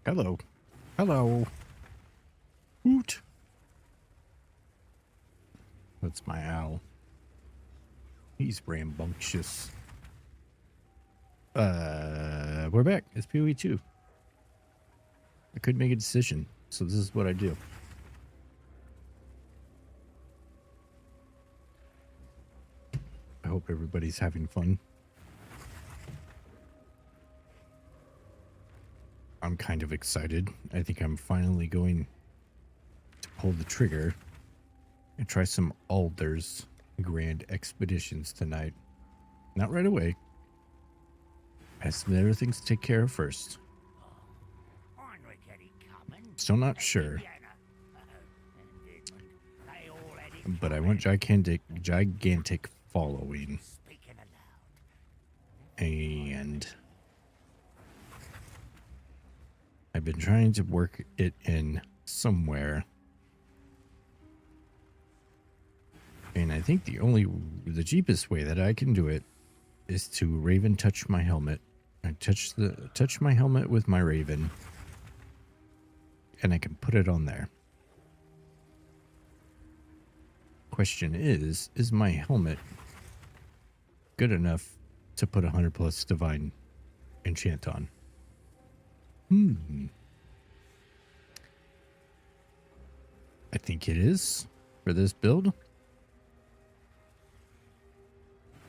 Hello. Hello. Hoot. That's my owl. He's rambunctious. We're back. It's PoE 2. I couldn't make a decision, so this is what I do. I hope everybody's having fun. I'm kind of excited. I think I'm finally going to pull the trigger and try some Alder's Grand Expeditions tonight. Not right away. I have some other things to take care of first. Still not sure. But I want gigantic following. And I've been trying to work it in somewhere. And I think the cheapest way that I can do it is to Raven touch my helmet. I touch my helmet with my Raven, and I can put it on there. Question is my helmet good enough to put 100 plus divine enchant on? I think it is for this build,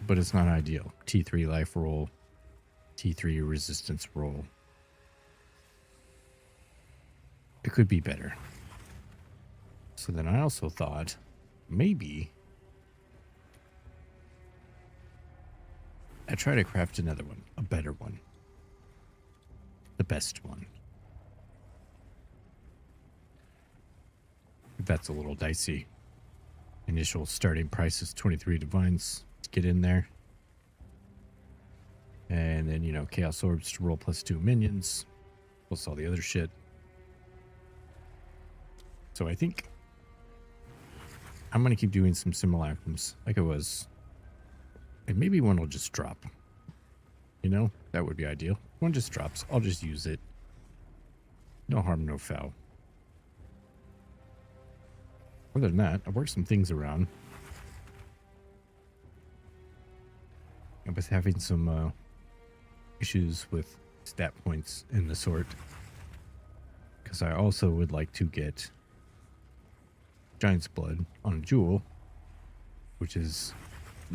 but it's not ideal. T3 life roll, T3 resistance roll. It could be better. So then I also thought maybe I try to craft another one, a better one, the best one. That's a little dicey. Initial starting price is 23 divines. Let's get in there. And then, you know, Chaos Orbs to roll +2 minions, plus all the other shit. So I think I'm going to keep doing some simulacrums like I was. And maybe one will just drop. You know, that would be ideal. One just drops. I'll just use it. No harm, no foul. Other than that, I worked some things around. I was having some issues with stat points in the sort, because I also would like to get Giant's Blood on a jewel, which is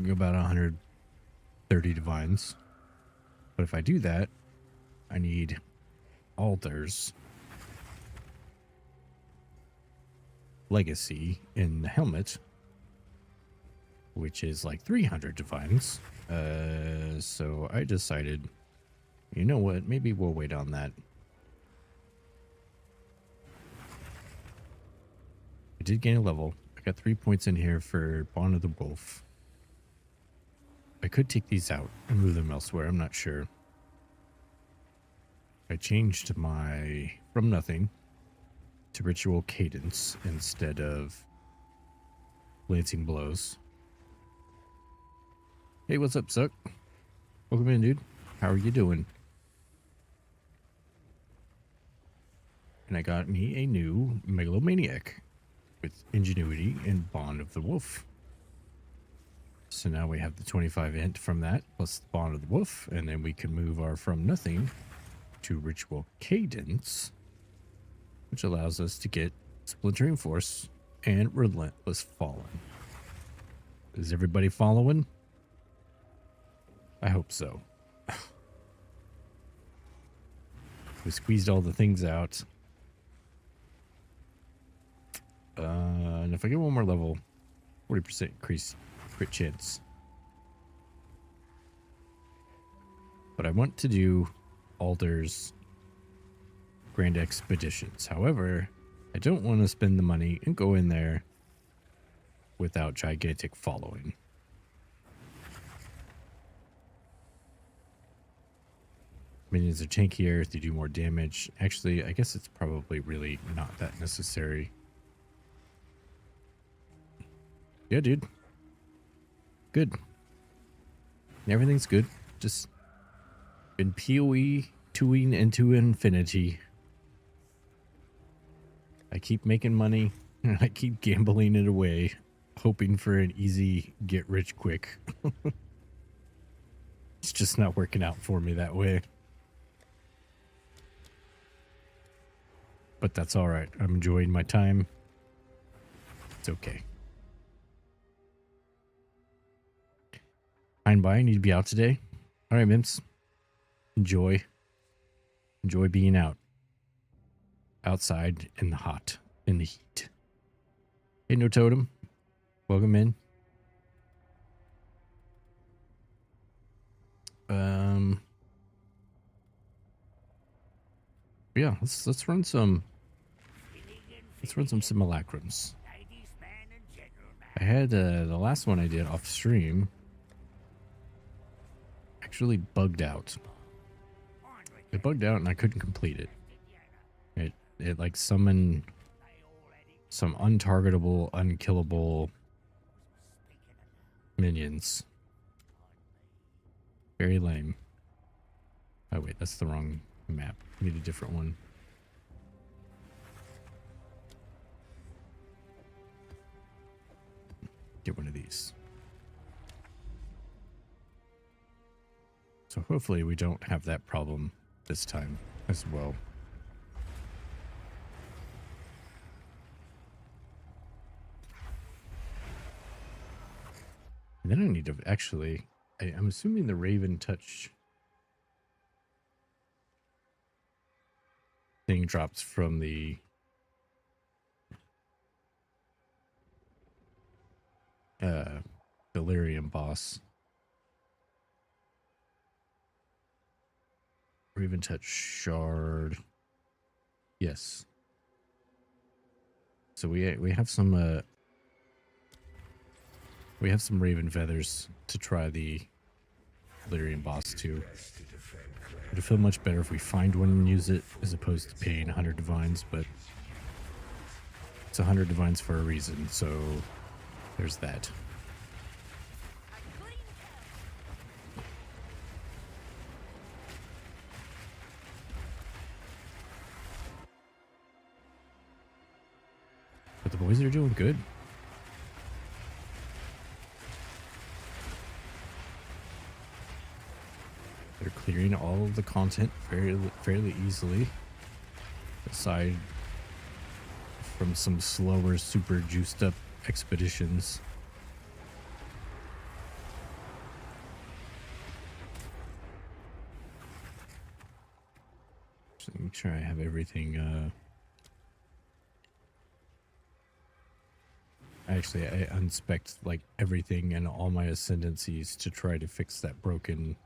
about 130 divines. But if I do that, I need Alder's Legacy in the helmet, which is like 300 divines. So I decided, you know what, maybe we'll wait on that. I did gain a level. I got 3 points in here for Bond of the Wolf. I could take these out and move them elsewhere. I'm not sure. I changed my From Nothing to Ritual Cadence instead of Lancing Blows. Hey, what's up, Suck? Welcome in, dude. How are you doing? And I got me a new Megalomaniac with Ingenuity and Bond of the Wolf. So now we have the 25 int from that, plus the Bond of the Wolf, and then we can move our From Nothing to Ritual Cadence, which allows us to get Splintering Force and Relentless Fallen. Is everybody following? I hope so. We squeezed all the things out. And if I get one more level, 40% increase crit chance. But I want to do Alder's Grand Expeditions. However, I don't want to spend the money and go in there without gigantic following. Minions are tankier, they do more damage. Actually, I guess it's probably really not that necessary. Yeah, dude. Good. Everything's good. Just been PoE 2ing into infinity. I keep making money and I keep gambling it away, hoping for an easy get rich quick. It's just not working out for me that way. But that's all right. I'm enjoying my time. It's okay. Fine by. I need to be out today. All right, Mims. Enjoy. Enjoy being out. Outside in the hot, in the heat. Hey, No Totem. Welcome in. Yeah, let's run some simulacrums. I had the last one I did off stream actually bugged out. It bugged out and I couldn't complete it. It like summoned some untargetable, unkillable minions. Very lame. Oh wait, that's the wrong map. I need a different one. Get one of these. So hopefully we don't have that problem this time as well. And then I need to actually, I'm assuming the Raven Touch thing drops from the Delirium boss. Raven Touch Shard. Yes. So we have some Raven Feathers to try the Delirium boss too. It'd feel much better if we find one and use it as opposed to paying 100 divines, but it's 100 divines for a reason, so there's that. But the boys are doing good. They're clearing all of the content fairly easily, aside from some slower, super juiced up expeditions. Just make sure I have everything. Actually, I unspec'd like everything and all my ascendancies to try to fix that broken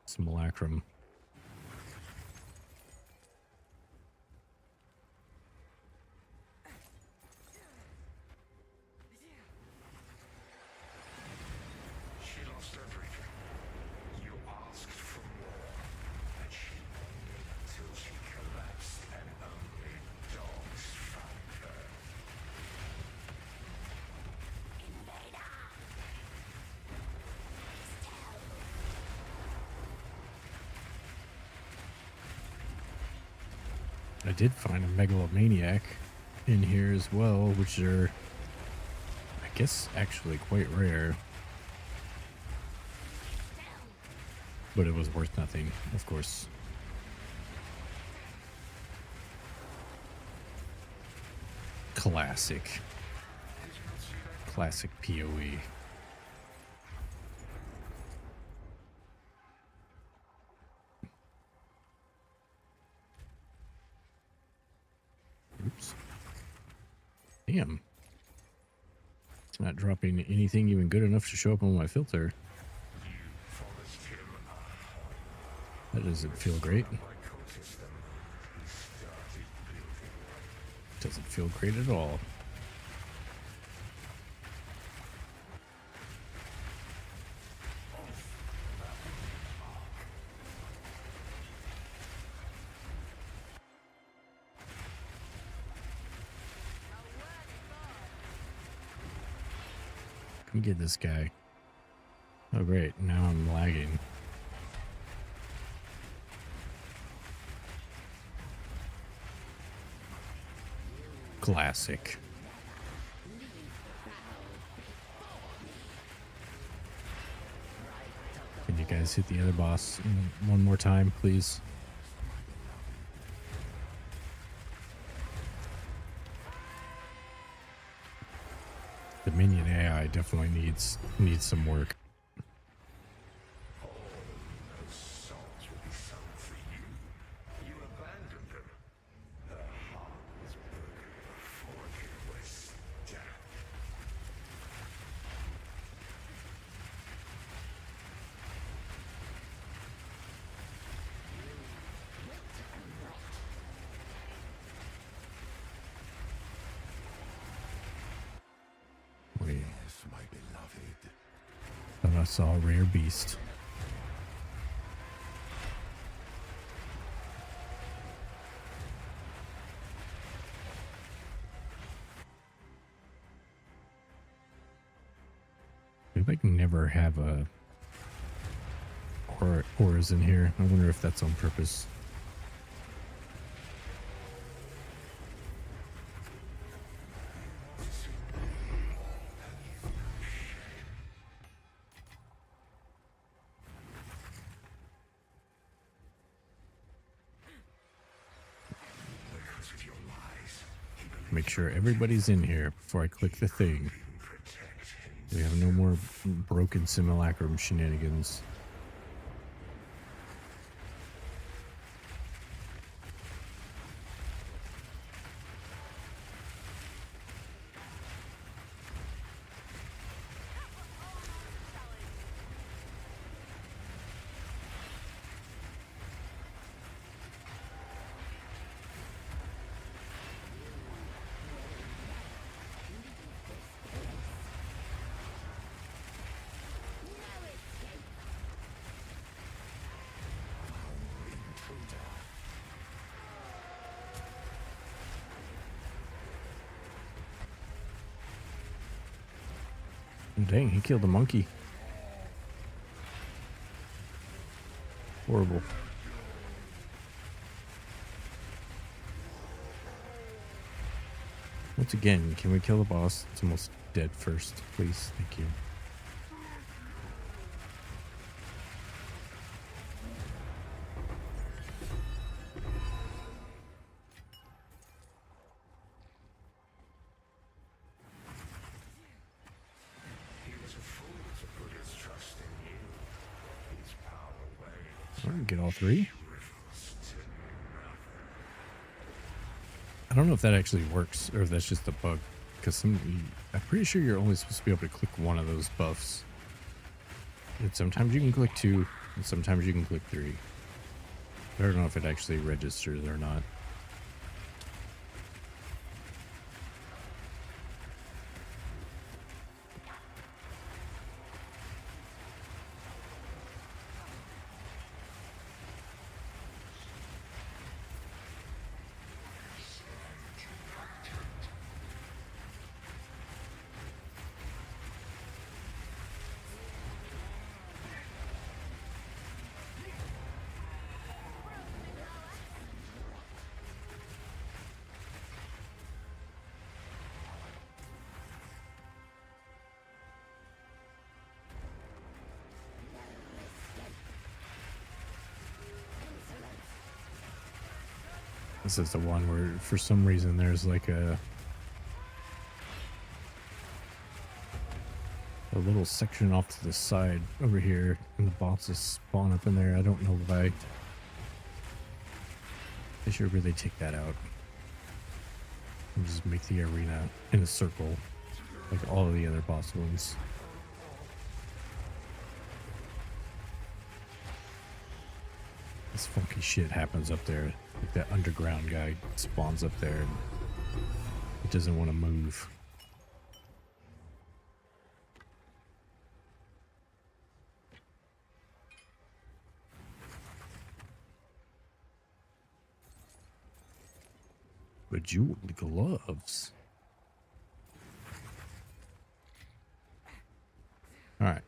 simulacrum. She lost everything. You asked for more, and she waited until she collapsed, and only dogs found her. I did find a megalomaniac in here as well, which are, I guess, actually quite rare. But it was worth nothing, of course. Classic. Classic PoE. Oops. Damn. It's not dropping anything even good enough to show up on my filter. That doesn't feel great. Doesn't feel great at all. Let me get this guy. Oh great, now I'm lagging. Classic. Can you guys hit the other boss one more time, please? The minion AI definitely needs some work. Those souls will be sold for you. You abandoned them. Her heart was broken before it was death. Wait, Yes, my beloved. thought I saw a rare beast. We like never have a auras in here. I wonder if that's on purpose. Because of your lies, he believed Make sure everybody's in here before I click the thing. you protect him. We have no more broken simulacrum shenanigans. Dang, he killed a monkey. Horrible. Once again, can we kill the boss? It's almost dead first, please. Thank you. He was a fool to put his trust in you. His power wanes. All right, get all three. Rivers to nothing. I don't know if that actually works or if that's just a bug. Because I'm pretty sure you're only supposed to be able to click one of those buffs. And sometimes you can click two, and sometimes you can click three. I don't know if it actually registers or not. This is the one where, for some reason, there's like a little section off to the side over here, and the bosses spawn up in there. I don't know why. They should really take that out and just make the arena in a circle, like all of the other boss ones. This funky shit happens up there. Like that underground guy spawns up there and he doesn't want to move. Bejeweled gloves. Alright,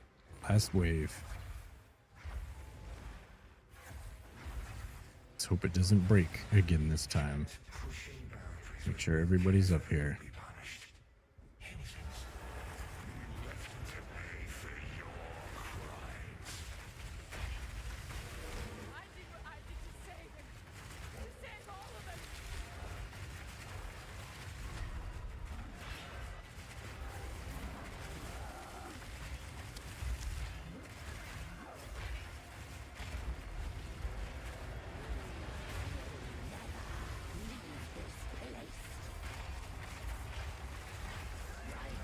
last wave. Let's hope it doesn't break again this time. Pushing boundaries Make sure everybody's up here. Be punished. Innocents. Left to pay for your crimes. I did what I did to save him. To save all of us.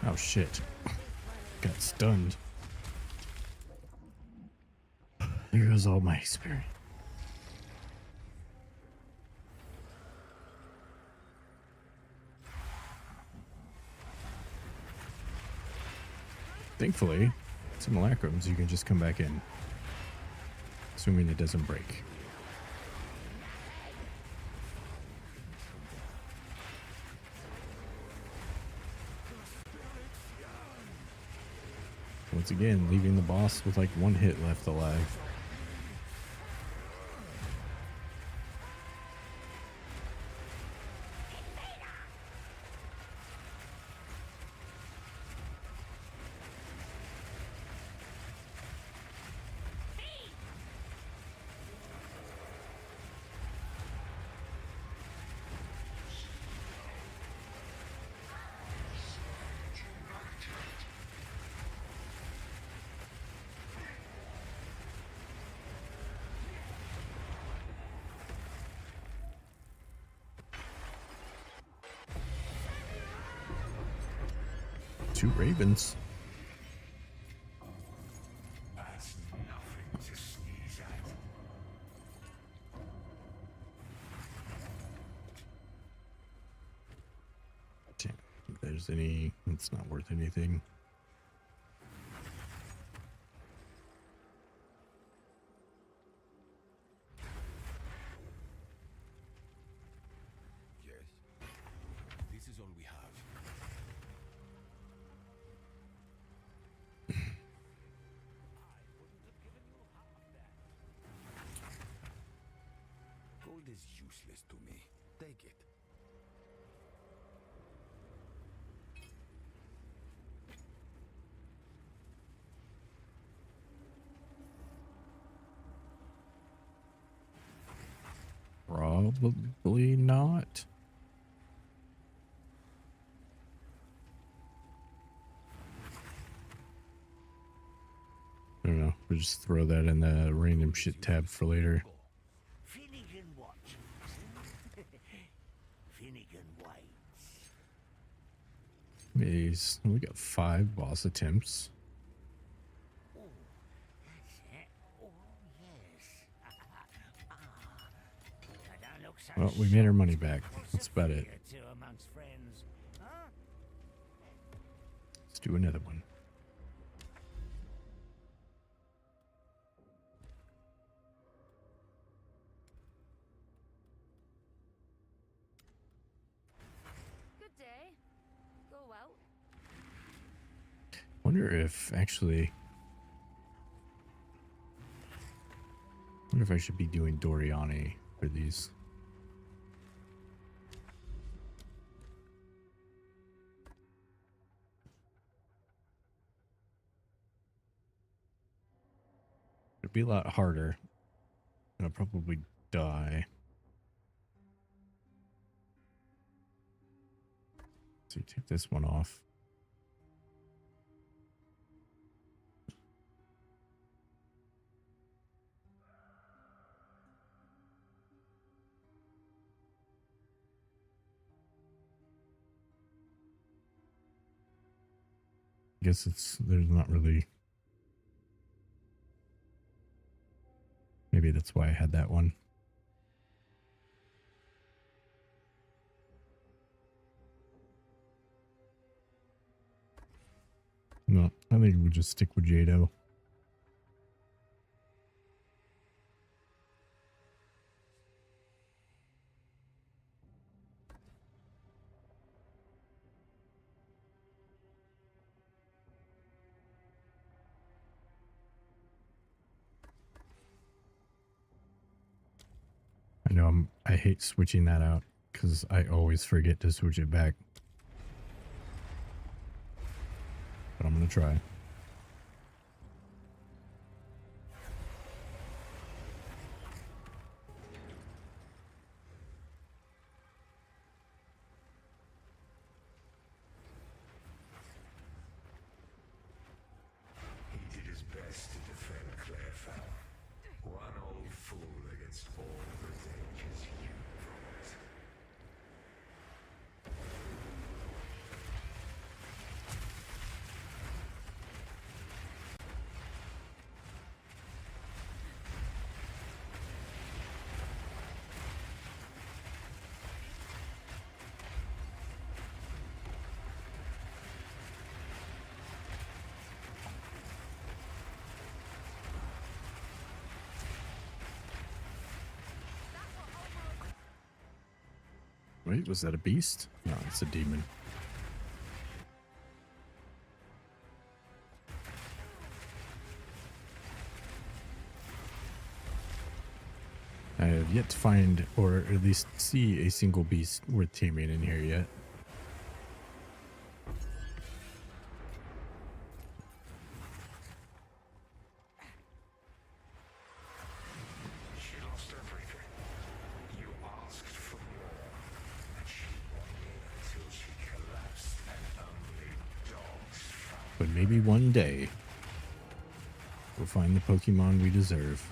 Oh shit. Got stunned. There goes all my experience. Thankfully, simulacrums, you can just come back in. Assuming it doesn't break. Once again, leaving the boss with like one hit left alive. Two ravens. That's nothing to sneeze at. Damn, if there's any, it's not worth anything. Yes. This is all we have. Gold is useless to me. Take it. Probably not. I don't know. We'll just throw that in the random shit tab for later. Finnegan watches. Finnegan waits. We got 5 boss attempts. Oh, that's it. Oh, yes. I don't look so Well, we made our money soft. back. What's That's a about it. figure or two amongst friends, huh? Let's do another one. Good day. Go out. Wonder if actually. Wonder if I should be doing Doriani for these. It'd be a lot harder. And I'll probably die. So you take this one off. I guess there's not really. Maybe that's why I had that one. No, I think we'll just stick with Jado. I know I hate switching that out. because I always forget to switch it back. But I'm gonna try. He did his best to defend Clairfell. One old fool against all the dangers you brought. Wait, was that a beast? No, it's a demon. I have yet to find, or at least see, a single beast worth taming in here yet. She lost everything. You asked for more, and she waited until she collapsed, and only dogs found. But maybe one day we'll find the Pokemon we deserve.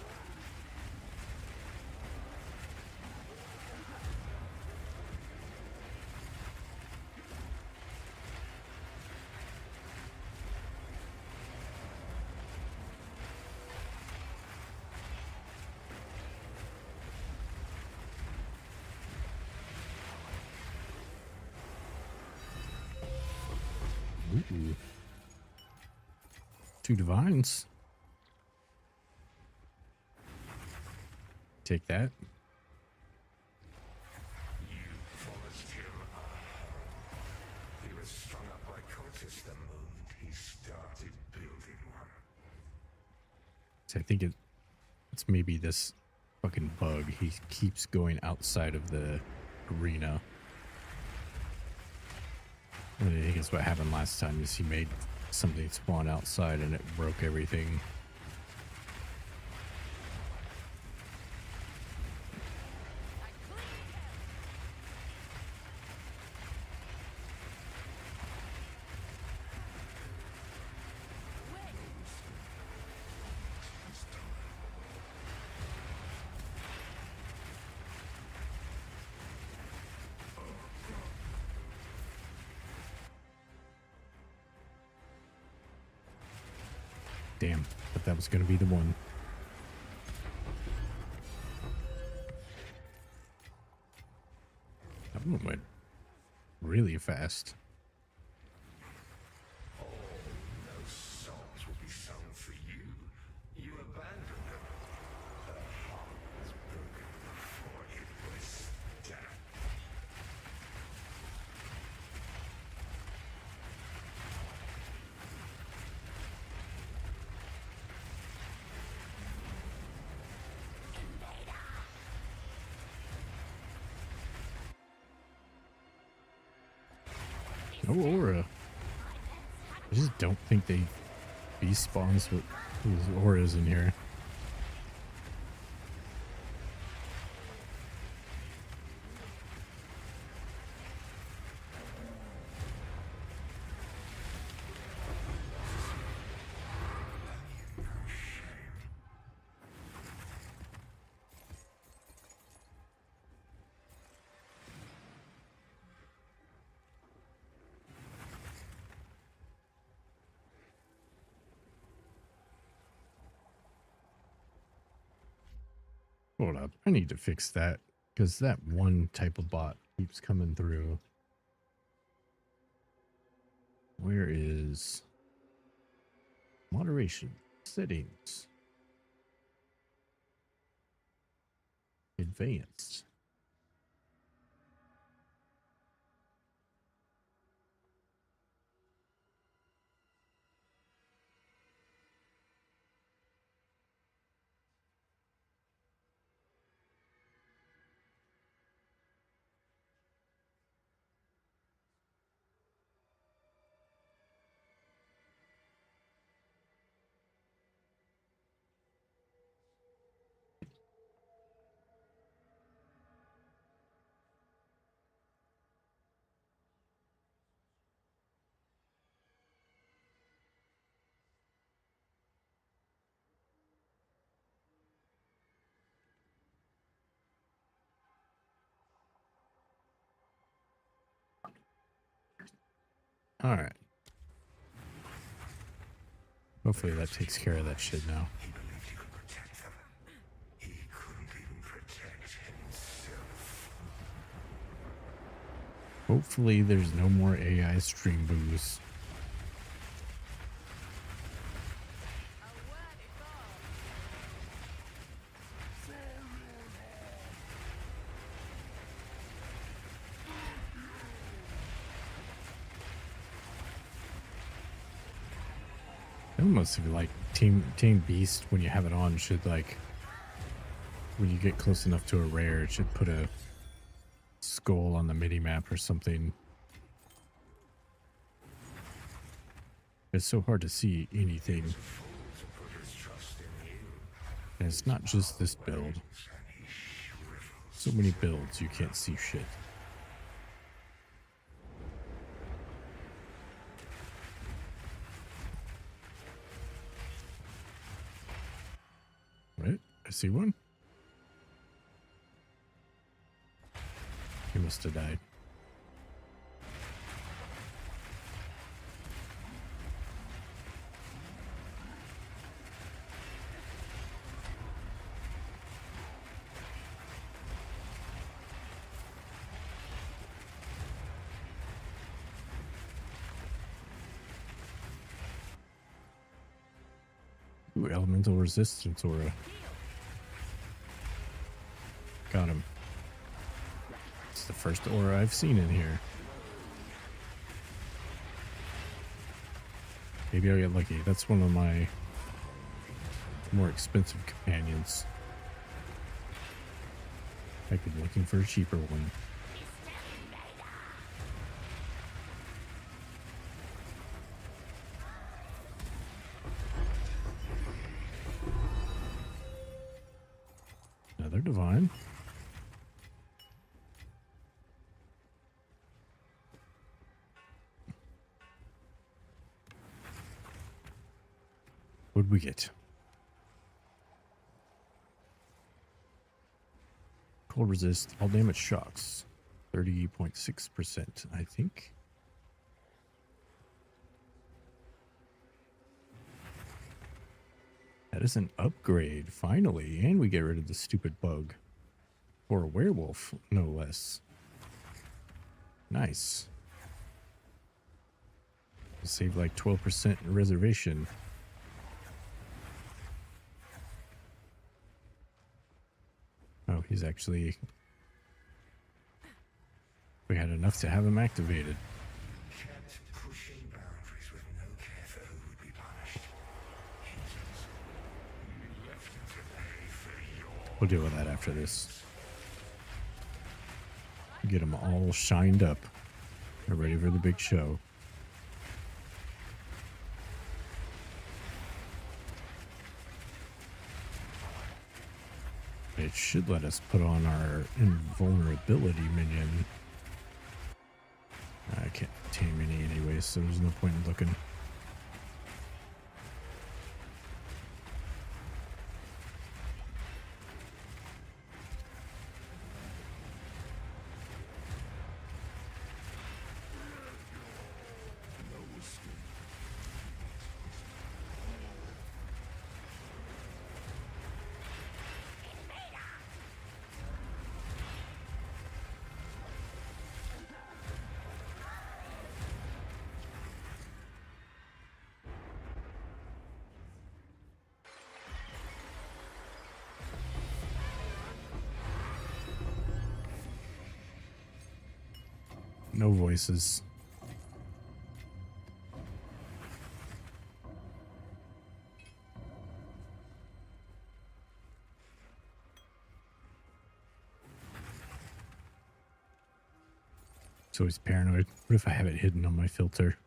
Ooh. 2 divines. Take that. You promised him a home. He was strung up by cultists the moment he started building one. So I think it's maybe this fucking bug. He keeps going outside of the arena. And I think it's what happened last time is he made something spawn outside and it broke everything. Damn, but that was going to be the one. That one went really fast. Those songs will be sung for you. You abandoned them. Her heart was broken before it was done. No aura. I just don't think they beast spawns with auras in here. Hold up. I need to fix that because that one type of bot keeps coming through. Where is moderation settings? Advanced. All right. Hopefully that takes care of that shit now. He believed he could protect them. He couldn't even protect himself. Hopefully there's no more AI stream booze. A worthy god. I almost feel like Team Beast, when you have it on, should like, when you get close enough to a rare, it should put a skull on the mini map or something. It's so hard to see anything. To put his trust in you. And it's not just this build. And he shrivels. So many builds you can't see shit. What? I see one. He must have died. Ooh, elemental resistance aura. Got him. It's the first aura I've seen in here. Maybe I'll get lucky. That's one of my more expensive companions. I could be looking for a cheaper one. Another divine. What'd we get? Cold resist all damage shocks. 30.6%, I think. That is an upgrade, finally. And we get rid of the stupid bug. Or a werewolf, no less. Nice. Save like 12% in reservation. Oh, he's actually... We had enough to have him activated. Kept pushing boundaries with no care for who would be punished. Angels, you left him to pay for your... We'll deal with that after this. Get them all shined up. They're ready for the big show. It should let us put on our invulnerability minion. I can't tame any anyway, so there's no point in looking. No voices. It's always paranoid. What if I have it hidden on my filter?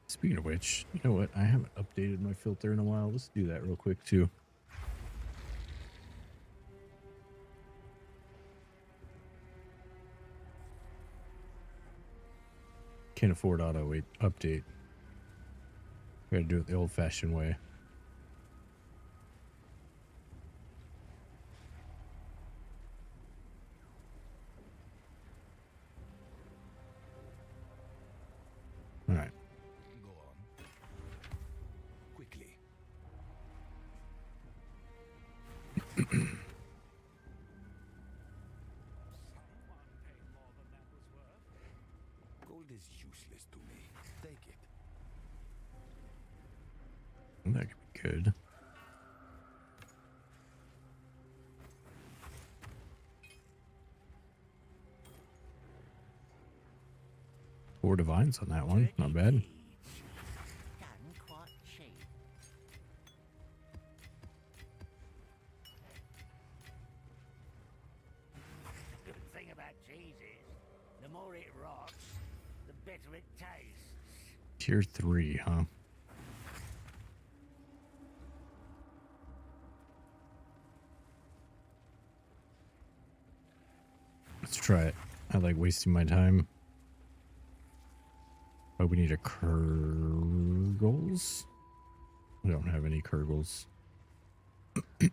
Speaking of which, you know what? I haven't updated my filter in a while. Let's do that real quick too. Can't afford auto update. We gotta do it the old-fashioned way. That could be good. Four divines on that one. Not bad. Deeds. Done quite cheap. Good thing about cheese is, the more it rots, the better it tastes. Tier 3, huh? Let's try it. I like wasting my time. Oh, we need a Kurgles? We don't have any Kurgles. Ready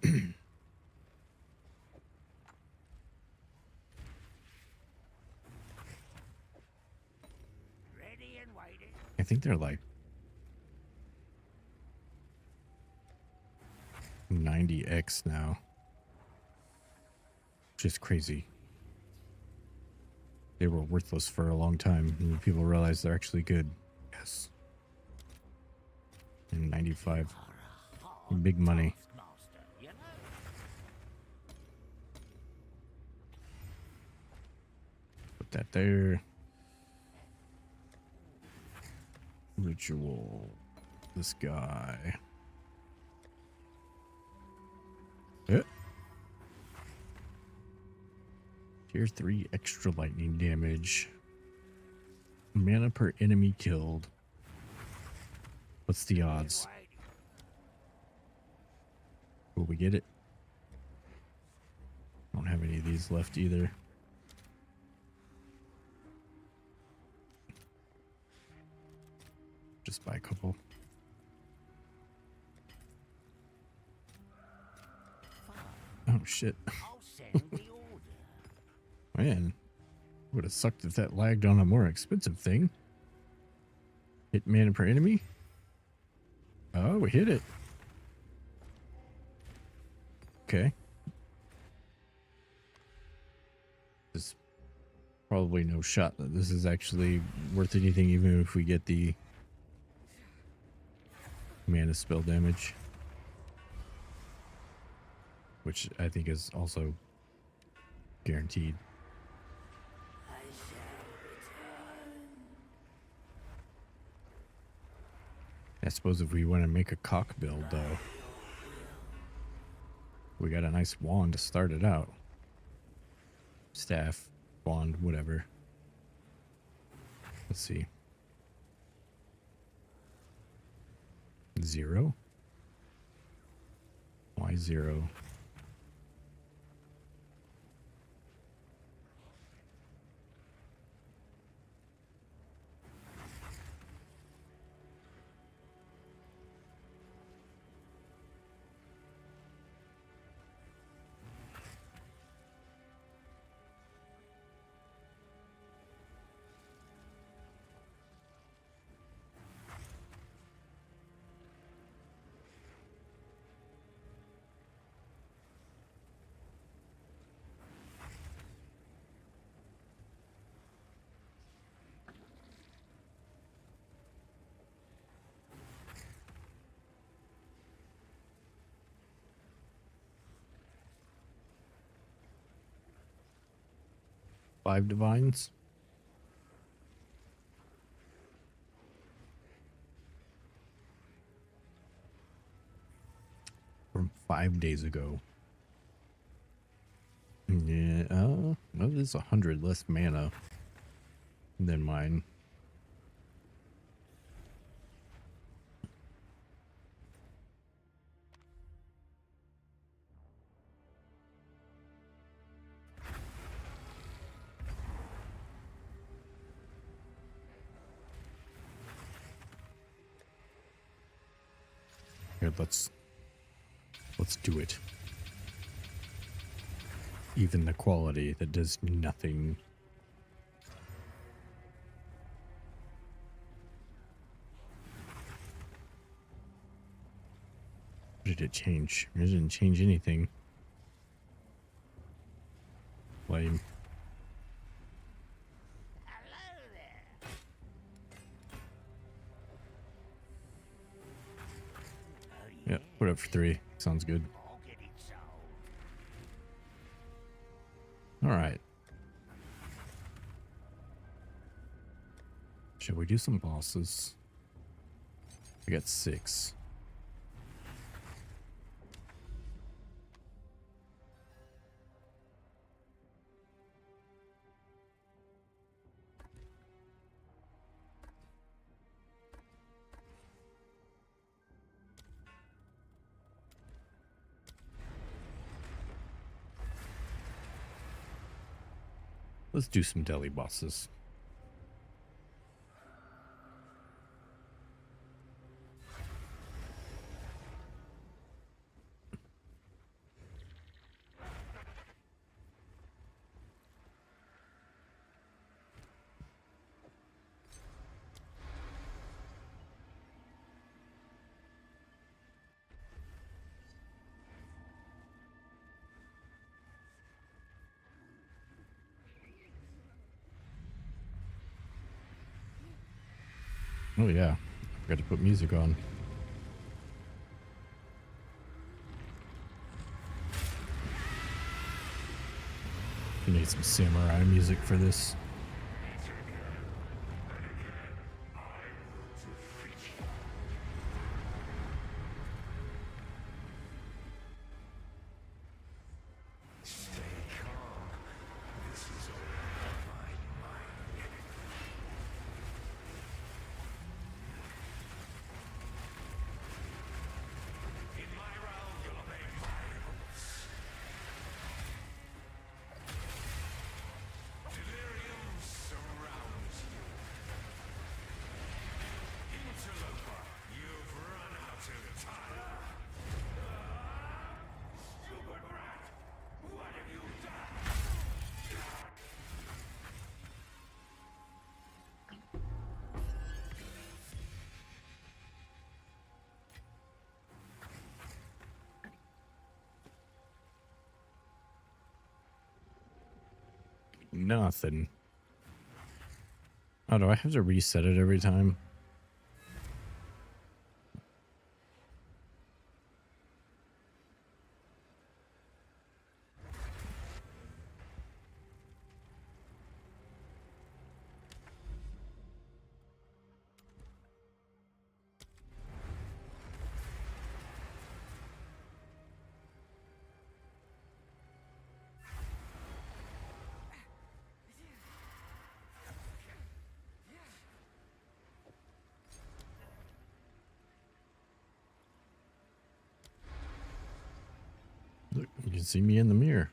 and waiting. I think they're like 90x now. Just crazy. They were worthless for a long time, and people realize they're actually good. Yes. And 95. Big money. Taskmaster, you know? Put that there. Ritual. This guy. Tier 3 extra lightning damage. Mana per enemy killed. What's the odds? Waiting. Will we get it? Don't have any of these left either. Just buy a couple. Oh shit. I'll send the order. Man, would have sucked if that lagged on a more expensive thing. Hit mana per enemy. Oh, we hit it. Okay. There's probably no shot that this is actually worth anything, even if we get the mana spell damage. Which I think is also guaranteed. I suppose if we want to make a cock build, though, we got a nice wand to start it out. Staff, wand, whatever. Let's see. 0? Why 0? Five divines. From 5 days ago. Yeah, well, there's 100 less mana than mine. Here, let's do it. Even the quality that does nothing. What did it change? It didn't change anything. Lame. Hello there. Yeah, put it for 3. Sounds good. I'll get it sold. All right. Shall we do some bosses? We got 6. Let's do some deli bosses. Oh yeah, got to put music on. You need some samurai music for this. Nothing. Oh, do I have to reset it every time? Look, you can see me in the mirror.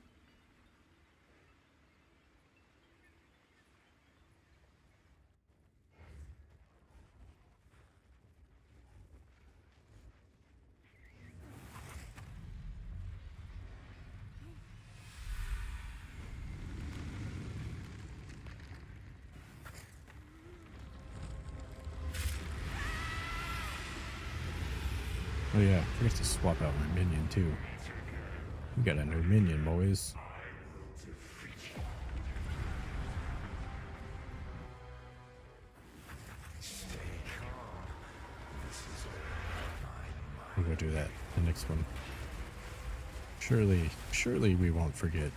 Oh yeah, I forgot to swap out my minion too. We got a new minion, boys. We'll go do that. The next one. Surely we won't forget.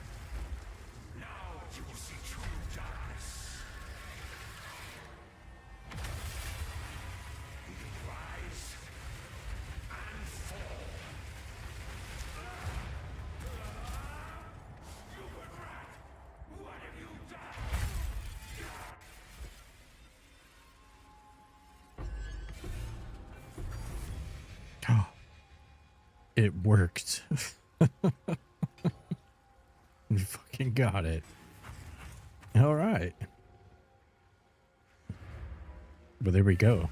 It worked. We fucking got it. All right. But there we go.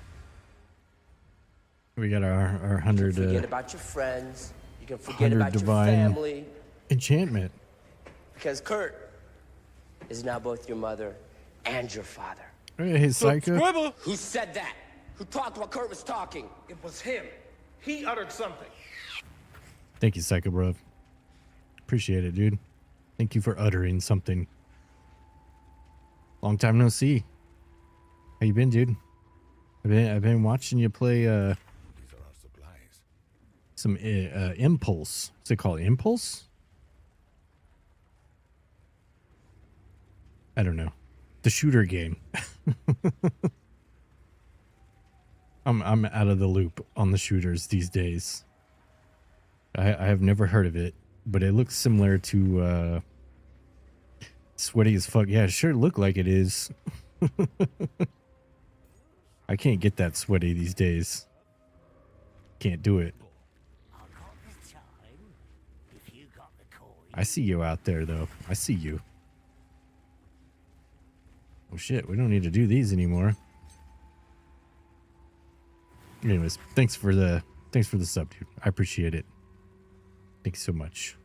We got our 100 Forget about your friends. You can forget 100 about your divine family. enchantment. Because Kurt is now both your mother and your father. Hey, Psycho. Who said that? Who talked while Kurt was talking? It was him. He uttered something. Thank you, Psycho Bro. Appreciate it, dude. Thank you for uttering something. Long time no see. How you been, dude? I've been watching you play These are our supplies. some Impulse. What's it called? Impulse? I don't know. The shooter game. I'm out of the loop on the shooters these days. I have never heard of it, but it looks similar to Sweaty as fuck. Yeah, it sure look like it is. I can't get that sweaty these days. Can't do it. I got the time. If you got the coin. I see you out there, though. I see you. Oh shit, we don't need to do these anymore. Anyways, thanks for the sub, dude. I appreciate it. Thanks so much.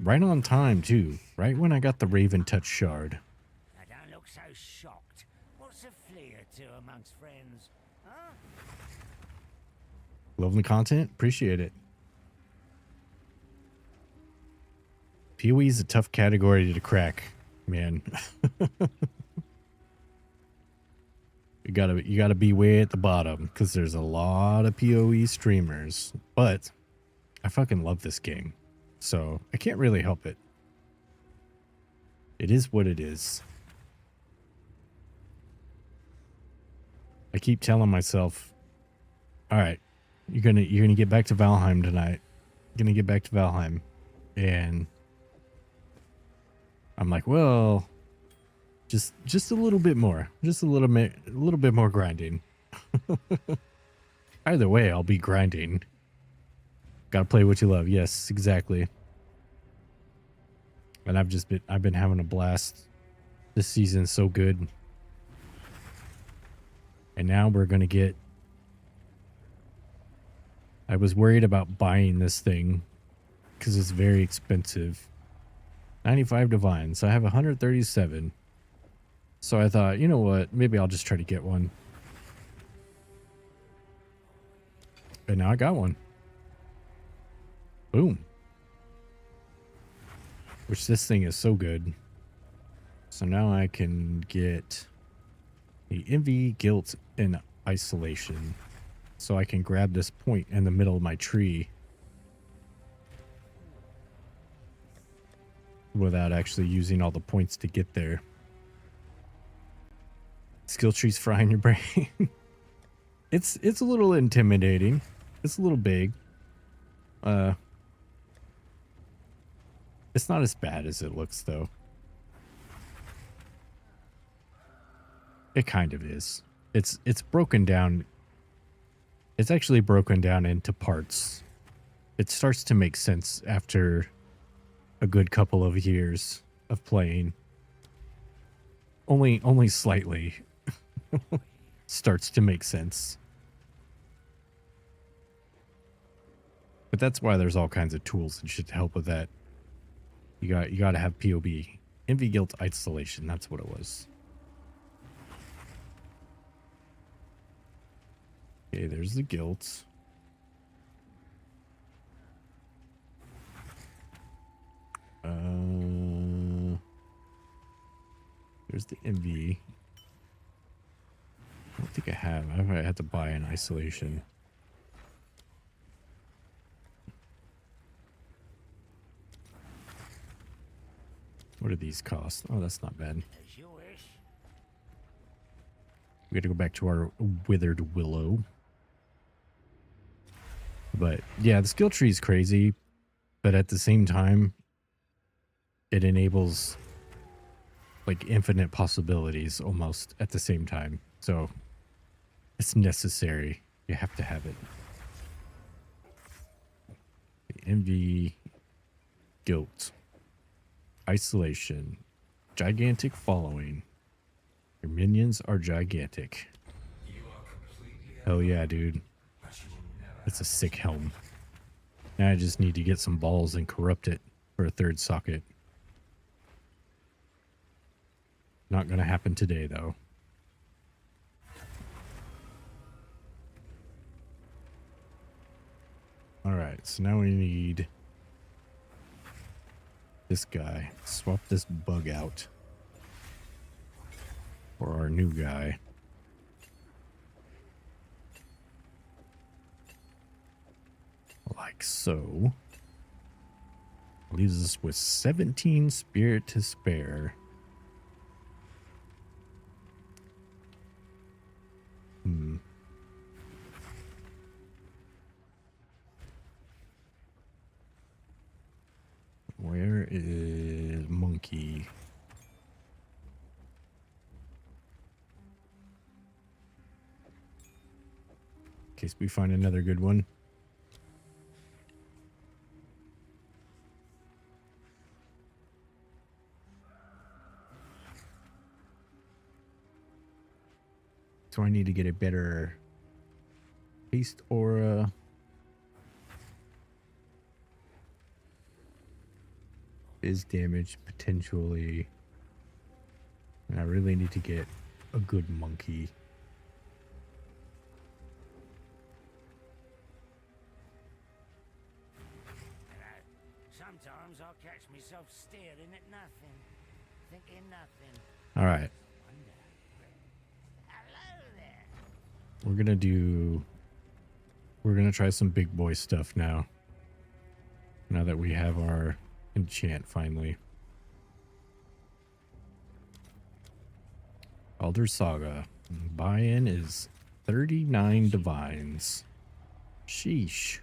Right on time too. Right when I got the Raven Touch shard. I don't look so shocked. What's a flea or two amongst friends? Huh? Loving the content. Appreciate it. PoE is a tough category to crack, man. You gotta be way at the bottom because there's a lot of PoE streamers. But I fucking love this game, so I can't really help it. It is what it is. I keep telling myself, all right, you're gonna get back to Valheim tonight. You're gonna get back to Valheim, and I'm like, well, just a little bit more, just a little bit more grinding. Either way, I'll be grinding. Gotta play what you love. Yes, exactly. And I've been having a blast. This season's so good. And now we're gonna get. I was worried about buying this thing because it's very expensive. 95 divines. I have 137. So I thought, you know what? Maybe I'll just try to get one. And now I got one. Boom. Which this thing is so good. So now I can get the envy, guilt, and isolation. So I can grab this point in the middle of my tree without actually using all the points to get there. Skill trees frying your brain. It's a little intimidating. It's a little big. It's not as bad as it looks though. It kind of is. It's broken down. It's actually broken down into parts. It starts to make sense after a good couple of years of playing. Only slightly. Starts to make sense. But that's why there's all kinds of tools and shit to help with that. You got to have POB. Envy, guilt, isolation. That's what it was. Okay, there's the guilt. There's the envy. I don't think I have. I had to buy an isolation. What do these cost? Oh, that's not bad. As you wish. We got to go back to our withered willow. But yeah, the skill tree is crazy, but at the same time, it enables like infinite possibilities almost at the same time. So it's necessary. You have to have it. Envy, guilt, isolation, gigantic following. Your minions are gigantic. Hell yeah, dude. That's a sick helm. Now I just need to get some balls and corrupt it for a third socket. Not gonna happen today, though. Alright, so now we need this guy. Swap this bug out for our new guy. 6. So leaves us with 17 spirit to spare. Where is Monkey? In case we find another good one. So I need to get a better haste aura. Is damage potentially. And I really need to get a good monkey. Sometimes I'll catch myself staring at nothing, thinking nothing. All right. Hello there. We're gonna try some big boy stuff now. Now that we have our enchant finally. Elder Saga. Buy-in is 39 divines. Sheesh.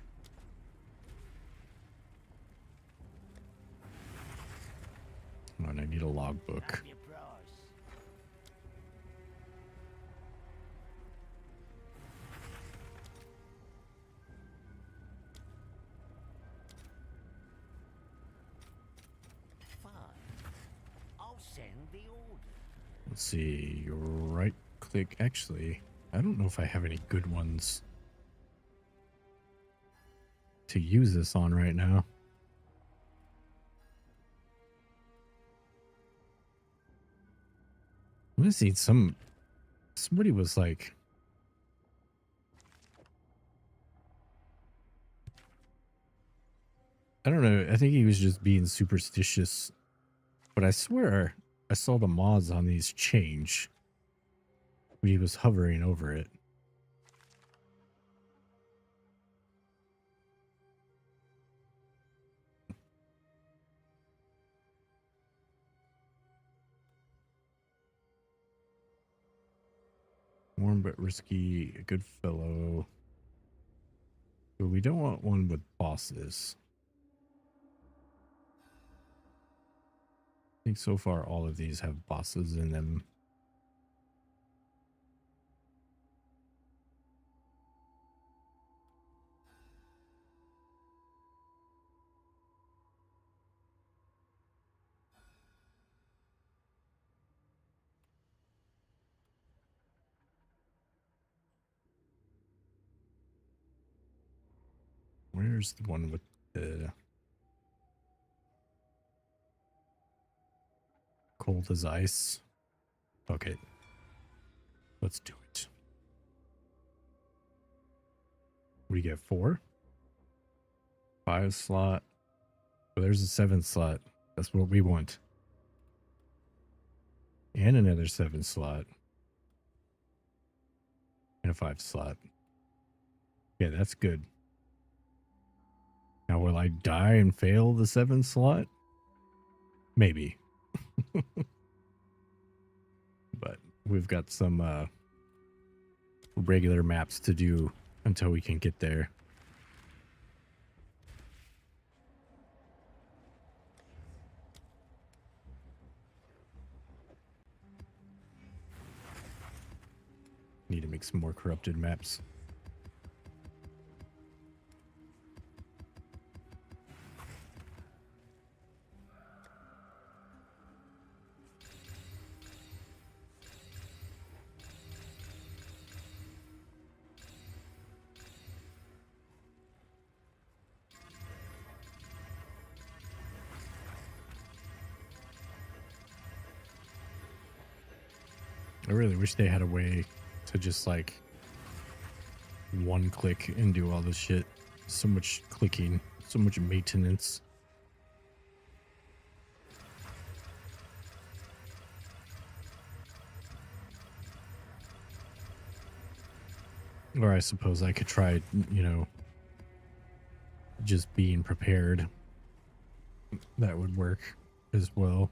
Oh, and I need a logbook. Up your price. Fine. I'll send the order. Let's see. Right click. Actually, I don't know if I have any good ones to use this on right now. I'm gonna see somebody was like, I don't know, I think he was just being superstitious, but I swear I saw the mods on these change when he was hovering over it. Warm but risky, a good fellow. But we don't want one with bosses. I think so far all of these have bosses in them. Where's the one with the cold as ice? Okay. Let's do it. What do you get? 4? 5 slot. Oh, there's a 7 slot. That's what we want. And another 7 slot. And a 5 slot. Yeah, that's good. Now, will I die and fail the 7 slot? Maybe. But we've got some regular maps to do until we can get there. Need to make some more corrupted maps. I really wish they had a way to just like one click and do all this shit. So much clicking, so much maintenance. Or I suppose I could try, you know, just being prepared. That would work as well.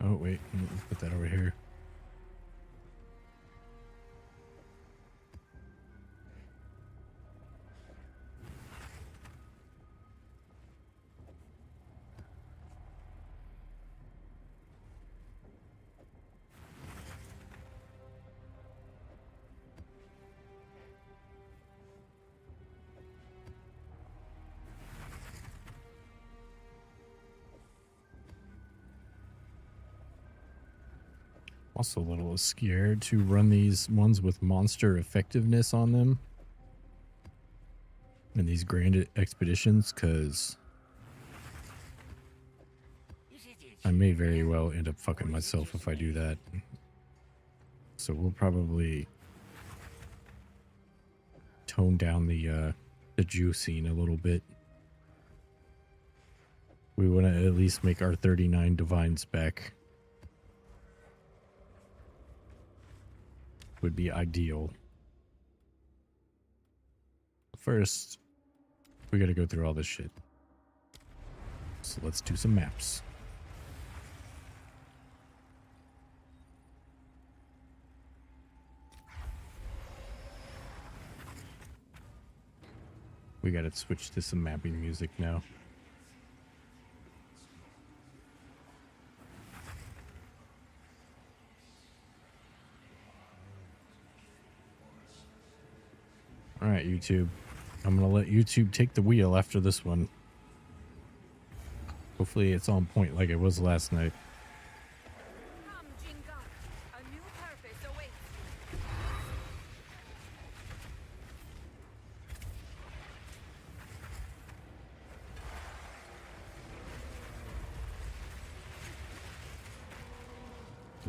Oh, wait. Let's put that over here. Also a little scared to run these ones with monster effectiveness on them in these grand expeditions, because I may very well end up fucking myself if I do that. So we'll probably tone down the juicing a little bit. We want to at least make our 39 divine spec. Would be ideal. First, we got to go through all this shit. So let's do some maps. We got to switch to some mapping music now. All right, YouTube. I'm going to let YouTube take the wheel after this one. Hopefully it's on point like it was last night. Come, Jinga. A new purpose awaits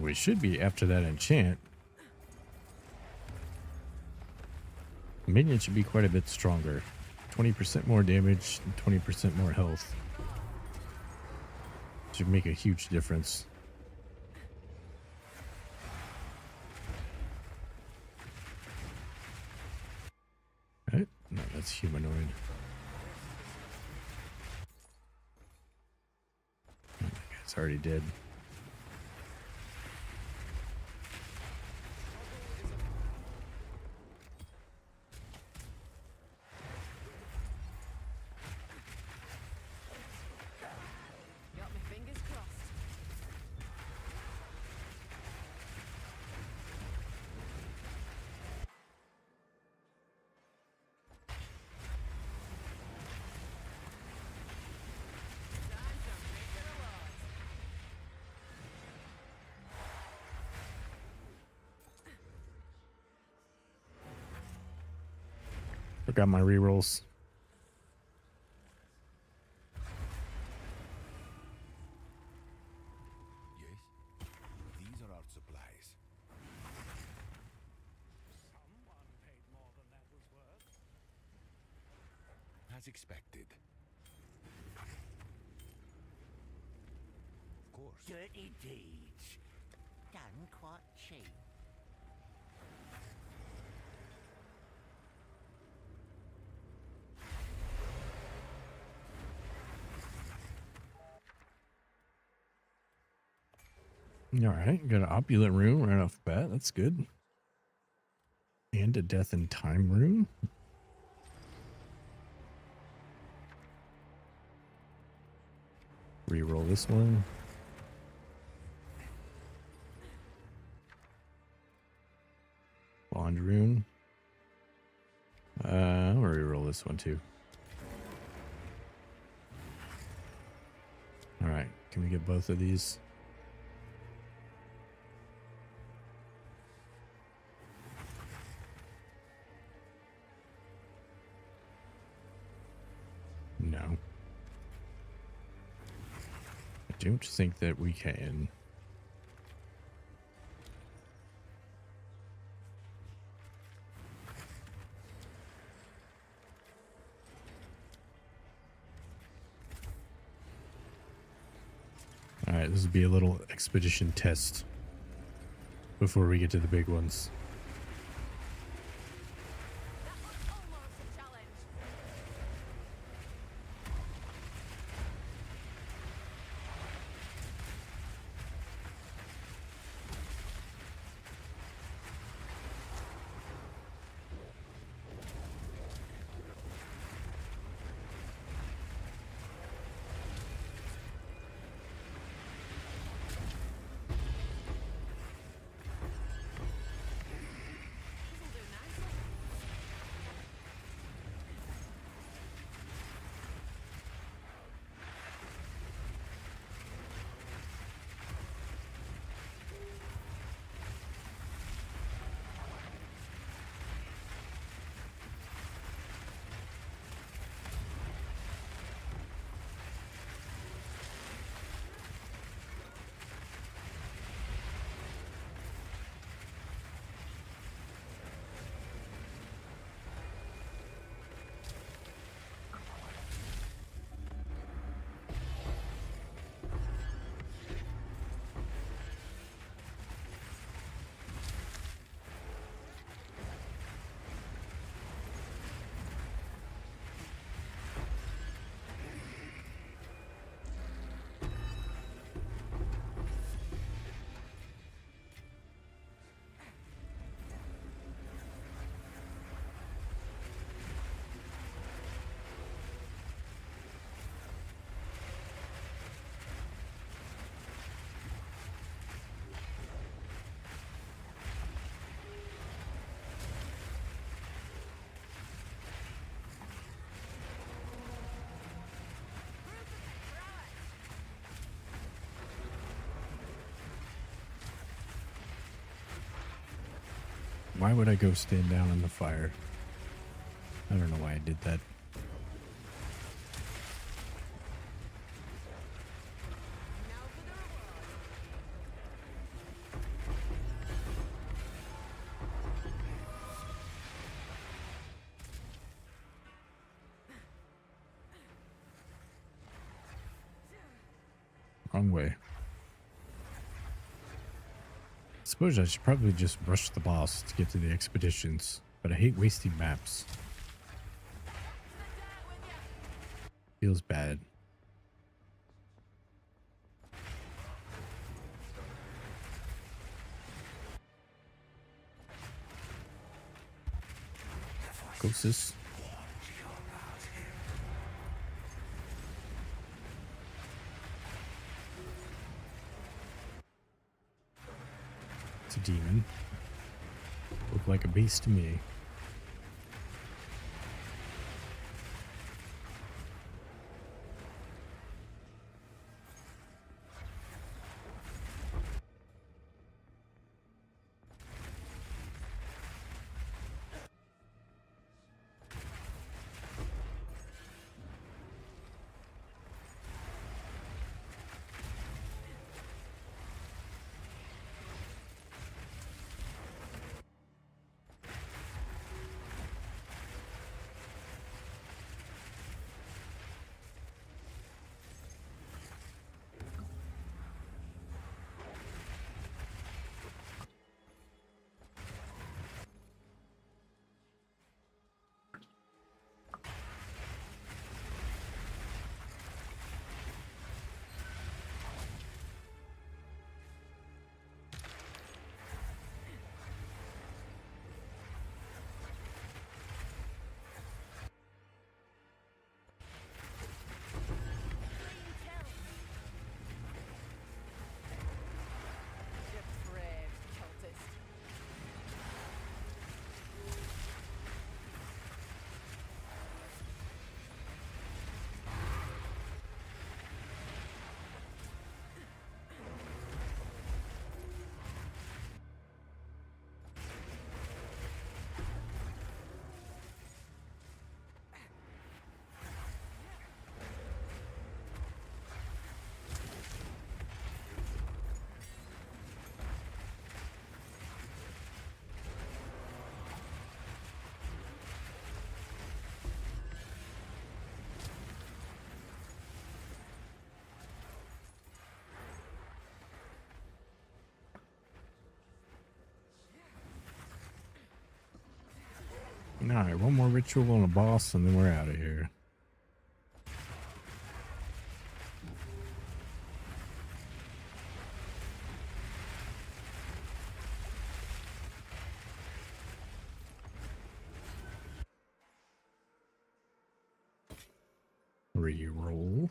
We should be after that enchant. Minion should be quite a bit stronger. 20% more damage and 20% more health. Should make a huge difference. Right? No, that's humanoid. Oh, that guy's already dead. Got my fingers crossed. Time to make it a lot. Forgot my rerolls. Yes? These are our supplies. Someone paid more than that was worth. As expected. Of course. Dirty deeds. Done quite cheap. All right, got an opulent room right off the bat. That's good. And a death in time room. Reroll this one. Bond rune. I'll reroll this one too. All right, can we get both of these? No. I don't think that we can. Alright, this will be a little expedition test before we get to the big ones. That was almost a challenge. This'll do nicely. Why would I go stand down in the fire? I don't know why I did that. Now for the reward. Wrong way. Suppose I should probably just rush the boss to get to the expeditions, but I hate wasting maps. Feels bad. Ghostus. It's a demon. Look like a beast to me. Alright, one more ritual on a boss and then we're out of here. Reroll.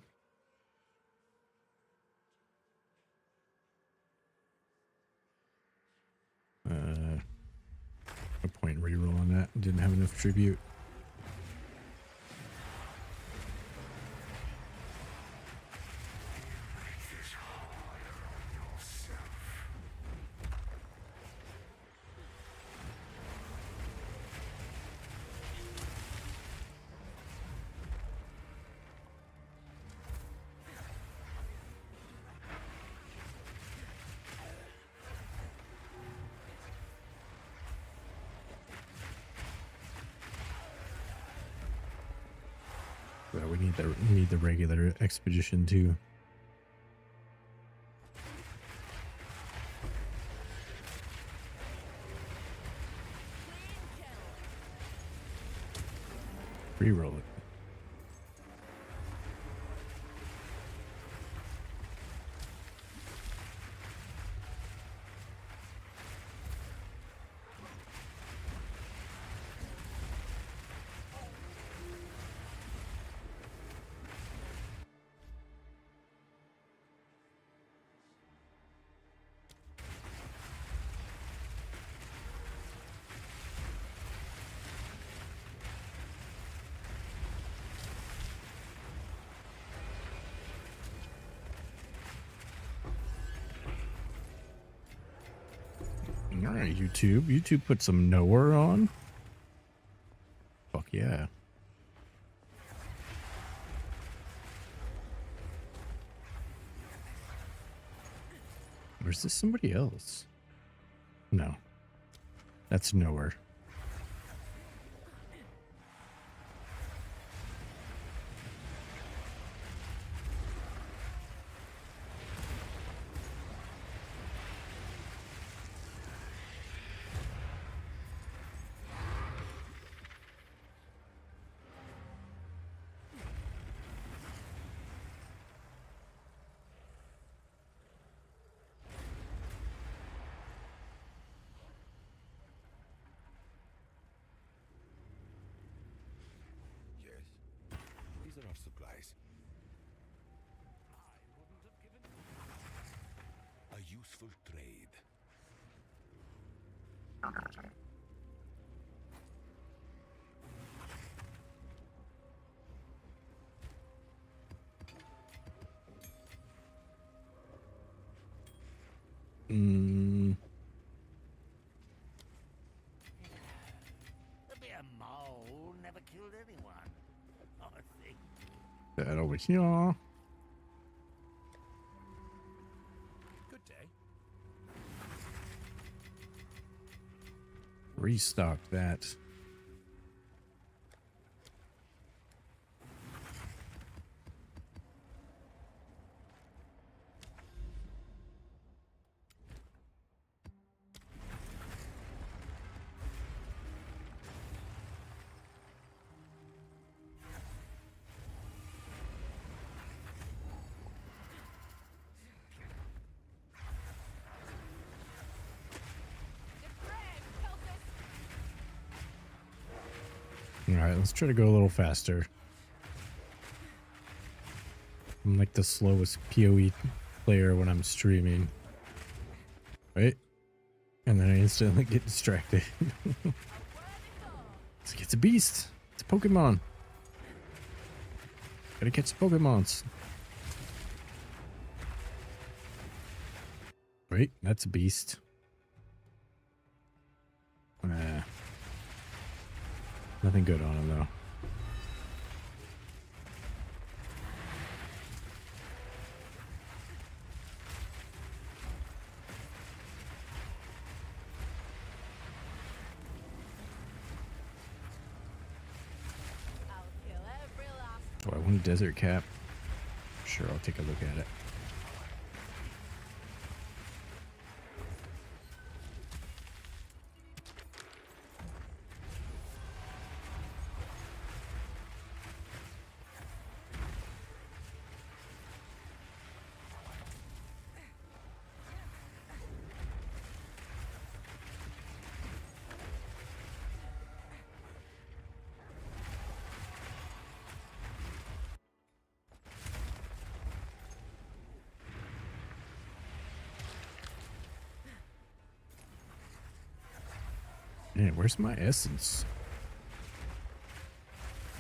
No point in rerolling that. Didn't have enough tribute. Well, we need the regular expedition too. Reroll it. All right, YouTube. YouTube put some knower on. Fuck yeah. Or is this somebody else? No. That's knower. Yes. These are our supplies. A useful trade. A bit of mole never killed anyone. I think. That over here. Good day. Restock that. Alright, let's try to go a little faster. I'm like the slowest PoE player when I'm streaming. Right? And then I instantly get distracted. It's like, it's a beast. It's a Pokemon. Gotta catch the Pokemons. Wait, that's a beast. Nothing good on him though. I'll kill every last. Oh, I want a desert cap. Sure, I'll take a look at it. Man, where's my essence?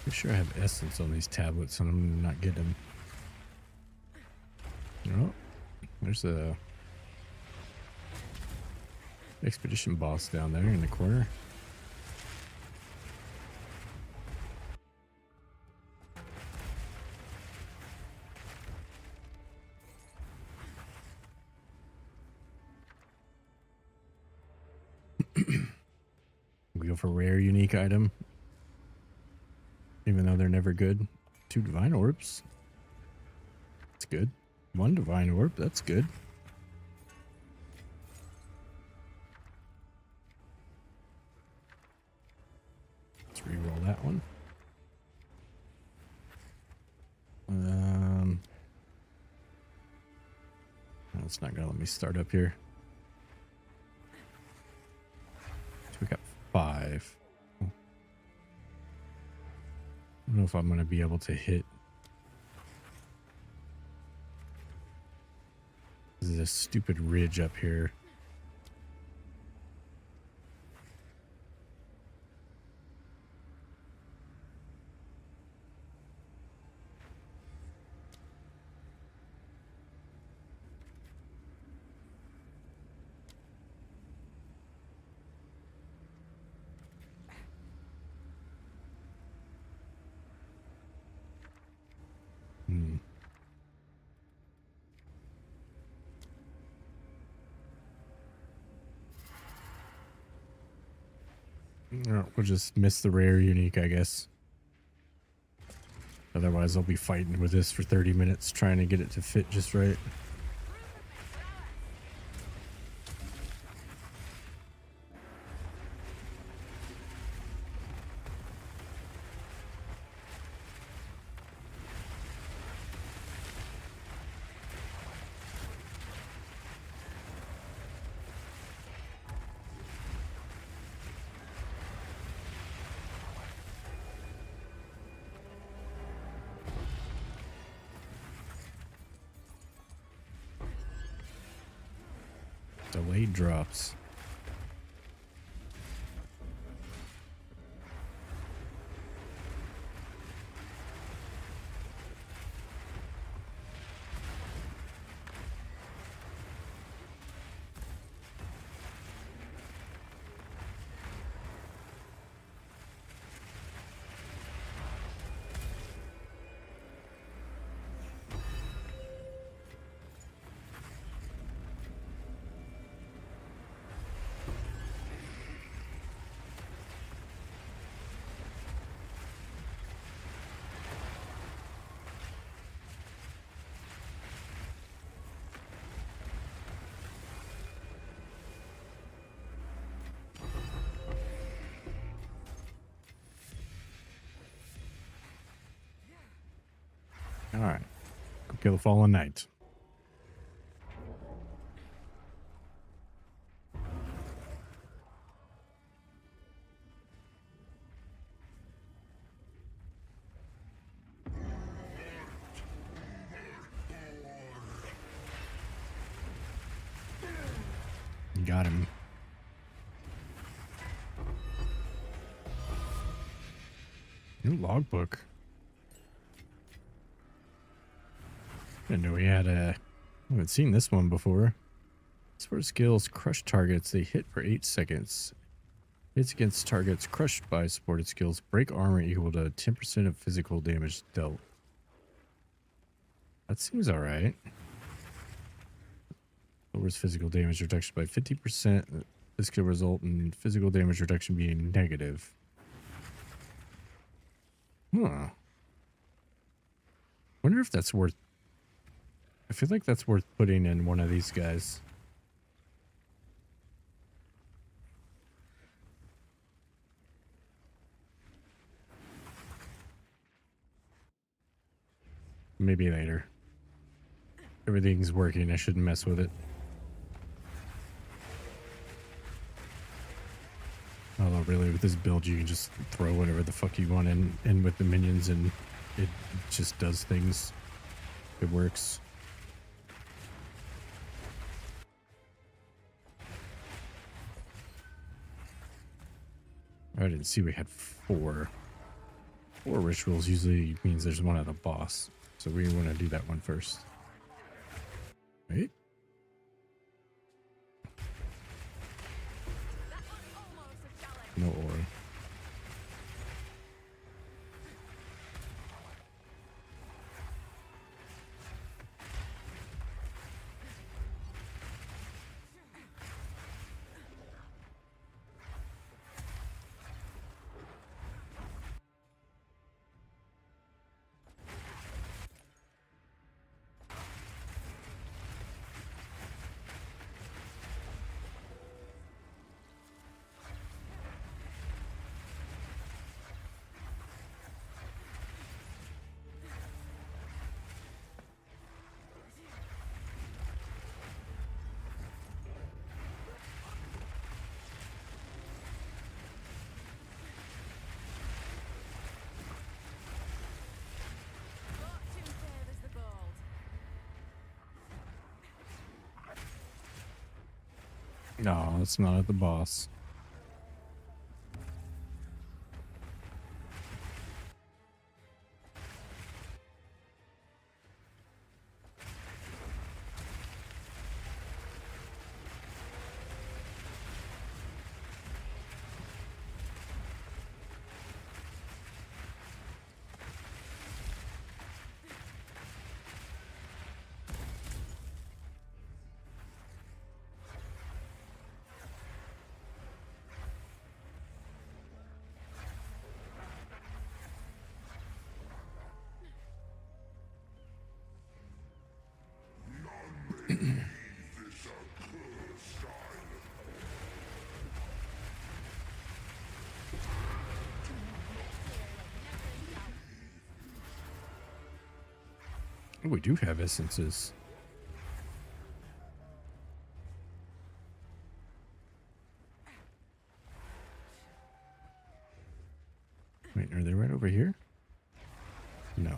Pretty sure I have essence on these tablets and I'm not getting them. Oh, there's a expedition boss down there in the corner. We go for rare unique item. Even though they're never good. 2 divine orbs. That's good. 1 divine orb. That's good. Let's reroll that one. No, it's not gonna let me start up here. So we got 5. I don't know if I'm gonna be able to hit. This is a stupid ridge up here. We'll just miss the rare unique, I guess. Otherwise, I'll be fighting with this for 30 minutes trying to get it to fit just right. Delayed drops. All right. Go kill the fallen knight. Got him. New logbook. Didn't know we had a. I haven't seen this one before. Support skills crush targets. They hit for 8 seconds. Hits against targets crushed by supported skills. Break armor equal to 10% of physical damage dealt. That seems alright. Lowers physical damage reduction by 50%. This could result in physical damage reduction being negative. Huh. Wonder if that's worth. I feel like that's worth putting in one of these guys. Maybe later. Everything's working. I shouldn't mess with it. Although really with this build you can just throw whatever the fuck you want in with the minions and it just does things. It works. I didn't see we had four. Four rituals usually means there's one at the boss. So we want to do that one first. Right? That was almost a challenge. No ore. Fortune favors the bold. No, it's not at the boss. Oh, we do have essences. Wait, are they right over here? No.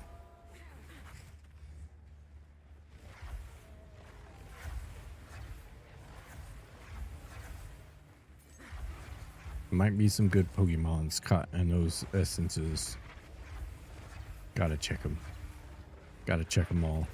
Might be some good Pokemons caught in those essences. Gotta check them. Gotta check them all.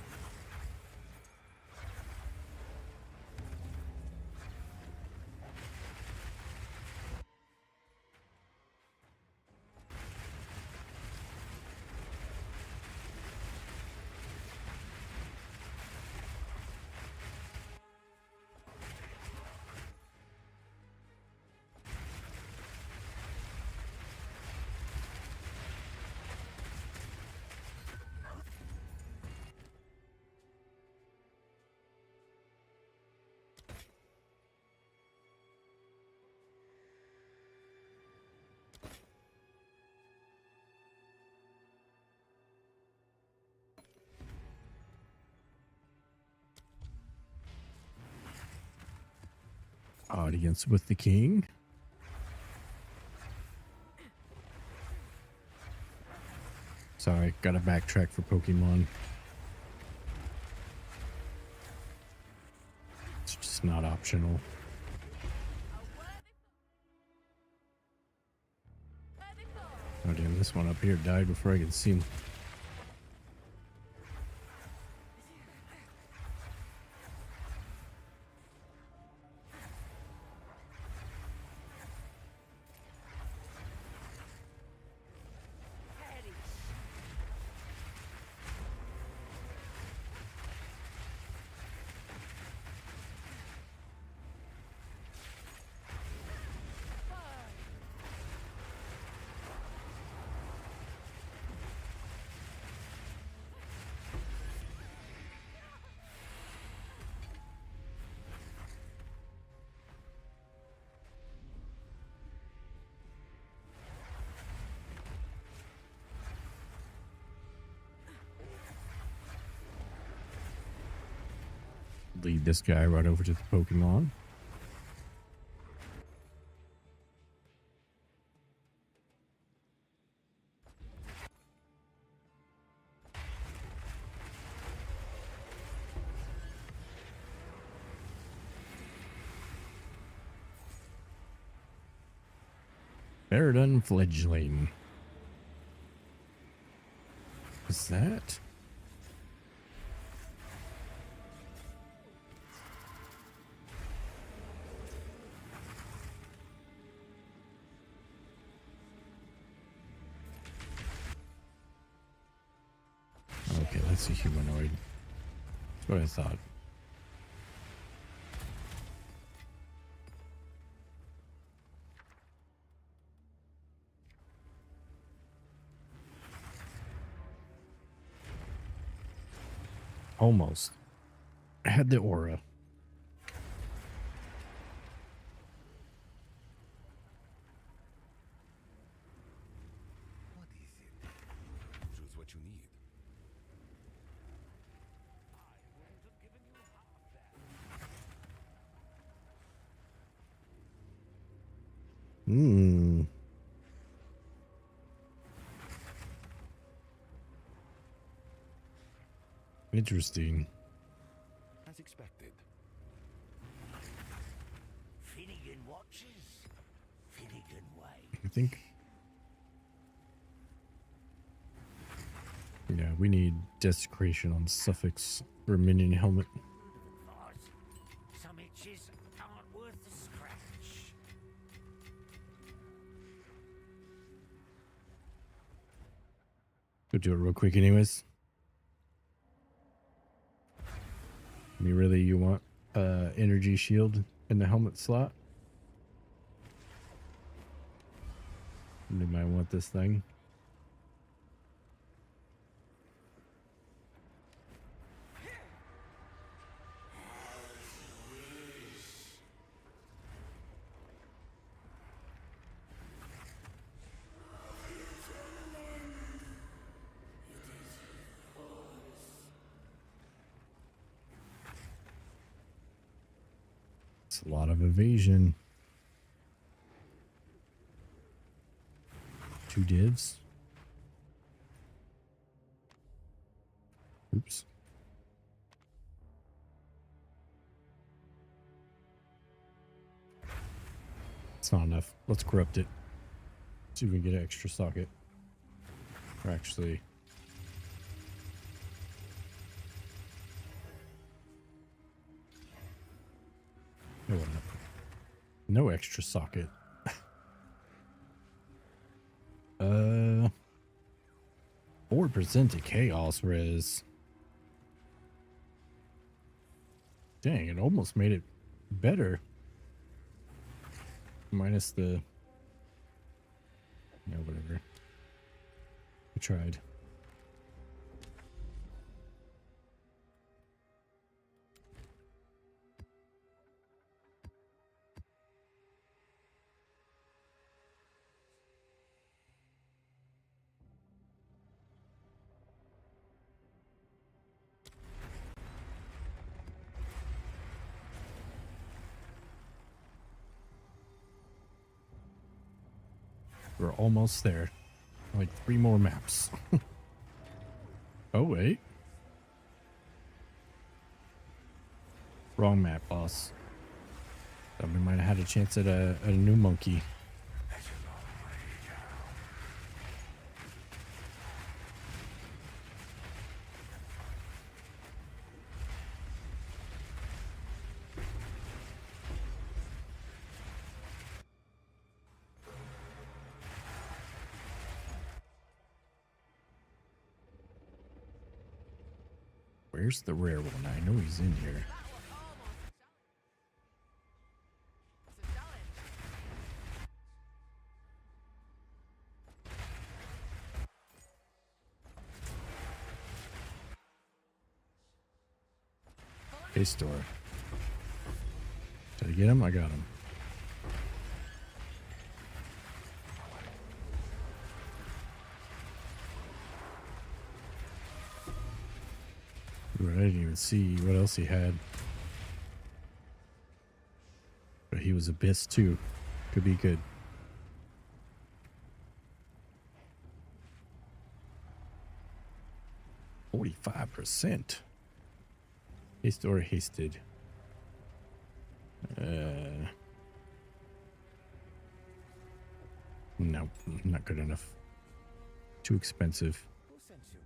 Audience with the king. Sorry, gotta backtrack for Pokemon. It's just not optional. Oh damn, this one up here died before I could see him. Lead this guy right over to the Pokemon. Paradun fledgling. Is that? Okay, that's a humanoid. That's what I thought. Almost. I had the aura. What is it? Choose what you need. Hmm. Interesting. As expected. Finnegan watches, Finnegan waits. I think. Yeah, we need desecration on suffix for a minion helmet. Advice. Some itches aren't worth the scratch. Go do it real quick, anyways. You want energy shield in the helmet slot? You might want this thing. It's a lot of evasion. 2 divs. Oops. It's not enough. Let's corrupt it. See if we can get an extra socket. Or actually... No extra socket. 4% to chaos res. Dang, it almost made it better. Minus the... Yeah, whatever. We tried. We're almost there. Like 3 more maps. Oh, wait. Wrong map, boss. Thought we might have had a chance at a new monkey. Where's the rare one? I know he's in here. Hey, store. Did I get him? I got him. Ooh, I didn't even see what else he had. But he was Abyss too. Could be good. %. Haste or hasted. No, not good enough. Too expensive. Who sent you?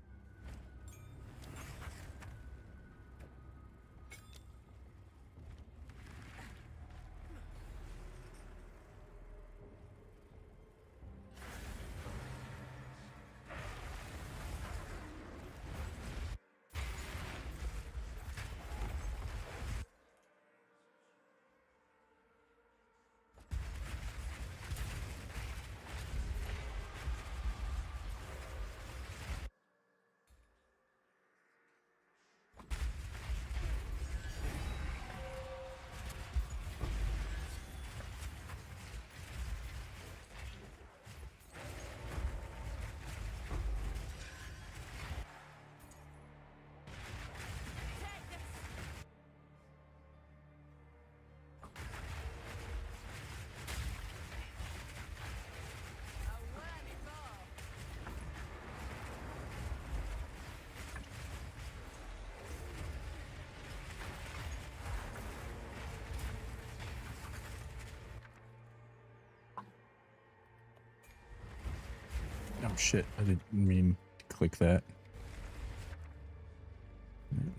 Oh shit, I didn't mean to click that.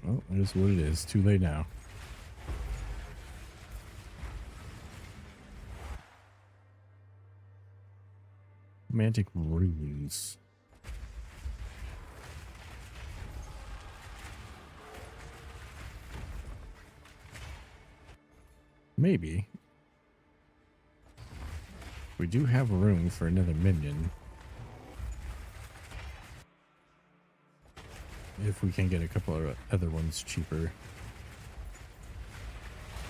Well, it is what it is. Too late now. Romantic runes. Maybe. We do have room for another minion. If we can get a couple of other ones cheaper.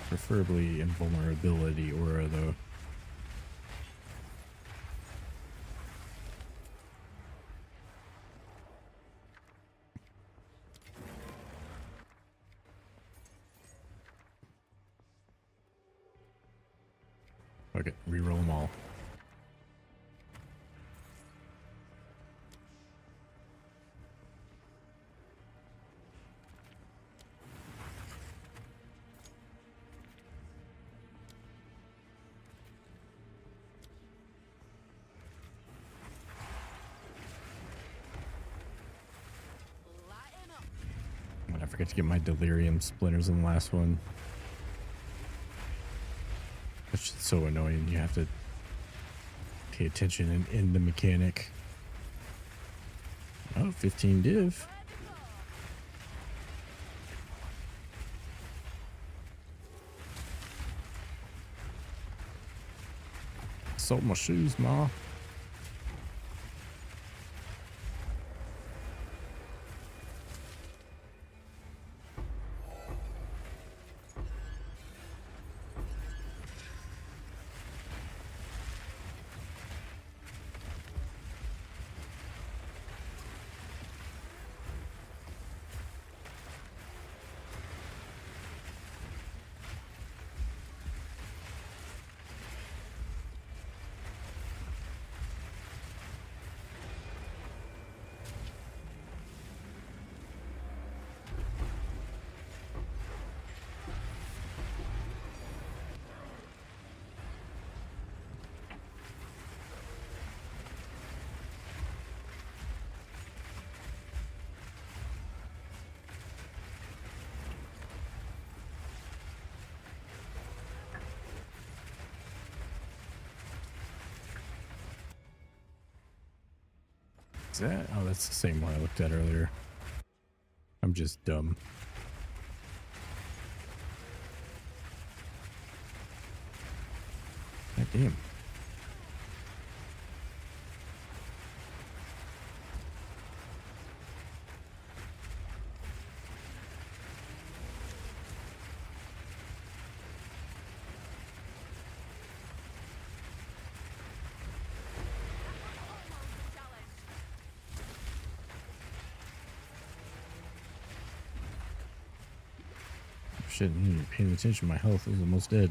Preferably invulnerability aura though. Okay, reroll them all. And I forgot to get my delirium splinters in the last one. That's just so annoying. You have to pay attention and end the mechanic. Oh, 15 div. Sold my shoes, ma. Is that? Oh, that's the same one I looked at earlier. I'm just dumb. God damn. Shit, I didn't even pay attention. My health is almost dead.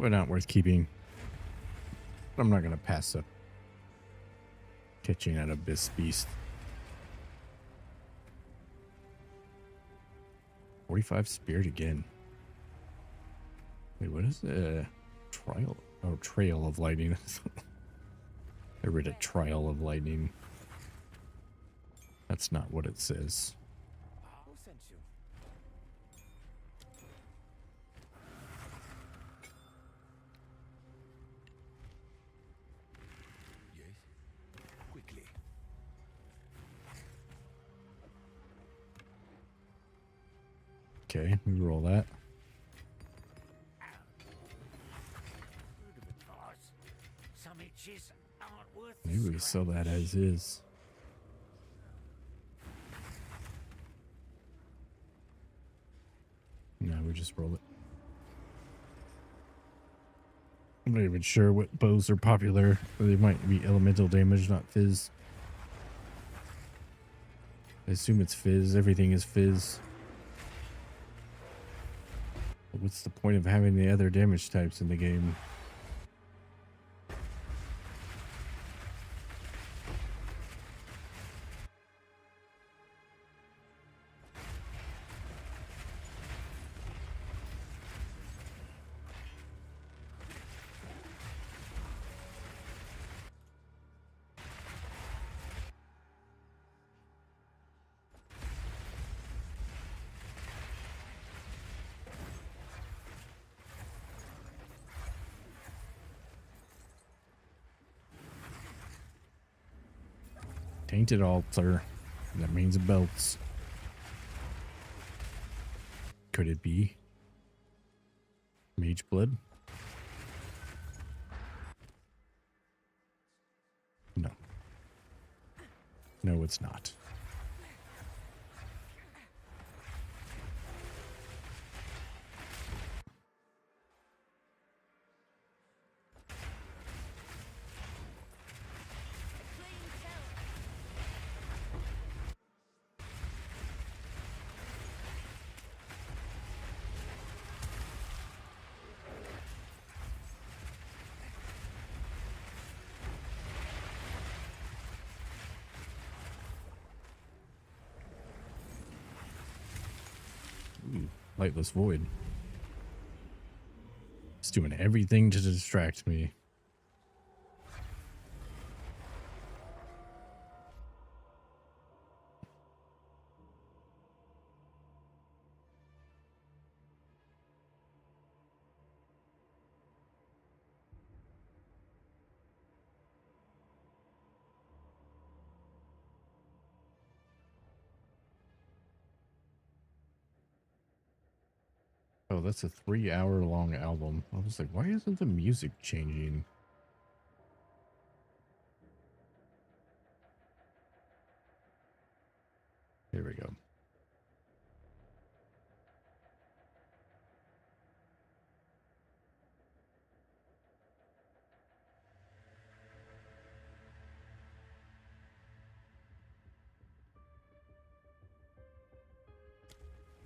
Probably not worth keeping. I'm not gonna pass up catching an abyss beast. 45 spirit again. Wait, what is the trial? Oh, trail of lightning. I read a trial of lightning. That's not what it says. Who sent you? Yes. Quickly. Okay, we roll that. Word of advice. Some itches aren't worth the Maybe we sell that scratch. as is. No, we just roll it. I'm not even sure what bows are popular. They might be elemental damage, not fizz. I assume it's fizz. Everything is fizz. But what's the point of having the other damage types in the game? Tainted altar. That means belts. Could it be mage blood? No. No, it's not. Ooh, lightless void. It's doing everything to distract me. Oh, that's a 3-hour long album. I was like, why isn't the music changing? Here we go.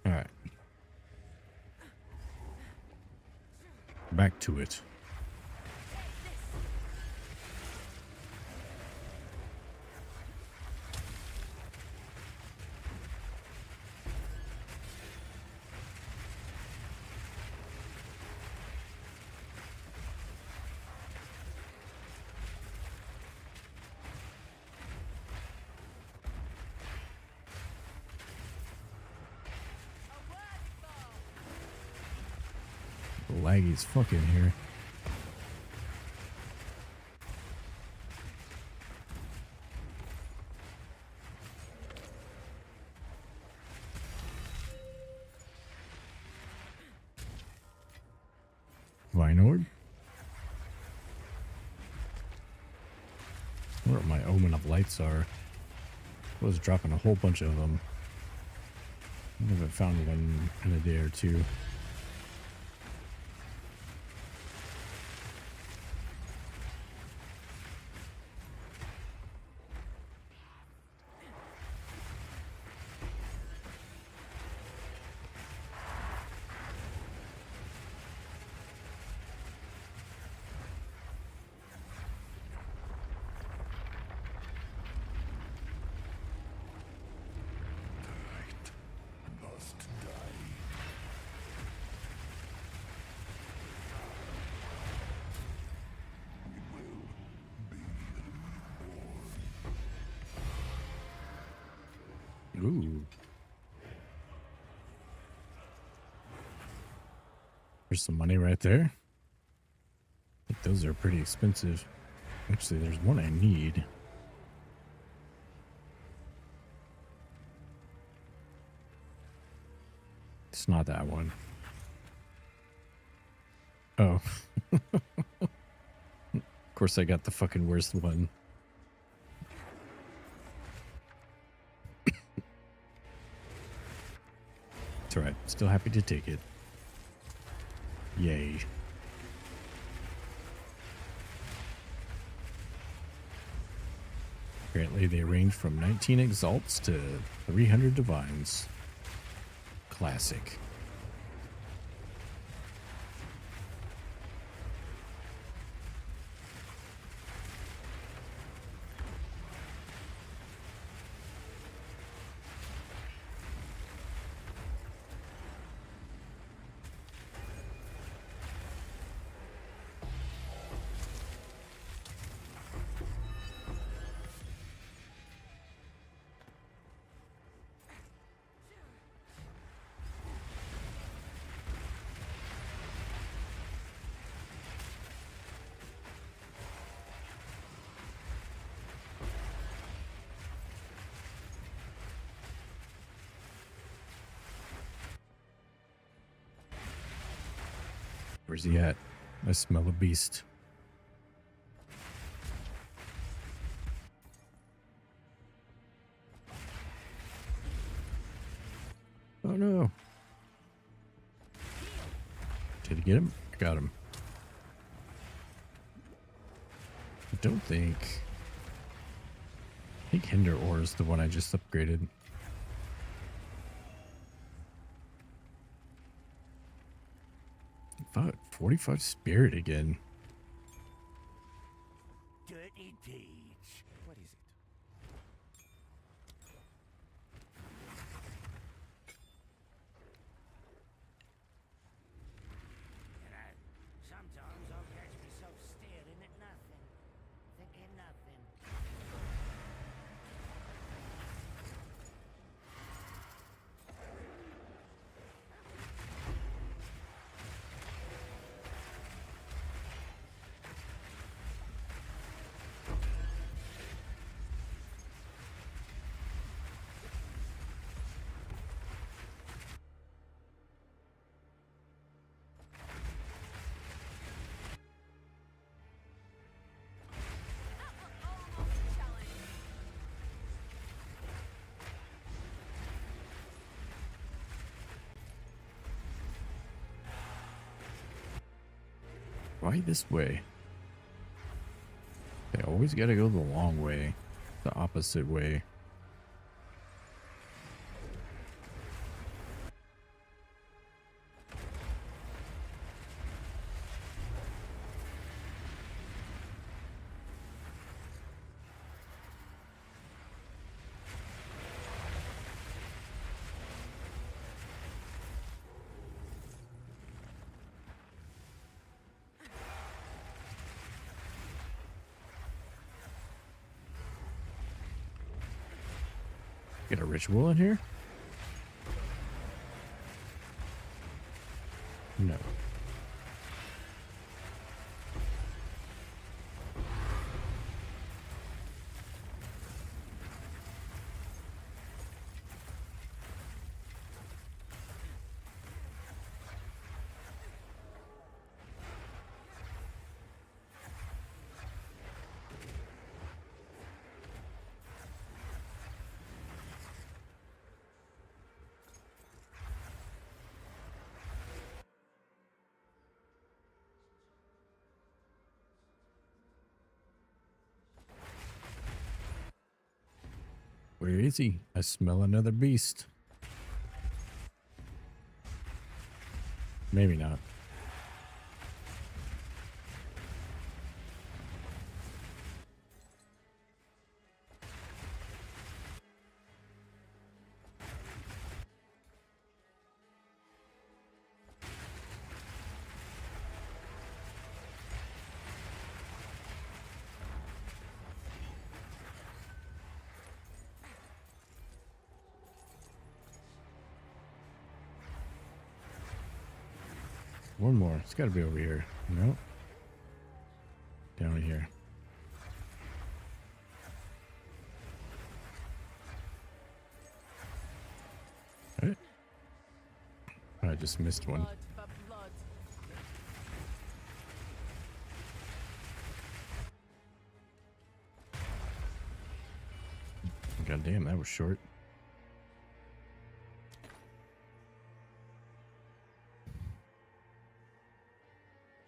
All right. Back to it. Laggy's fucking here. Vine Orb? I wonder what my Omen of Lights are. I was dropping a whole bunch of them. I haven't found one in a day or two. Ooh. There's some money right there. I think those are pretty expensive. Actually, there's one I need. It's not that one. Oh. Of course, I got the fucking worst one. It's alright. Still happy to take it. Yay. Apparently, they range from 19 exalts to 300 divines. Classic. Where's he at? I smell a beast. Oh no. Did I get him? I got him. I don't think... I think Hinder Ore is the one I just upgraded. About 45 spirit again. Dirty deeds. What is it? You know, sometimes I'll catch myself staring at nothing, thinking nothing. Why this way? They always gotta go the long way. The opposite way. Get a ritual in here? No. Where is he? I smell another beast. Maybe not. One more. It's got to be over here. No. Down here. Right. I just missed one. Blood for blood. God damn, that was short.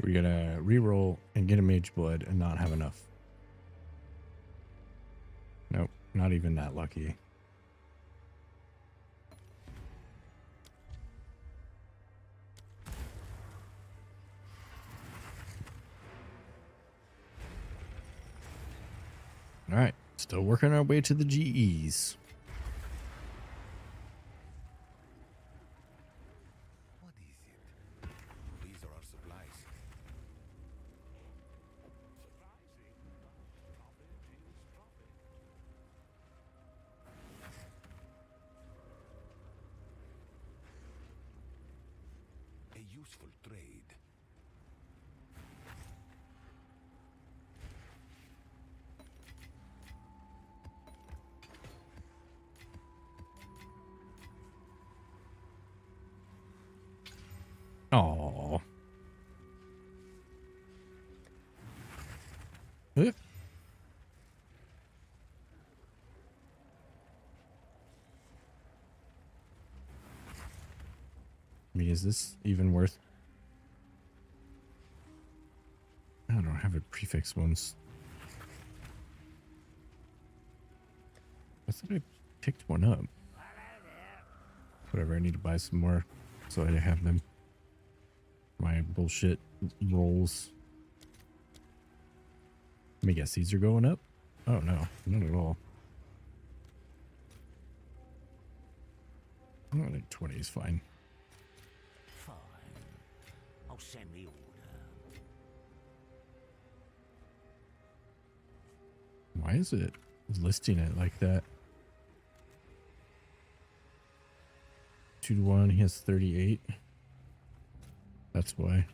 We're gonna reroll and get a mage blood and not have enough. Nope, not even that lucky. All right, still working our way to the GEs. What is it? These are our supplies. A useful trade. Oh. I mean, is this even worth? I don't have a prefix ones. I thought I picked one up. Whatever, I need to buy some more so I have them. My bullshit rolls. Let me guess, these are going up? Oh no, not at all. Oh, I think 20 is fine. Fine. I'll send the order. Why is it listing it like that? 2 to 1, he has 38. That's why.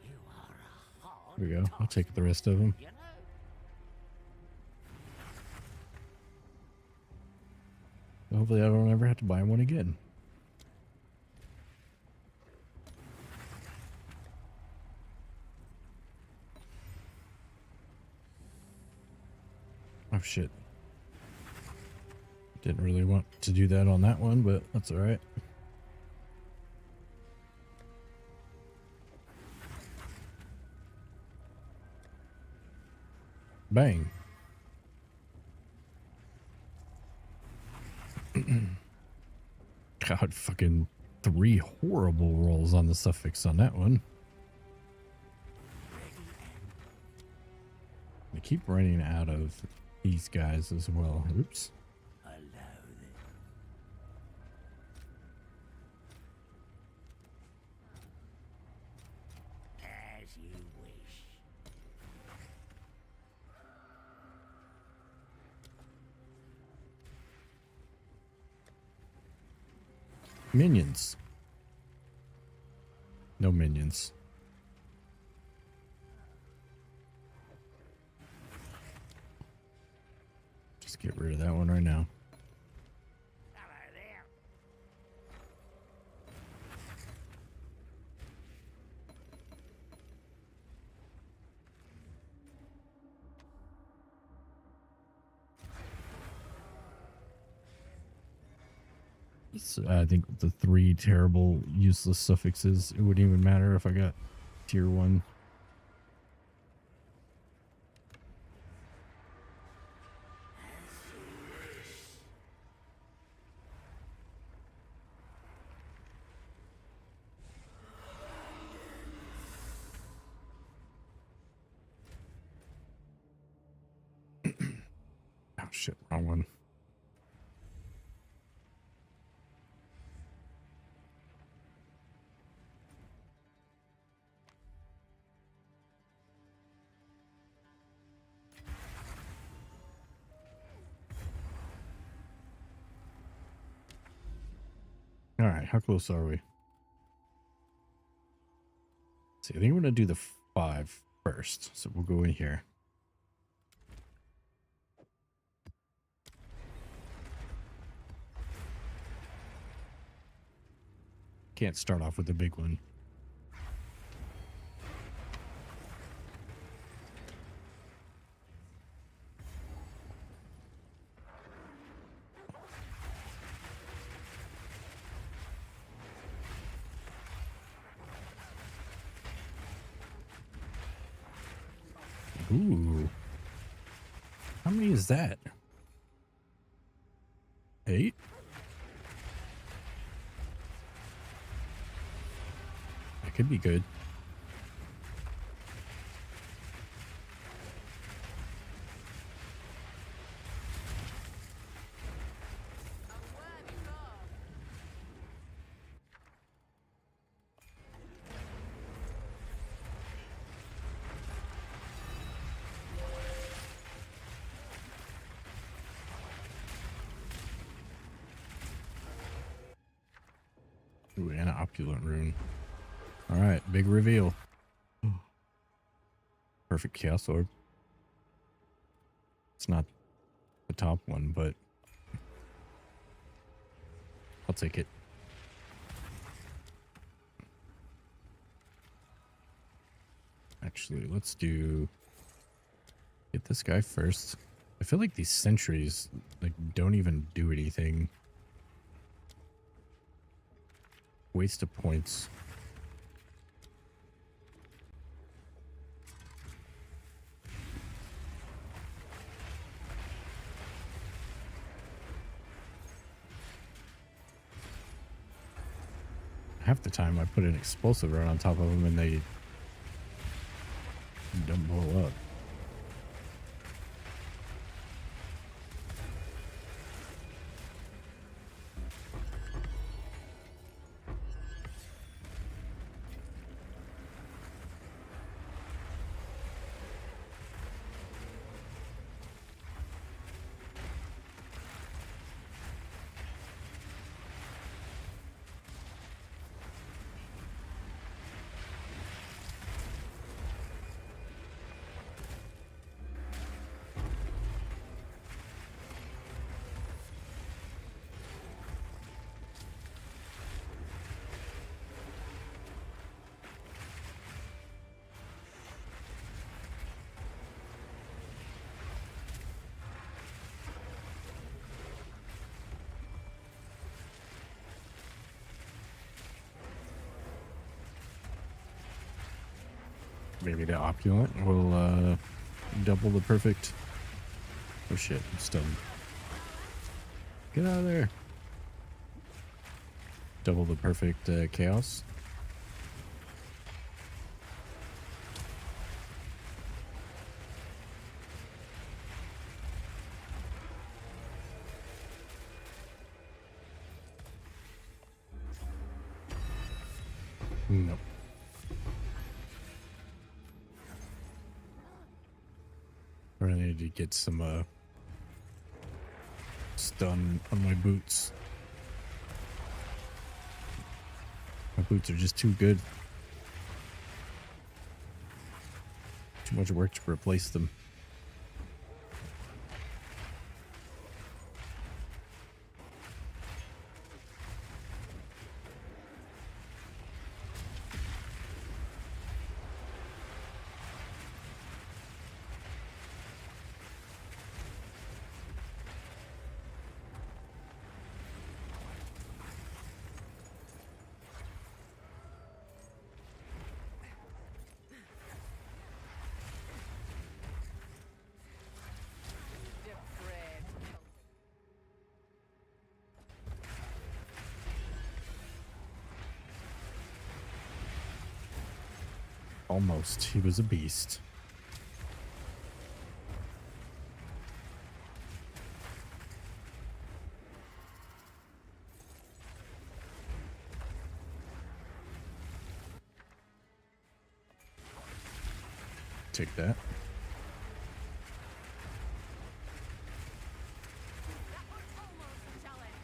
You are a hard Here we go. I'll task, take the rest of them. you know? Hopefully I don't ever have to buy one again. Oh shit. Didn't really want to do that on that one, but that's alright. Bang. God, fucking 3 horrible rolls on the suffix on that one. I keep running out of these guys as well. Oops. Allow them. As you wish. Minions. No minions. Just get rid of that one right now. Hello there. I think the 3 terrible useless suffixes, it wouldn't even matter if I got tier 1. Oh shit, wrong one. All right, how close are we? See, I think I'm gonna do the 5 first. So we'll go in here. Can't start off with the big one. Ooh. How many is that? 8? That could be good. A worthy god. Ooh, and an opulent rune. All right, big reveal. Perfect chaos orb. It's not the top one, but I'll take it. Actually, let's get this guy first. I feel like these sentries like don't even do anything. Waste of points. Half the time I put an explosive right on top of them and they don't blow up. Maybe the opulent will double the perfect. Oh shit, I'm stunned. Get out of there. Double the perfect chaos. Nope. I really need to get some stun on my boots. My boots are just too good. Too much work to replace them. Almost. He was a beast. Take that. That was almost a challenge.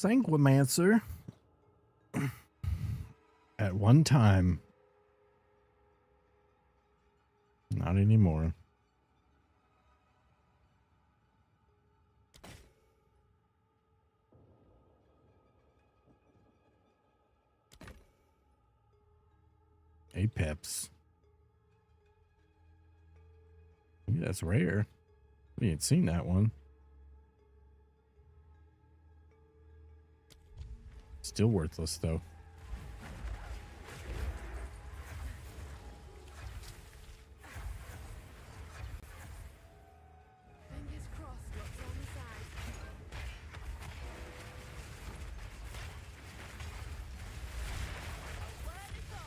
Sanguimancer at one time. Not anymore. Apex. Yeah, that's rare. We ain't seen that one. Still worthless though. Fingers crossed what's on the side. Where they go?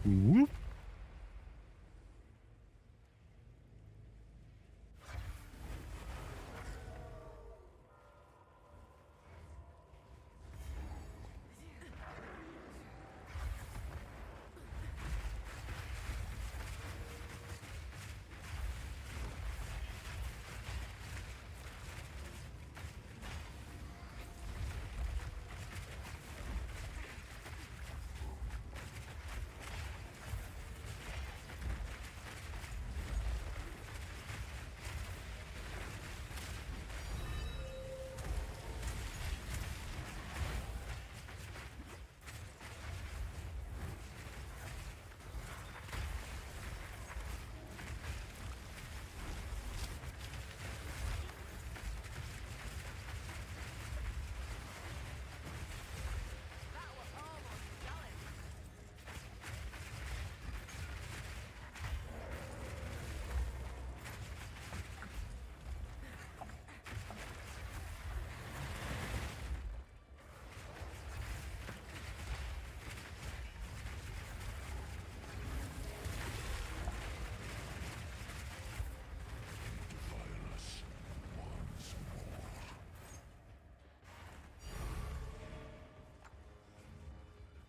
Whoop. That was almost done.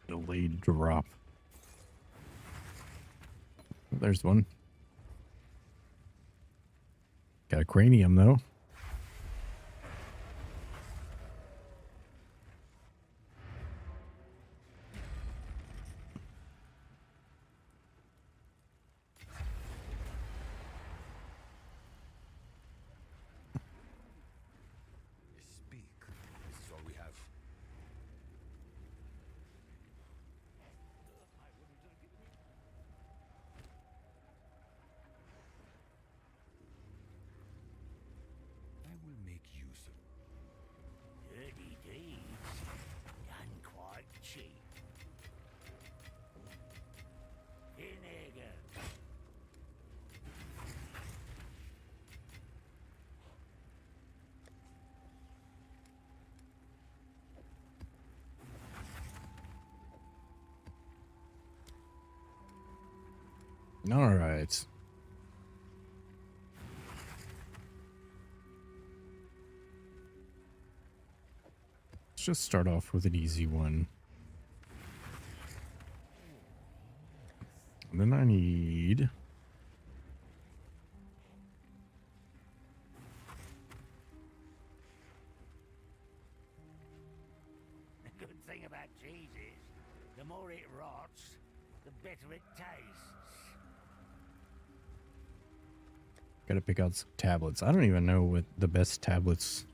Delayed drop. There's one. Got a cranium though. Speak. This is all we have. I will make use of Dirty deeds done quite cheap. Vinegar. All right. Let's just start off with an easy one. And then I need The good thing about cheese is, the more it rots, the better it tastes. gotta pick out some tablets. I don't even know what the best tablets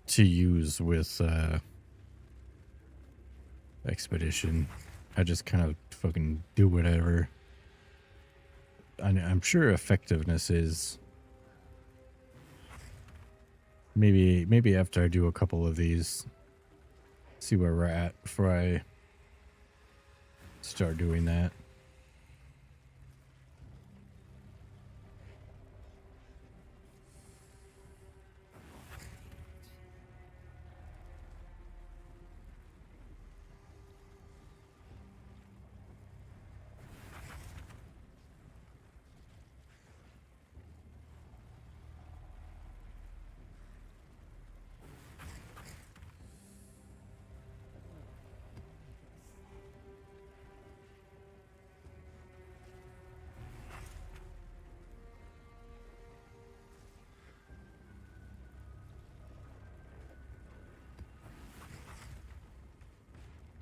to use with Expedition. I just kind of fucking do whatever. I'm sure effectiveness is Maybe after I do a couple of these, see where we're at before I start doing that.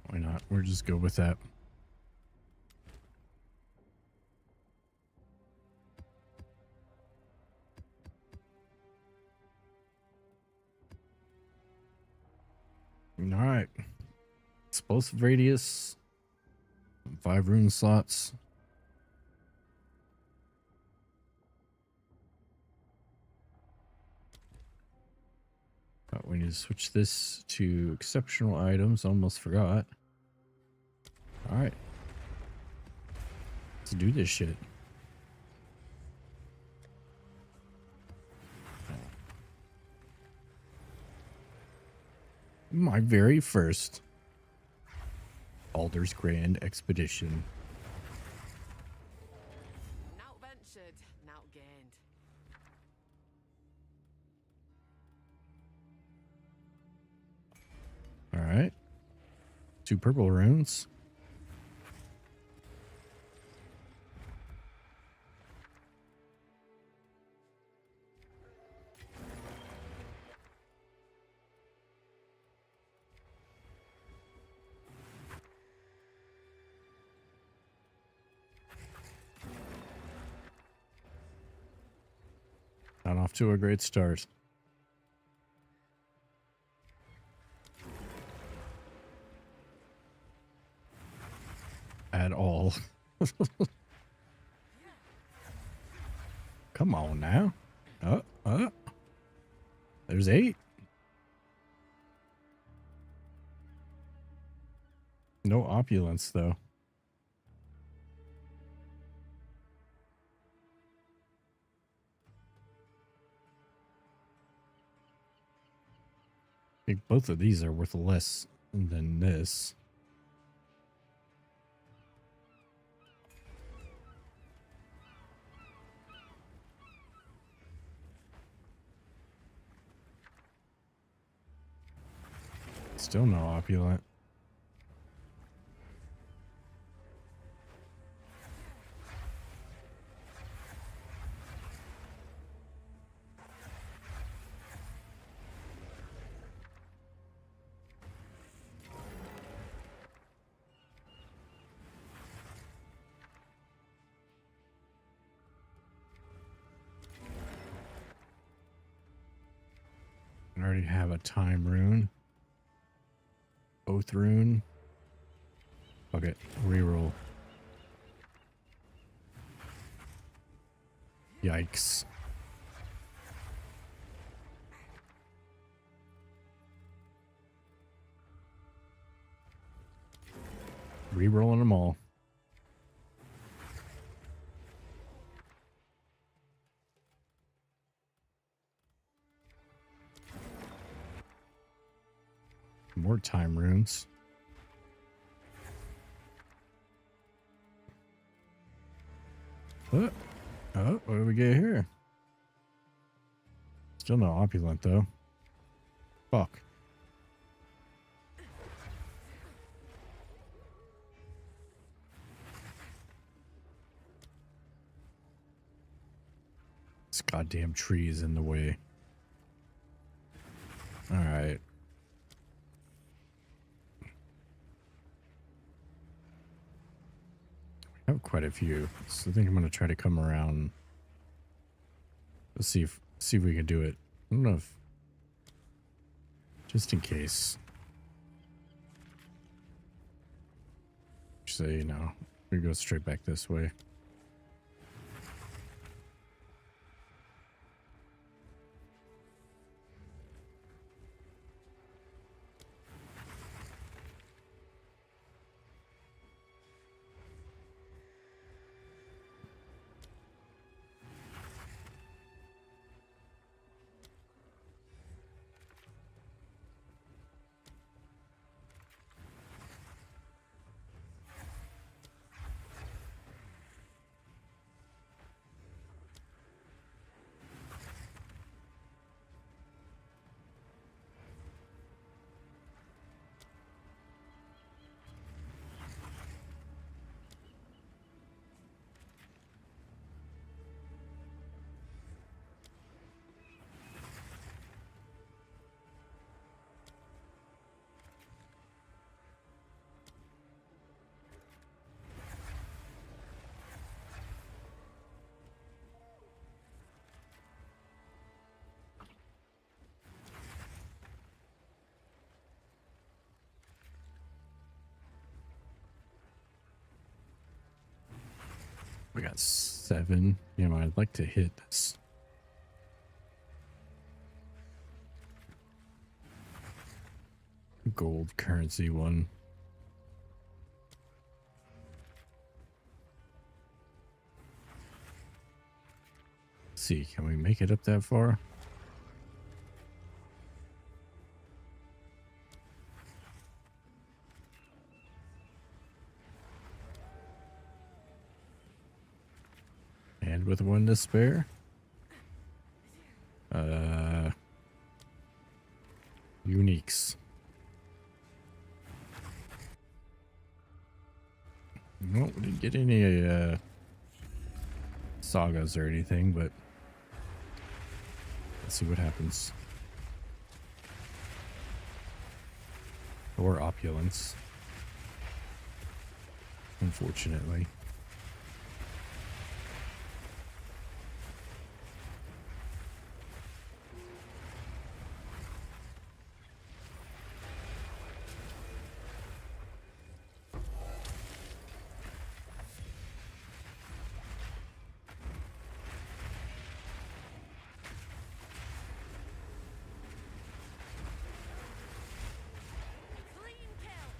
Why not? We'll just go with that. All right. Explosive radius. 5 rune slots. We need to switch this to exceptional items. Almost forgot. All right. Let's do this shit. My very first Baldur's Grand Expedition. Not ventured, not gained. All right. 2 purple runes. Not off to a great start. At all. Come on now. There's 8. No opulence though. I think both of these are worth less than this. Still no opulent. I already have a time rune. Oath rune. Okay, reroll. Yikes. Rerolling them all. More time runes. Oh, what do we get here? Still no opulent though. Fuck. This goddamn tree is in the way. All right. I have quite a few, so I think I'm gonna try to come around. Let's see if we can do it. I don't know if, just in case. Say, we go straight back this way. We got 7. You know, I'd like to hit this. Gold currency one. Let's see, can we make it up that far? And with 1 to spare. Uniques. Well, we didn't get any sagas or anything, but let's see what happens. Or opulence. Unfortunately. Clean kill.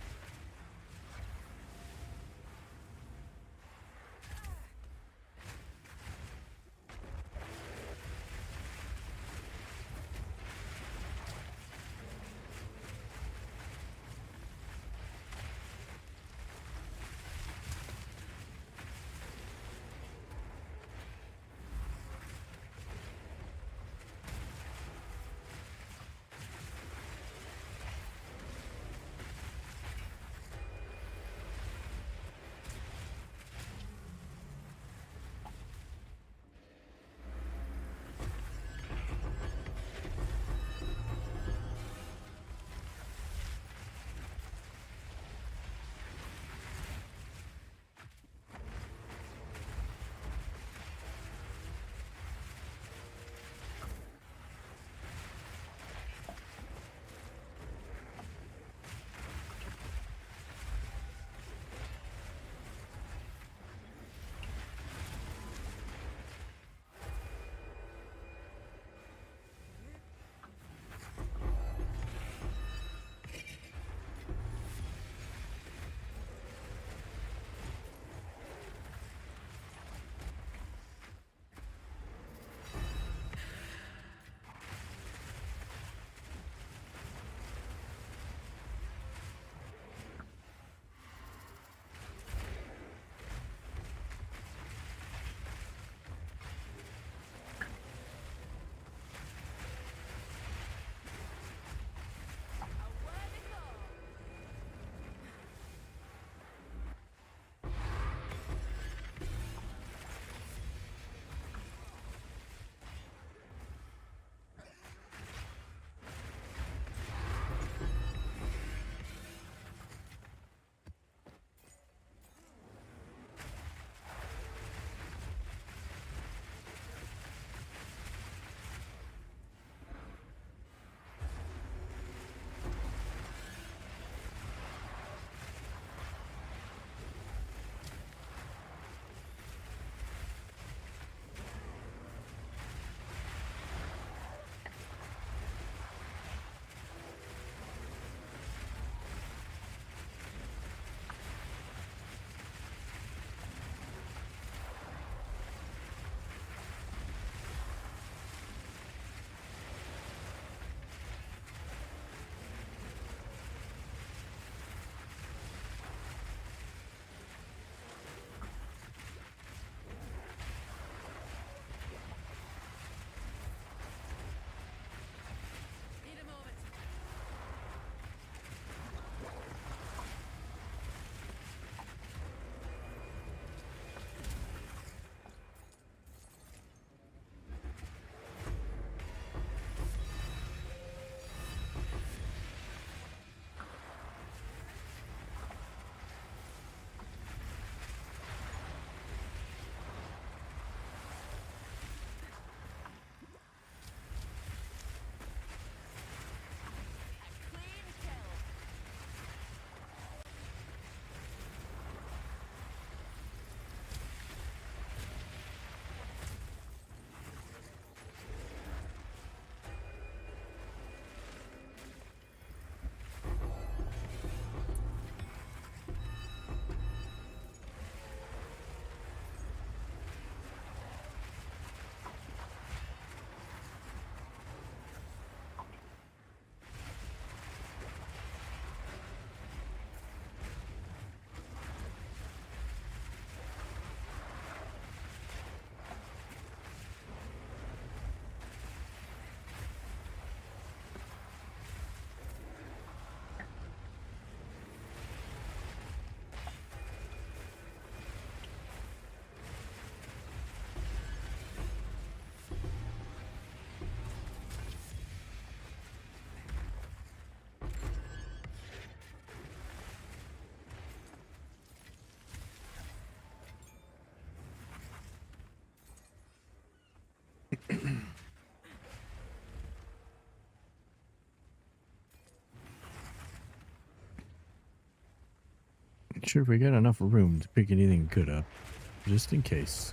Not sure if we got enough room to pick anything good up, just in case.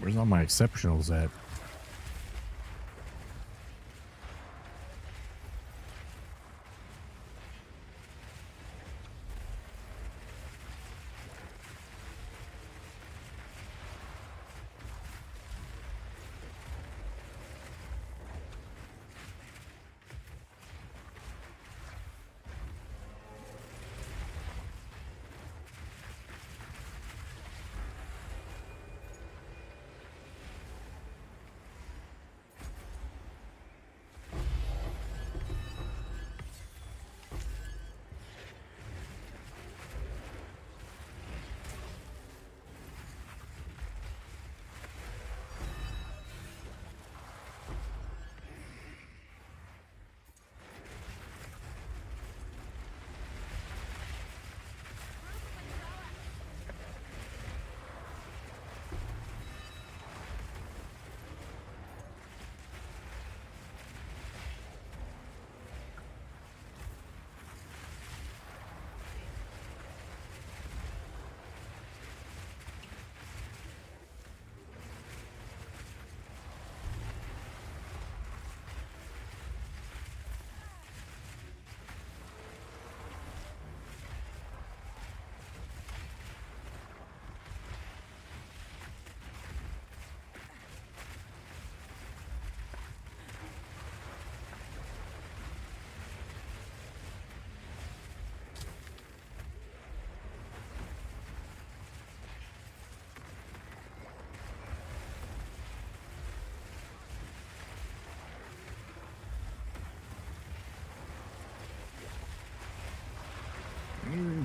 Where's all my exceptionals at?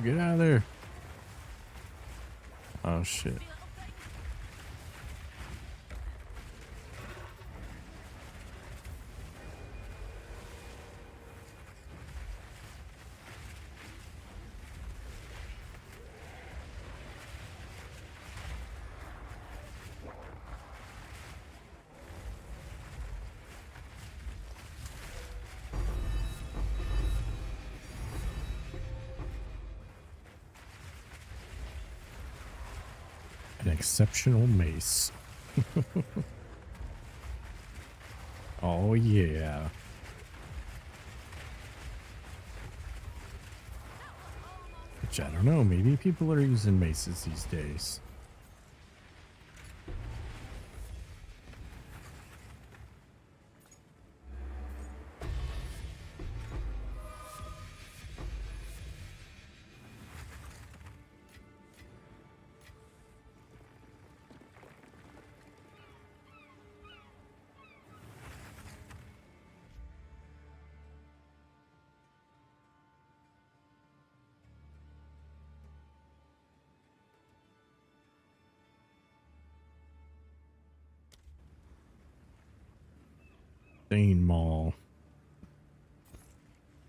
Get out of there. Oh, shit. An exceptional mace. Oh, yeah. Which I don't know. Maybe people are using maces these days. Thane Mall.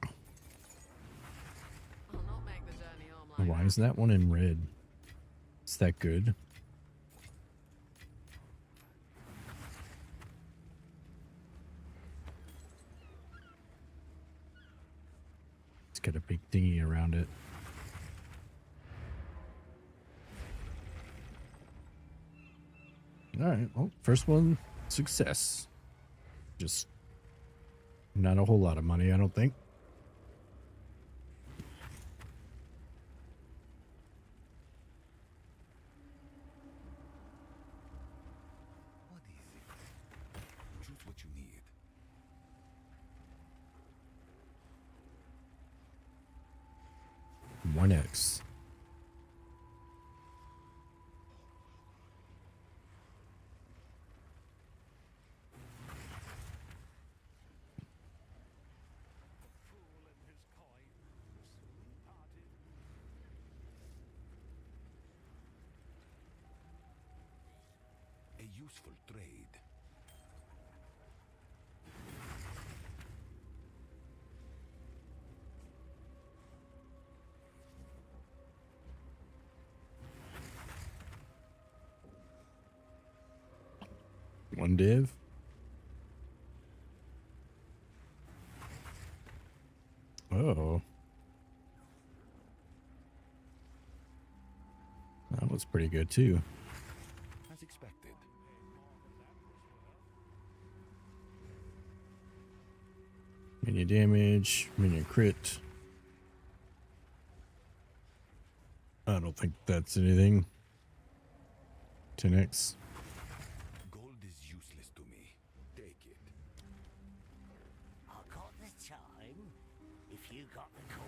I'll not make the journey home like Why that. is that one in red? Is that good? It's got a big dinghy around it. All right. Well, first one, success. Just not a whole lot of money, I don't think. What is it? Choose what you need. One X. A useful trade. One div. Oh. That was pretty good too. As expected. Minion damage, minion crit. I don't think that's anything. 10x. Gold is useless to me. Take it. I got the time. If you got the coin.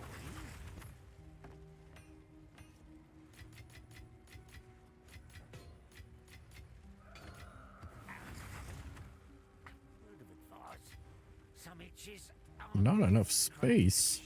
Word of advice. Some itches. Not enough space.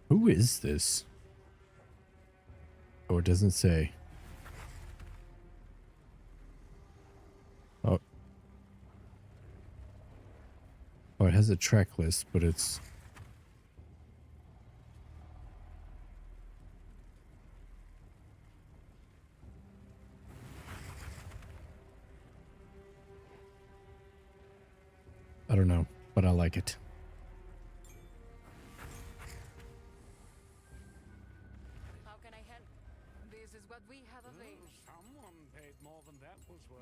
Who is this? Oh, it doesn't say. Oh. Oh, it has a track list, but it's... I don't know, but I like it. How can I help? This is what we have available. Someone paid more than that was worth.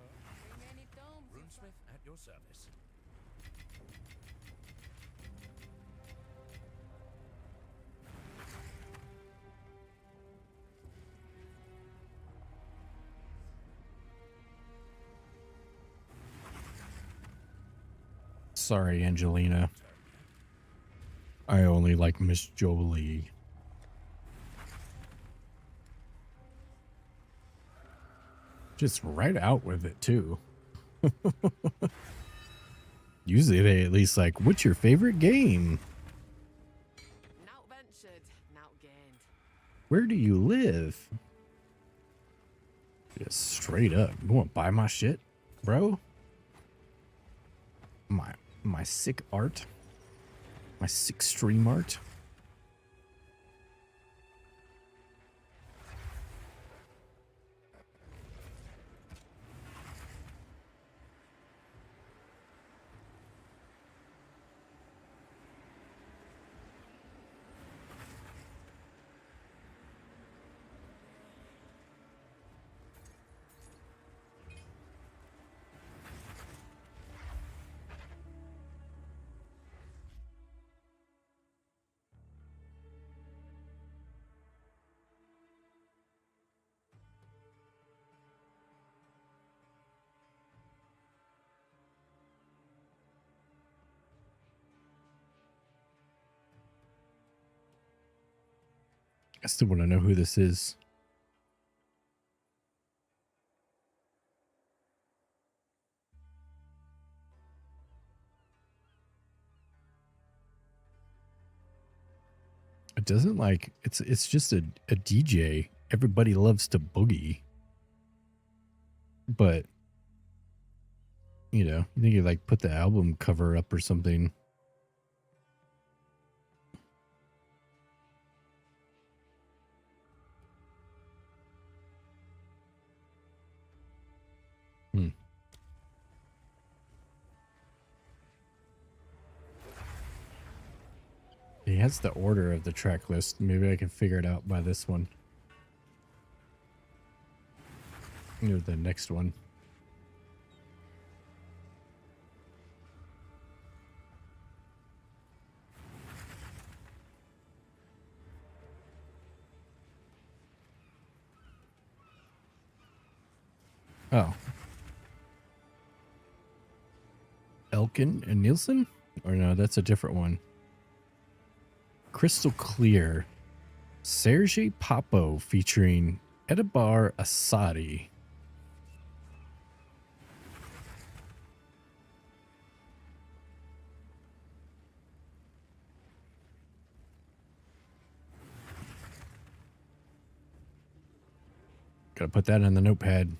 Too many domes. Runesmith at your service. Sorry, Angelina. I only like Miss Jolie. Just right out with it, too. Usually they at least like, what's your favorite game? Not ventured, not gained. Where do you live? Just straight up. You want to buy my shit, bro? My sick art? My sick stream art? I still want to know who this is. It doesn't like it's just a DJ. Everybody loves to boogie. But you know, you think you like put the album cover up or something. He has the order of the track list. Maybe I can figure it out by this one. Or the next one. Oh. Elkin and Nielsen? Or no, that's a different one. Crystal Clear. Sergei Papo featuring Edibar Asadi. Gotta put that in the notepad.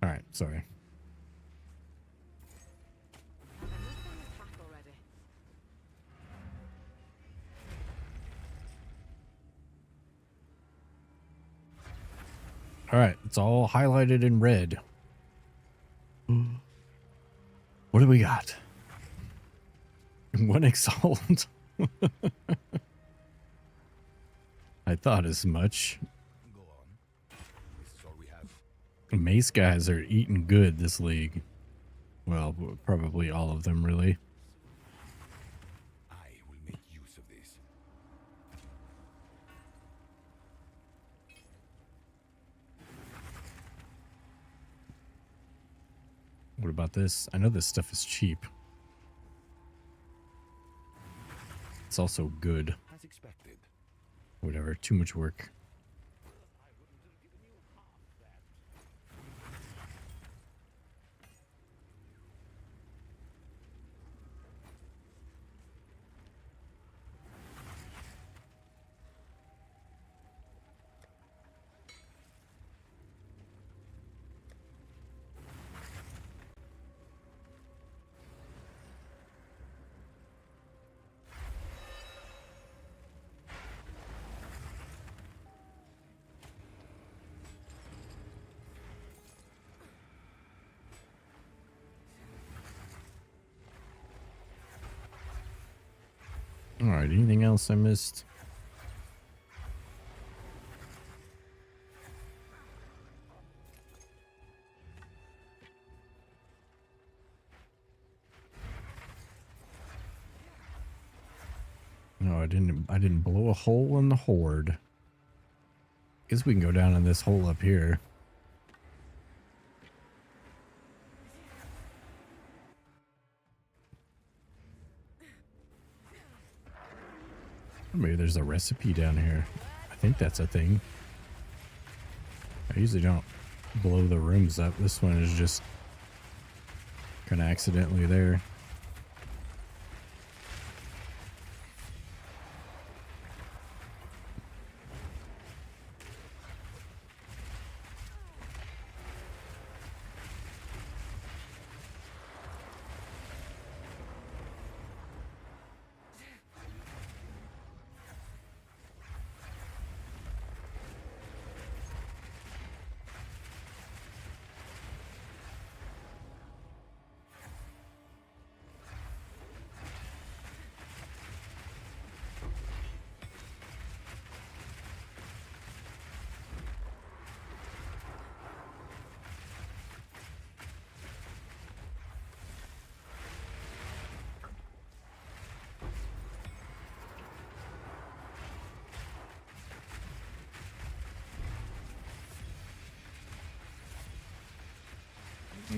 All right, sorry. Have enough on the pack already. All right, it's all highlighted in red. What do we got? One exalt. I thought as much. Go on. This is all we have. Mace guys are eating good this league. Well, probably all of them, really. I will make use of this. What about this? I know this stuff is cheap. It's also good. As expected. Whatever, too much work. All right, anything else I missed? No, I didn't blow a hole in the horde. Guess we can go down in this hole up here. Maybe there's a recipe down here. I think that's a thing. I usually don't blow the rooms up. This one is just kind of accidentally there.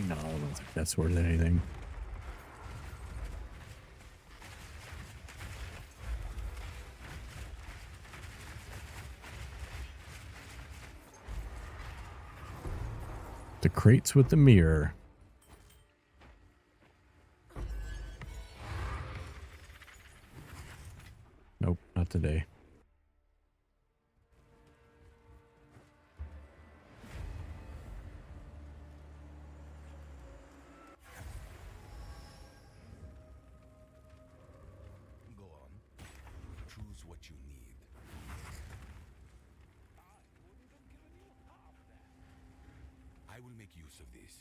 No, I don't think that's worth anything. The crates with the mirror. Nope, not today. Go on. Choose what you need. I will make use of this.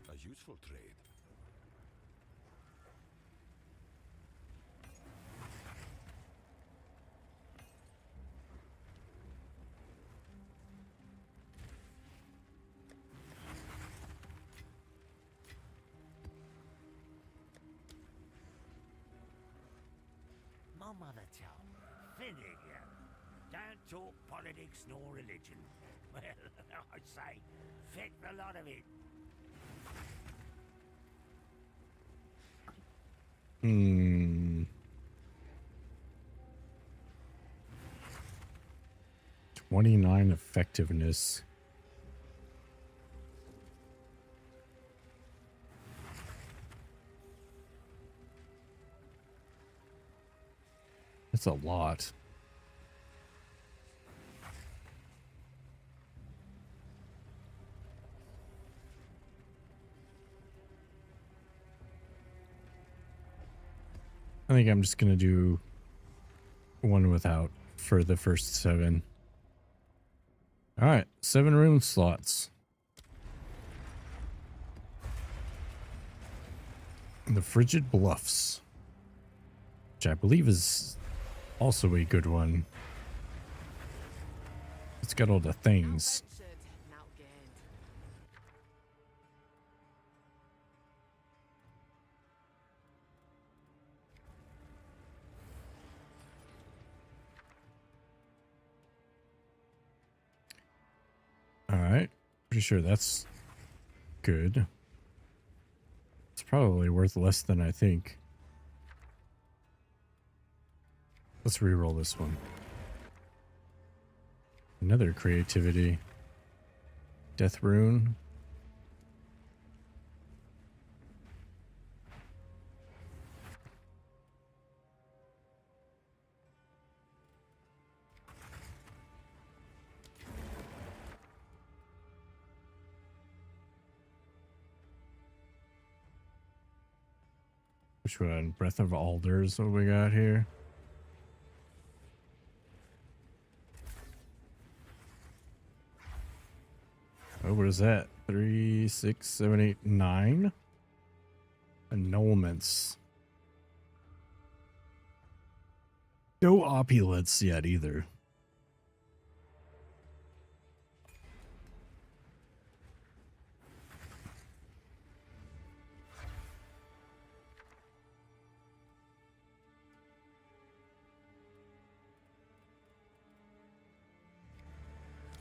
A useful trade. My mother told me, Finnegan, don't talk politics nor religion. Well, I'd say, feck the lot of it. Hmm. 29 effectiveness. That's a lot. I think I'm just gonna do one without for the first 7. All right, 7 rune slots. The Frigid Bluffs, which I believe is also a good one. It's got all the things. Outventured, now gained. All right, pretty sure that's good. It's probably worth less than I think. Let's reroll this one. Another creativity. Death rune. Which one? Breath of Alder is what we got here. Oh, what is that? 3, 6, 7, 8, 9 annulments. No opulence yet either.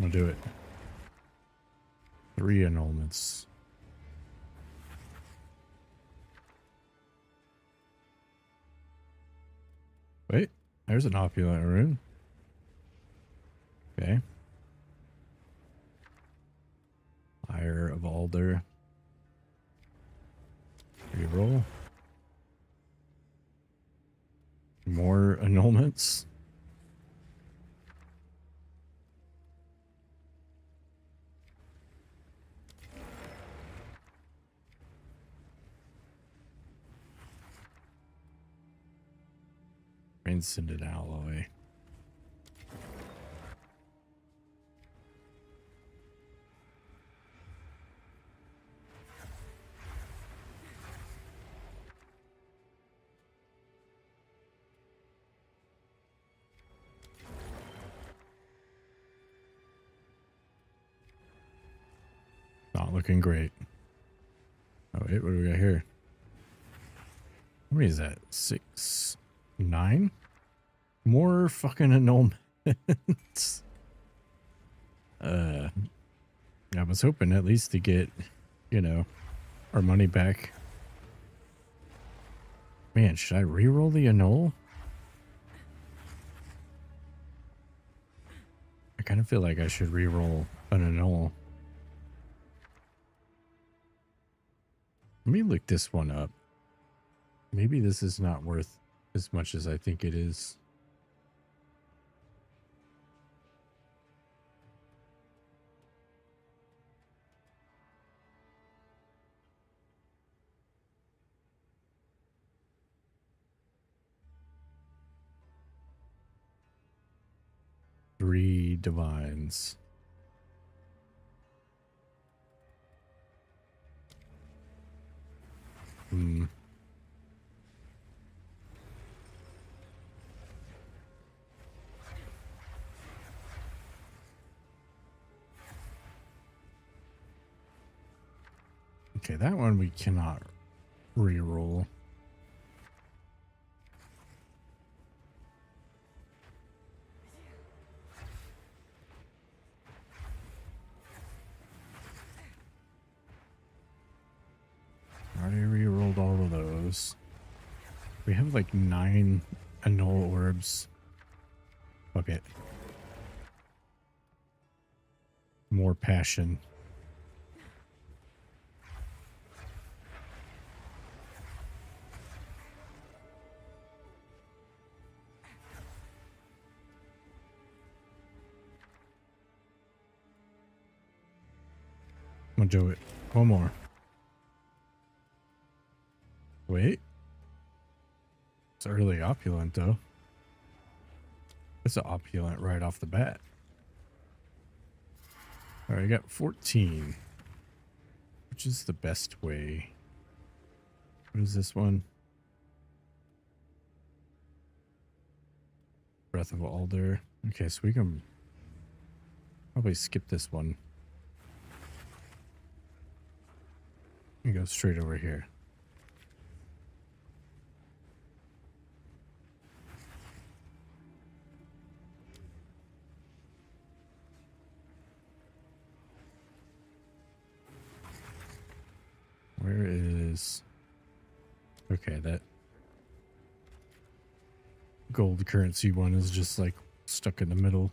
I'll do it. 3 annulments. Wait, there's an opulent rune. Okay. Fire of Alder. Reroll. More annulments. Transcendent alloy. Not looking great. Oh wait, what do we got here? How many is that? 6, 9? More fucking annulments. I was hoping at least to get, you know, our money back Man, should I re-roll the annul? I kind of feel like I should re-roll an annul. Let me look this one up. Maybe this is not worth as much as I think it is. Three divines. Hmm. Okay, that one we cannot re-roll. Already re-rolled all of those. We have like 9 annul orbs. Fuck it. More passion. I'm gonna do it. One more. Wait. It's early opulent though. It's an opulent right off the bat. Alright, I got 14. Which is the best way? What is this one? Breath of Alder. Okay, so we can probably skip this one. And go straight over here. Where is... Okay, that gold currency one is just like stuck in the middle.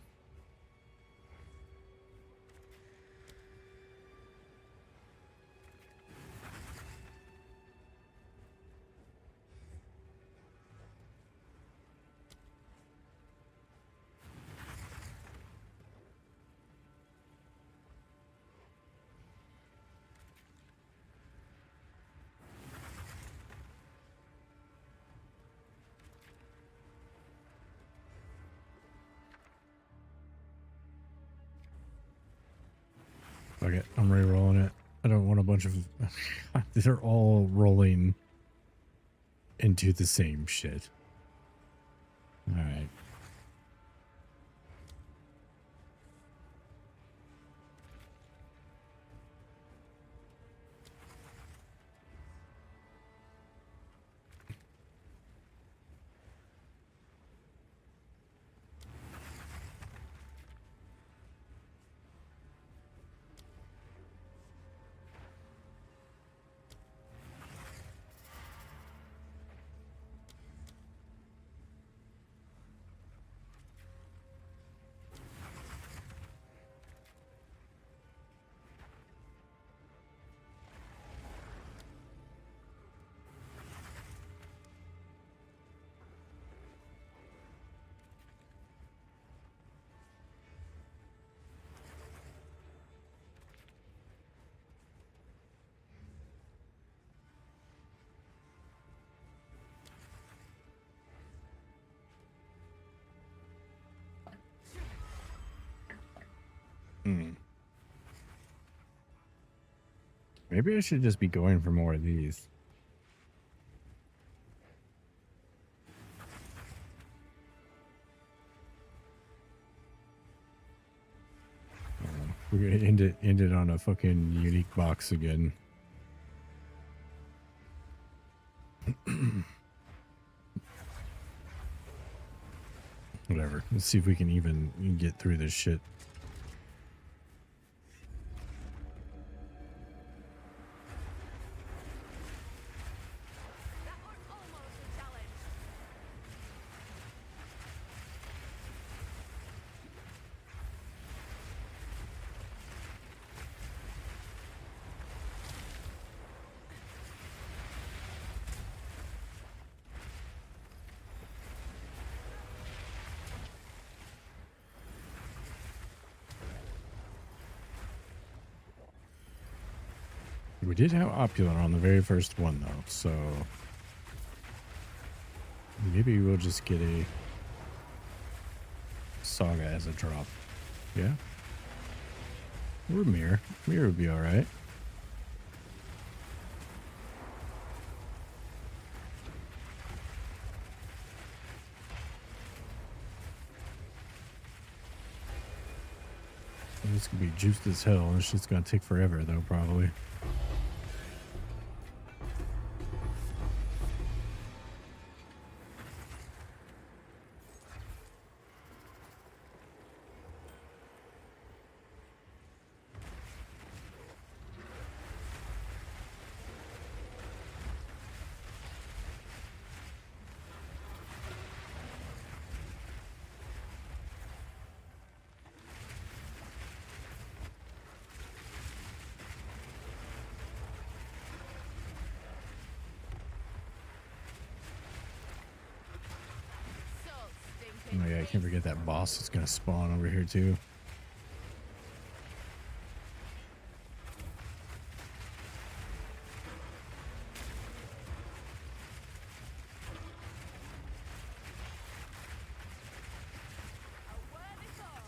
Okay, I'm re-rolling it. I don't want a bunch of... They're all rolling into the same shit. Alright. Maybe I should just be going for more of these. We're gonna end it on a fucking unique box again. Whatever. Let's see if we can even get through this shit. That was almost a We did have opulent on the very first one though, so maybe we'll just get a saga as a drop. Yeah. Or mirror. Mirror would be alright. This could be juiced as hell. It's just gonna take forever though, probably. So stinking. Oh yeah, I can't forget that boss is gonna spawn over here too. A worthy call.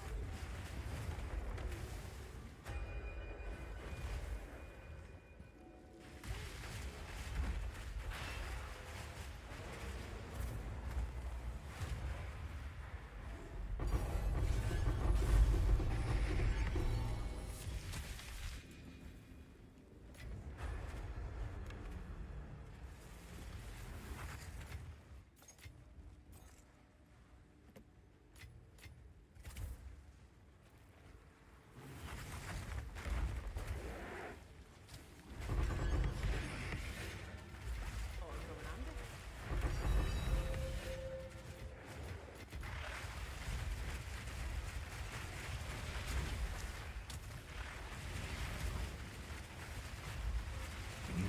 All coming under.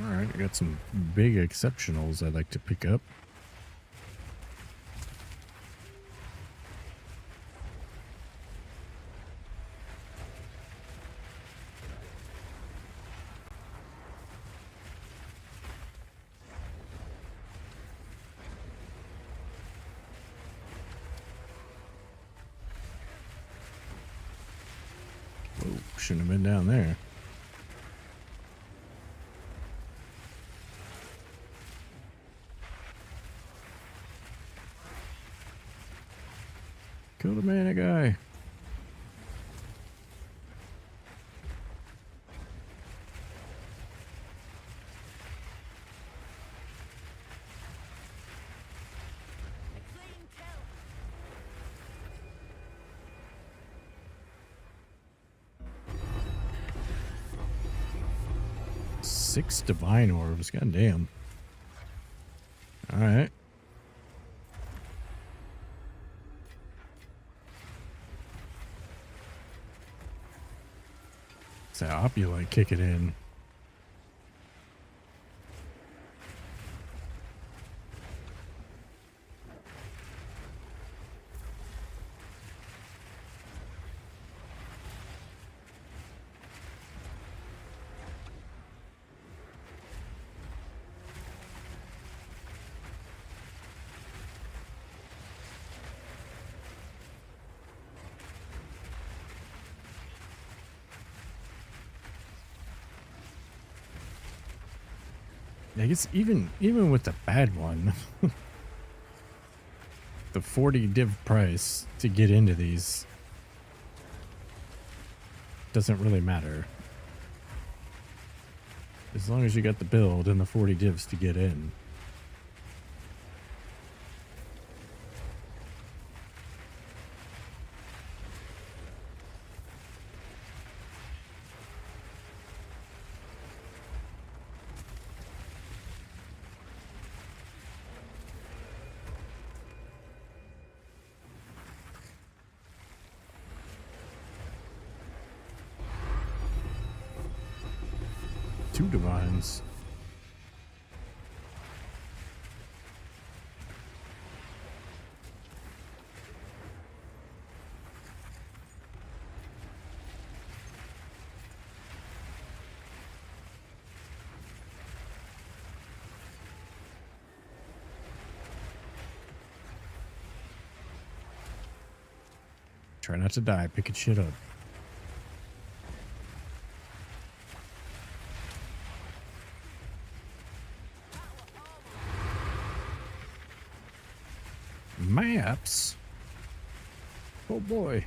Alright, I got some big exceptionals I'd like to pick up. Whoa, shouldn't have been down there. Kill the mana guy. A clean kill. 6 divine orbs, goddamn. Alright. It's that opulent kick it in. I guess even with the bad one, the 40 div price to get into these doesn't really matter. As long as you got the build and the 40 divs to get in. Two divines. Try not to die. Picking shit up. Maps? Oh boy.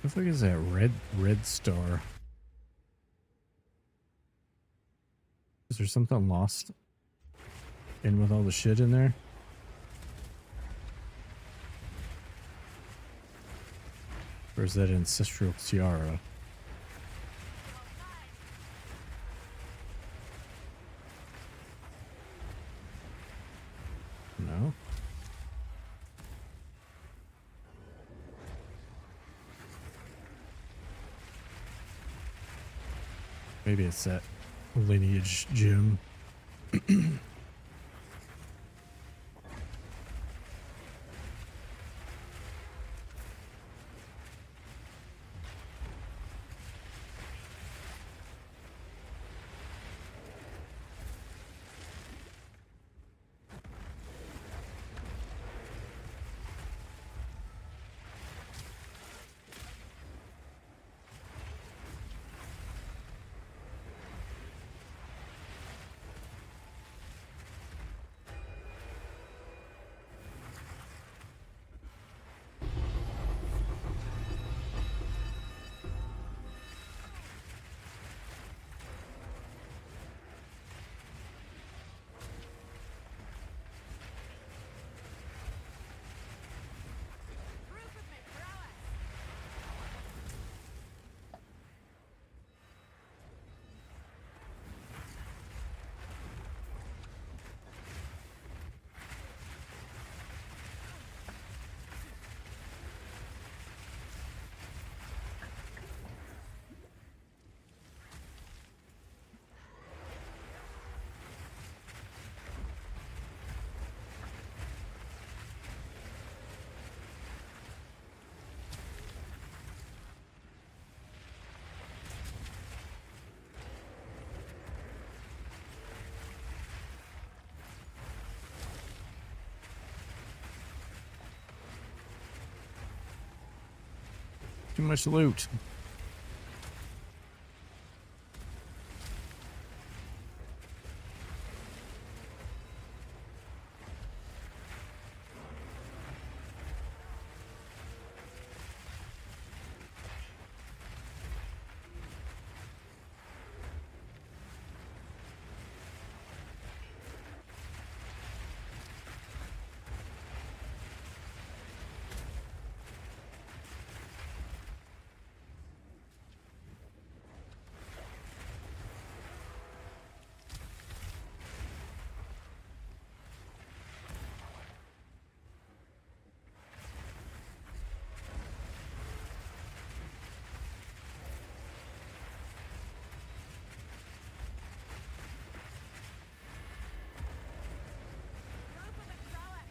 What the fuck is that red star? Is there something lost in with all the shit in there? Or is that ancestral tiara? No. Maybe it's that lineage gem. Proof of my prowess. Too much loot. Proof of my prowess.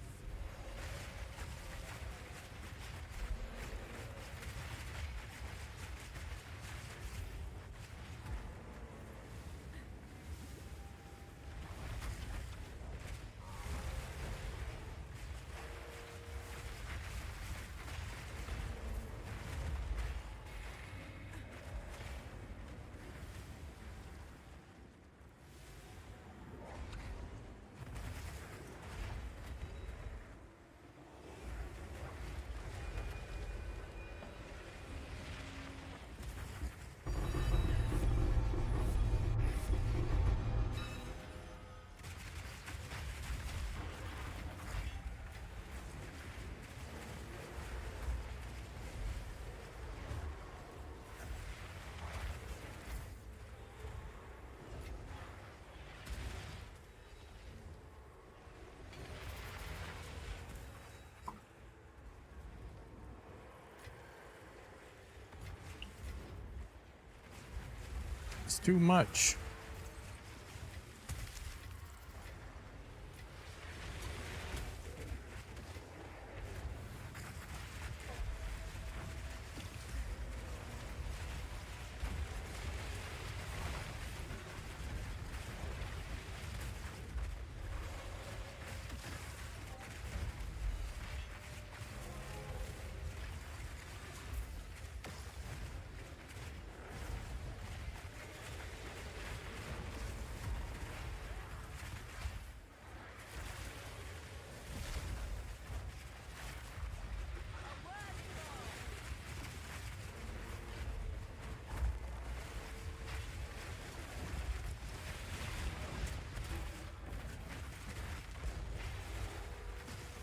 It's too much.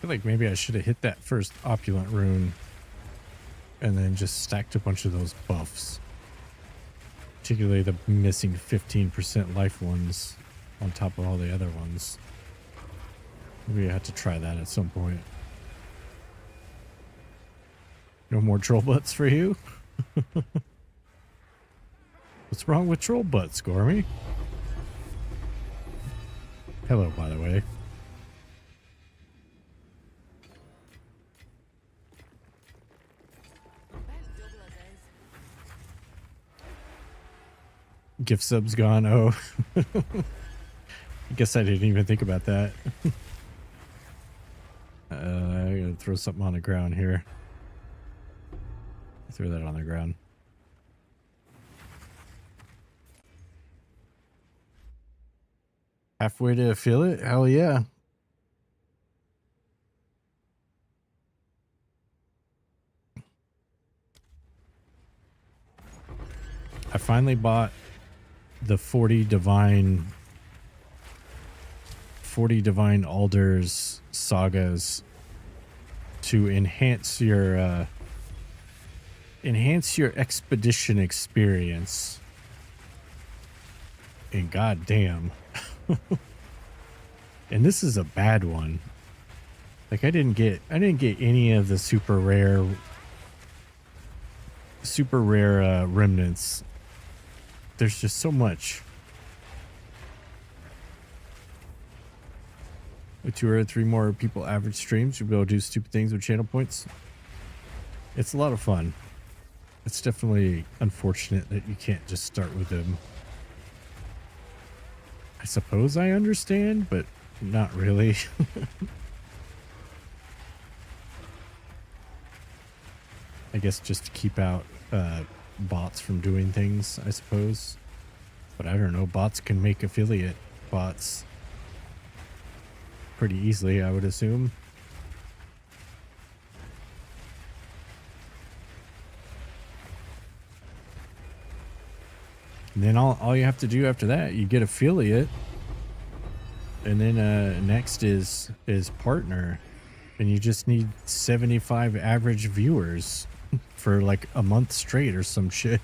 feel like maybe I should have hit that first opulent rune and then just stacked a bunch of those buffs. Particularly the missing 15% life ones on top of all the other ones. Maybe I have to try that at some point. No more troll butts for you? What's wrong with troll butts, Gormy? Hello, by the way. Gift subs gone. Oh. I guess I didn't even think about that. I gotta throw something on the ground here. Throw that on the ground. Halfway to affiliate? Hell yeah. I finally bought the 40 divine alders sagas to enhance your expedition experience. And goddamn. And this is a bad one. Like I didn't get any of the super rare remnants. There's just so much. With 2 or 3 more people average streams, you'll be able to do stupid things with channel points. It's a lot of fun. It's definitely unfortunate that you can't just start with them. I suppose I understand, but not really. I guess just to keep out bots from doing things, I suppose. But I don't know, bots can make affiliate bots pretty easily, I would assume. And then all you have to do after that, you get affiliate. And then next is partner. And you just need 75 average viewers for like a month straight or some shit.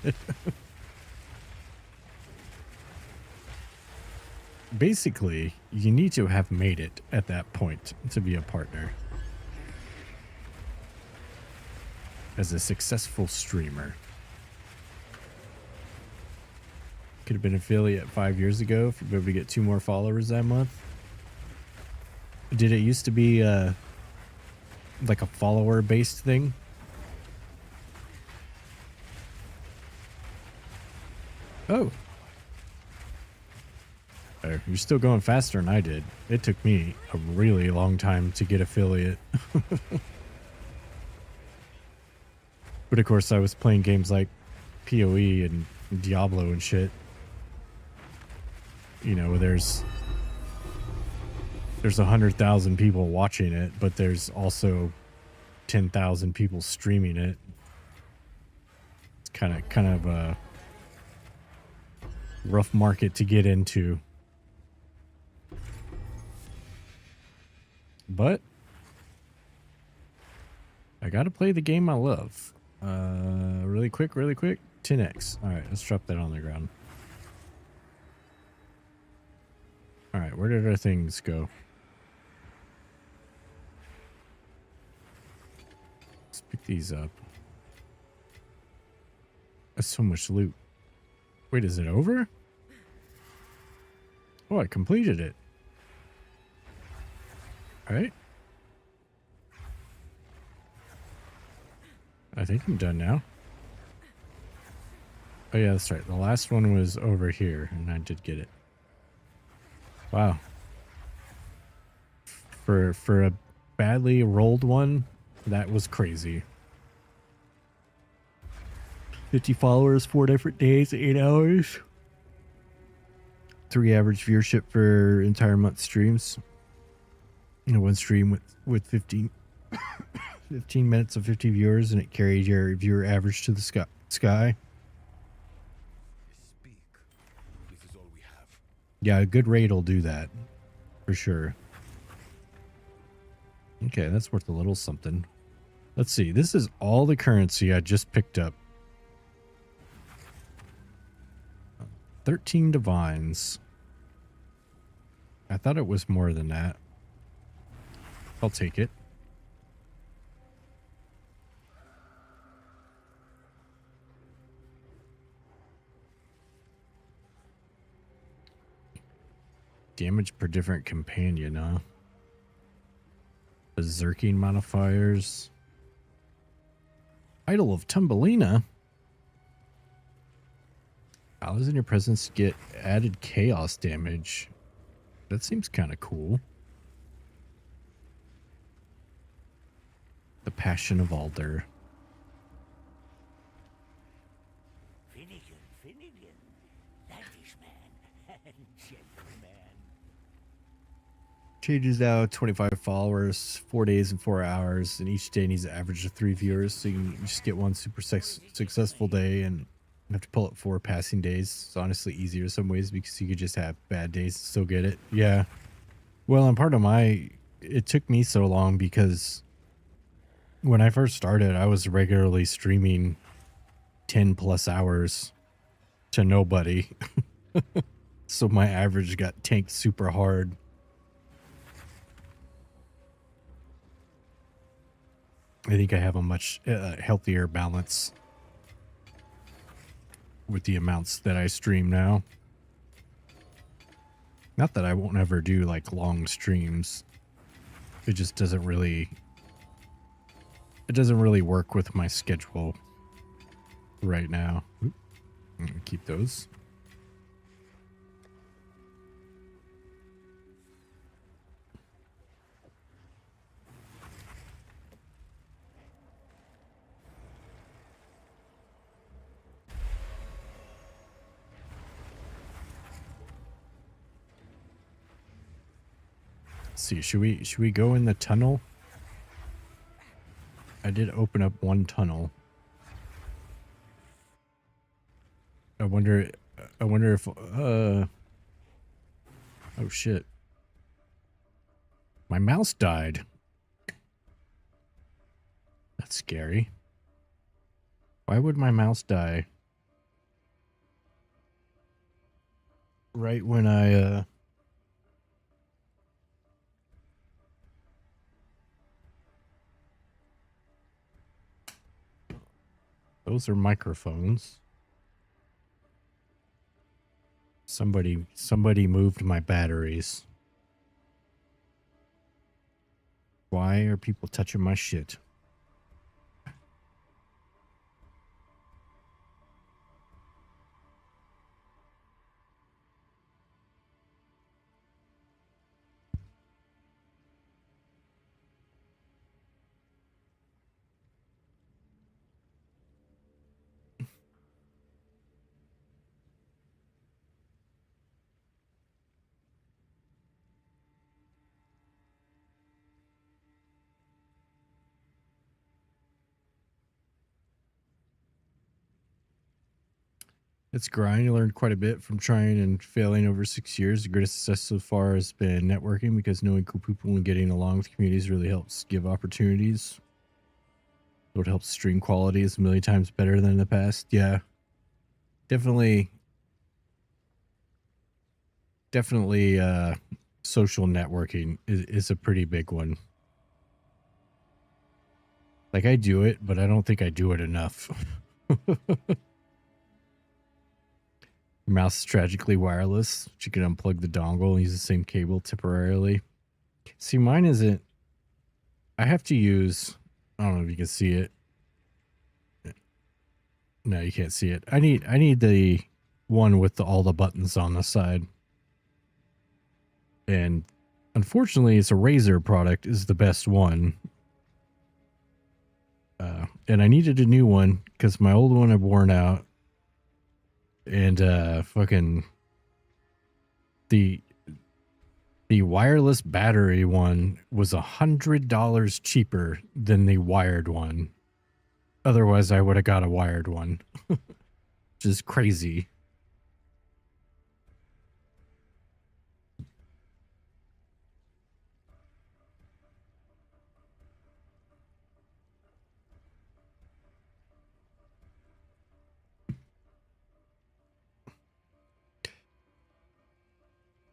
Basically, you need to have made it at that point to be a partner. As a successful streamer. Could have been affiliate 5 years ago if you're able to get 2 more followers that month. Did it used to be like a follower based thing? Oh. You're still going faster than I did. It took me a really long time to get affiliate. But of course I was playing games like PoE and Diablo and shit. You know, there's 100,000 people watching it, but there's also 10,000 people streaming it. It's kind of a rough market to get into. But I gotta play the game I love. Really quick. 10x. All right, let's drop that on the ground. All right, where did our things go? Let's pick these up. That's so much loot. Wait, is it over? Oh, I completed it. All right. I think I'm done now. Oh yeah, that's right. The last one was over here, and I did get it. Wow. For a badly rolled one, that was crazy. 50 followers, 4 different days, 8 hours. 3 average viewership for entire month streams. You know, one stream with 15 minutes of 50 viewers, and it carried your viewer average to the sky. Speak. This is all we have. Yeah, a good raid will do that. For sure. Okay, that's worth a little something. Let's see. This is all the currency I just picked up. 13 divines. I thought it was more than that. I'll take it. Damage per different companion, huh? Berserking modifiers. Idol of Tumbelina. Allies in your presence get added chaos damage. That seems kind of cool. The Passion of Alder. Finnegan, lavish man, gentleman. Changes out 25 followers, 4 days and 4 hours, and each day needs an average of 3 viewers, so you can just get one super successful day and have to pull up 4 passing days. It's honestly easier in some ways because you could just have bad days and still get it. Yeah. Well, and part of it took me so long because when I first started, I was regularly streaming 10 plus hours to nobody. So my average got tanked super hard. I think I have a much healthier balance with the amounts that I stream now. Not that I won't ever do like long streams. It just doesn't really work with my schedule right now. Oop. I'm gonna keep those. Let's see, should we go in the tunnel? I did open up one tunnel. I wonder if oh shit. My mouse died. That's scary. Why would my mouse die? Right when I those are microphones. Somebody moved my batteries. Why are people touching my shit? It's grind. I learned quite a bit from trying and failing over 6 years. The greatest success so far has been networking because knowing cool people and getting along with communities really helps give opportunities. It helps stream quality is a million times better than in the past. Yeah. Definitely social networking is a pretty big one. Like I do it, but I don't think I do it enough. Mouse is tragically wireless. You can unplug the dongle and use the same cable temporarily. See, mine isn't. I have to use. I don't know if you can see it. No, you can't see it. I need the one with all the buttons on the side. And unfortunately, it's a Razer product is the best one. And I needed a new one because my old one had worn out. And fucking the wireless battery one was $100 cheaper than the wired one. Otherwise, I would have got a wired one, which is crazy.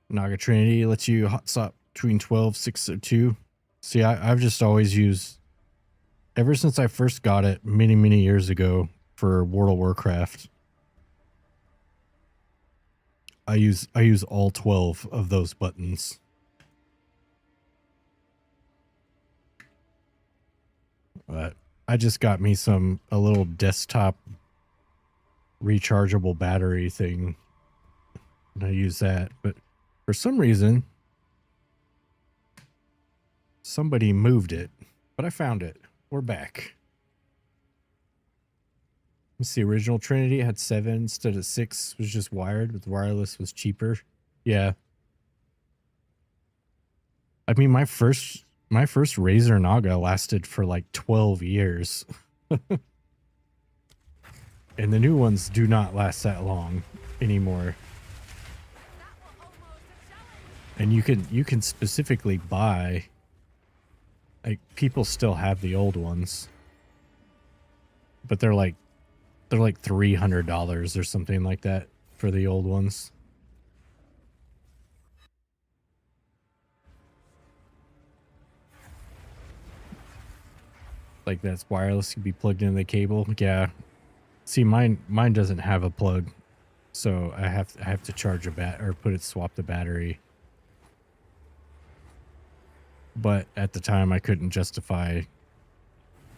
Naga Trinity lets you hot swap between 12, 6, or 2. See, I've just always used, ever since I first got it many, many years ago for World of Warcraft, I use all 12 of those buttons. But I just got me a little desktop rechargeable battery thing, and I use that. But for some reason, somebody moved it, but I found it. We're back. Let's see, original Trinity had 7 instead of 6, was just wired, but the wireless was cheaper. Yeah. I mean, my first Razer Naga lasted for like 12 years. And the new ones do not last that long anymore. And you can specifically buy, like, people still have the old ones, but they're like $300 or something like that for the old ones. Like, that's wireless, can be plugged into the cable. Yeah. See, mine doesn't have a plug, so I have to charge swap the battery. But at the time, I couldn't justify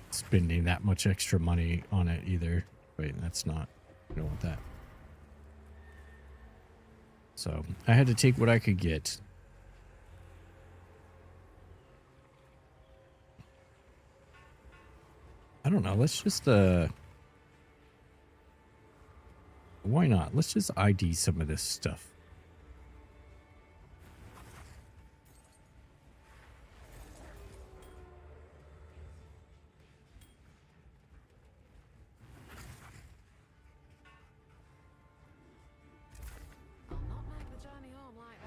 spending that much extra money on it either. Wait, that's not, I don't want that. So I had to take what I could get. I don't know. Let's just, why not? Let's just ID some of this stuff. I'll not make the journey home like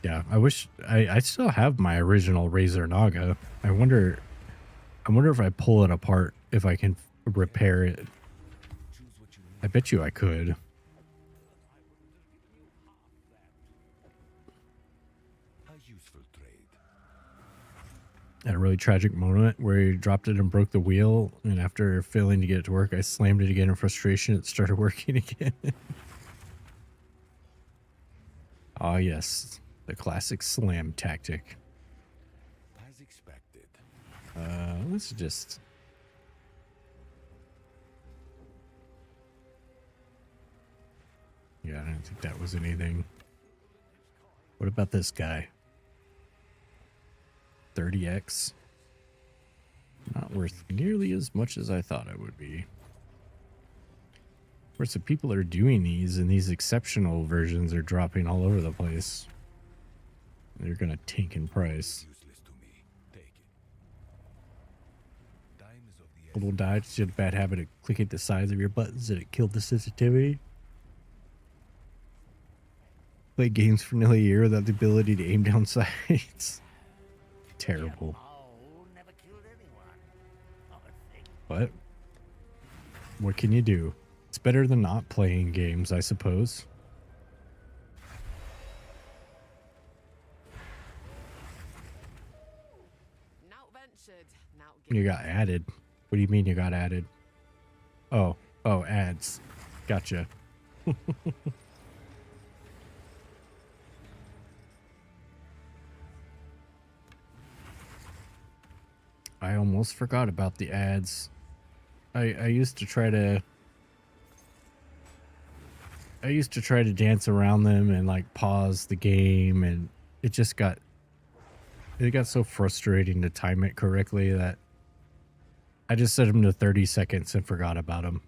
that. Yeah, I wish I still have my original Razer Naga. I wonder if I pull it apart, if I can repair it. I bet you I could. A useful trade. At a really tragic moment where he dropped it and broke the wheel, and after failing to get it to work, I slammed it again in frustration. It started working again. Ah, yes. The classic slam tactic. As expected. Let's just... Yeah, I don't think that was anything. What about this guy? 30x. Not worth nearly as much as I thought it would be. Of course, the people that are doing these, and these exceptional versions are dropping all over the place. They're going to tank in price. Useless to me. Take it. Time is of the Little dodge, you had a bad habit of clicking the sides of your buttons and it killed the sensitivity. Play games for nearly a year without the ability to aim down sights. Terrible. Oh, never killed anyone. I think. But what can you do? It's better than not playing games, I suppose. Now ventured, now You got added. What do you mean you got added? Oh, ads. Gotcha. I almost forgot about the ads. I used to try to dance around them and like pause the game, and it got so frustrating to time it correctly that I just set them to 30 seconds and forgot about them.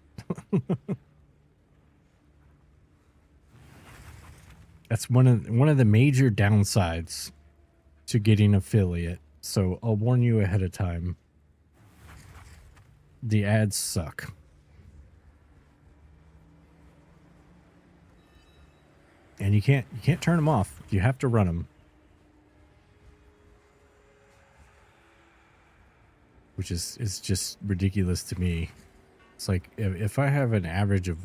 That's one of the major downsides to getting affiliate. So I'll warn you ahead of time. The ads suck. And you can't turn them off. You have to run them. Which is just ridiculous to me. It's like if I have an average of,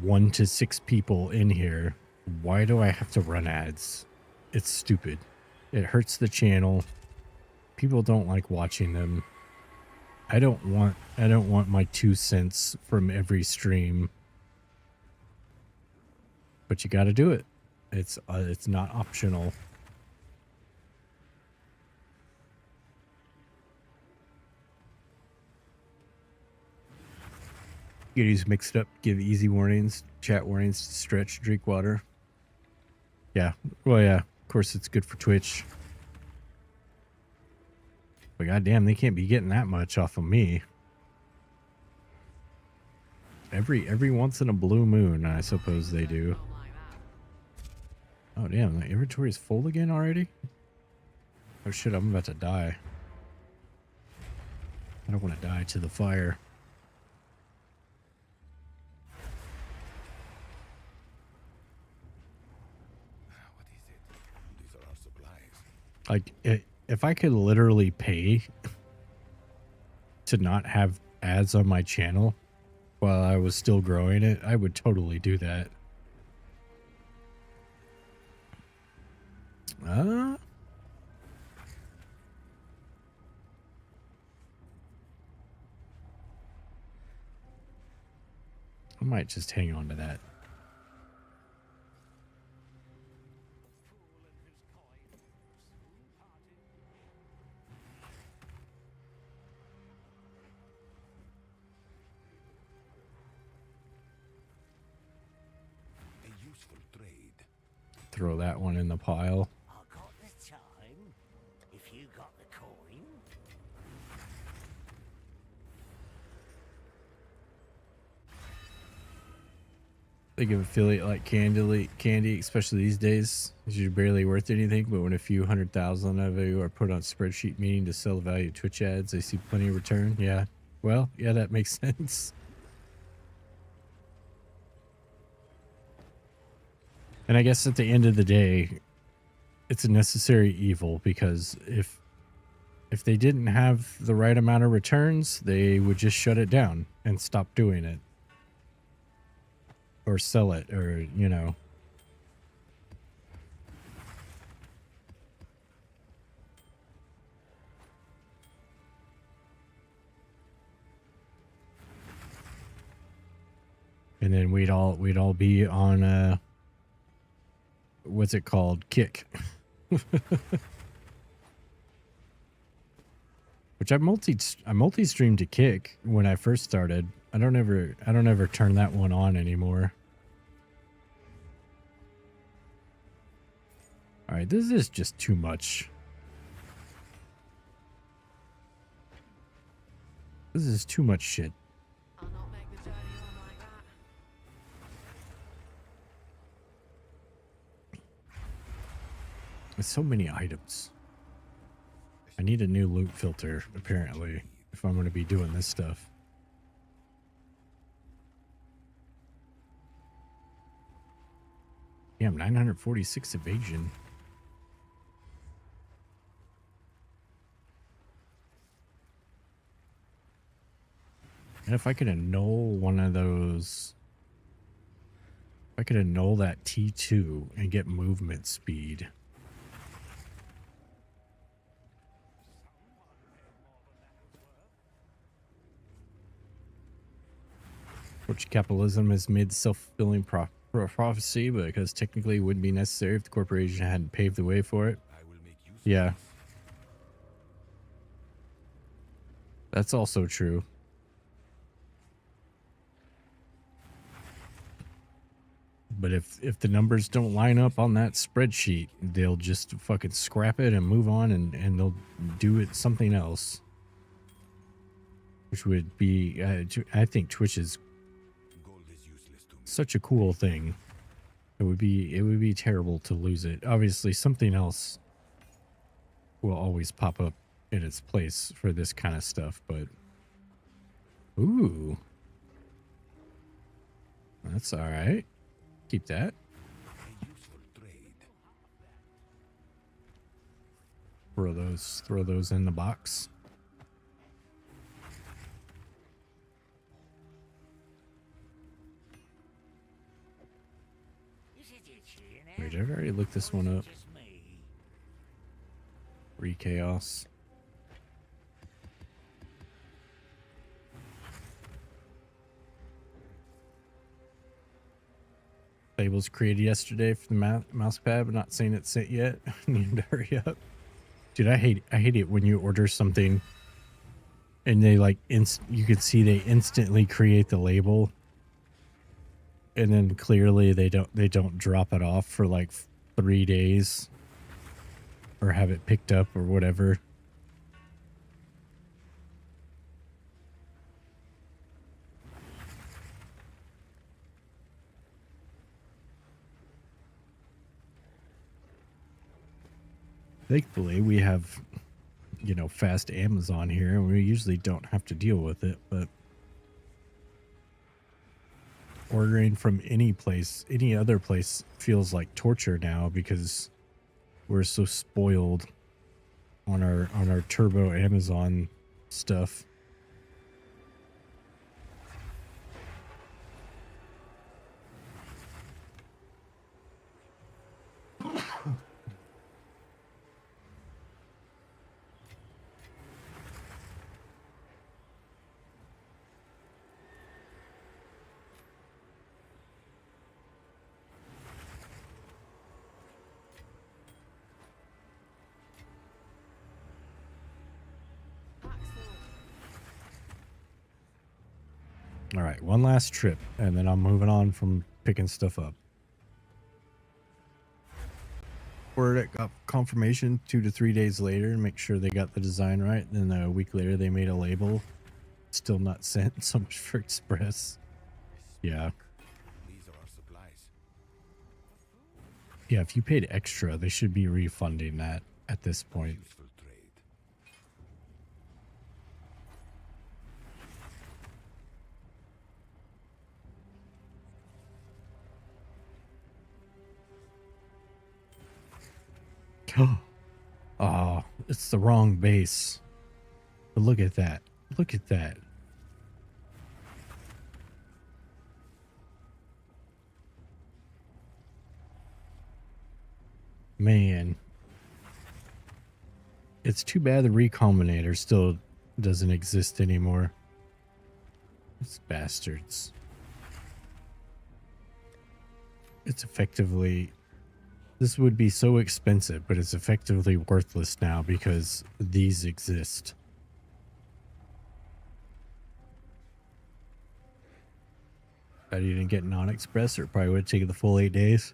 1 to 6 people in here, why do I have to run ads? It's stupid. It hurts the channel. People don't like watching them. I don't want my 2 cents from every stream. But you got to do it. It's not optional. Get these mixed up, give easy warnings, chat warnings, stretch, drink water. Yeah. Well, yeah. Of course, it's good for Twitch. But goddamn, they can't be getting that much off of me. Every once in a blue moon, I suppose they do. Home like that. Oh damn, the inventory is full again already? Oh shit, I'm about to die. I don't want to die to the fire. What is it? These are our supplies. Like, if I could literally pay to not have ads on my channel while I was still growing it, I would totally do that. I might just hang on to that. A useful trade. Throw that one in the pile. I got the time. If you got the coin. Think of affiliate like candy, especially these days. Is you're barely worth anything, but when a few 100,000 of you are put on spreadsheet meeting to sell the value of Twitch ads, they see plenty of return. Yeah. Well, yeah, that makes sense. And I guess at the end of the day, it's a necessary evil, because if they didn't have the right amount of returns, they would just shut it down and stop doing it. Or sell it, or, you know. And then we'd all be on what's it called? Kick. Which I multi-streamed to Kick when I first started. I don't ever turn that one on anymore. All right, this is just too much. This is too much shit. I'll not make the journey home like that. There's so many items. I need a new loot filter, apparently, if I'm going to be doing this stuff. Damn, 946 evasion. And if I could annul one of those, if I could annul that T2 and get movement speed. Which capitalism has made self-fulfilling prophecy, because technically it wouldn't be necessary if the corporation hadn't paved the way for it. I will make use Yeah. of this. That's also true. But if the numbers don't line up on that spreadsheet, they'll just fucking scrap it and move on, and they'll do it something else. Which would be, I think Twitch is Gold is useless to me. such a cool thing. It would be terrible to lose it. Obviously, something else will always pop up in its place for this kind of stuff, but ooh, that's all right. Keep that. A useful trade. Throw those in the box. Wait, did I already look this one up? Just me. Re-chaos. Labels created yesterday for the mouse pad, but not saying it's sent yet. Need to hurry up. Dude, I hate it when you order something and they like you can see they instantly create the label, and then clearly they don't drop it off for like 3 days or have it picked up or whatever. Thankfully, we have, you know, fast Amazon here, and we usually don't have to deal with it, but ordering from any other place feels like torture now because we're so spoiled on our turbo Amazon stuff. All right, one last trip, and then I'm moving on from picking stuff up. Ordered it, got confirmation 2 to 3 days later, and make sure they got the design right. And then a week later, they made a label. Still not sent. So much for express. Yeah. These are our supplies. Yeah, if you paid extra, they should be refunding that at this point. Useful trade. Oh, it's the wrong base. But look at that. Look at that. Man. It's too bad the recombinator still doesn't exist anymore. It's bastards. It's effectively... This would be so expensive, but it's effectively worthless now because these exist. I didn't get non-express, or it probably would have taken the full 8 days.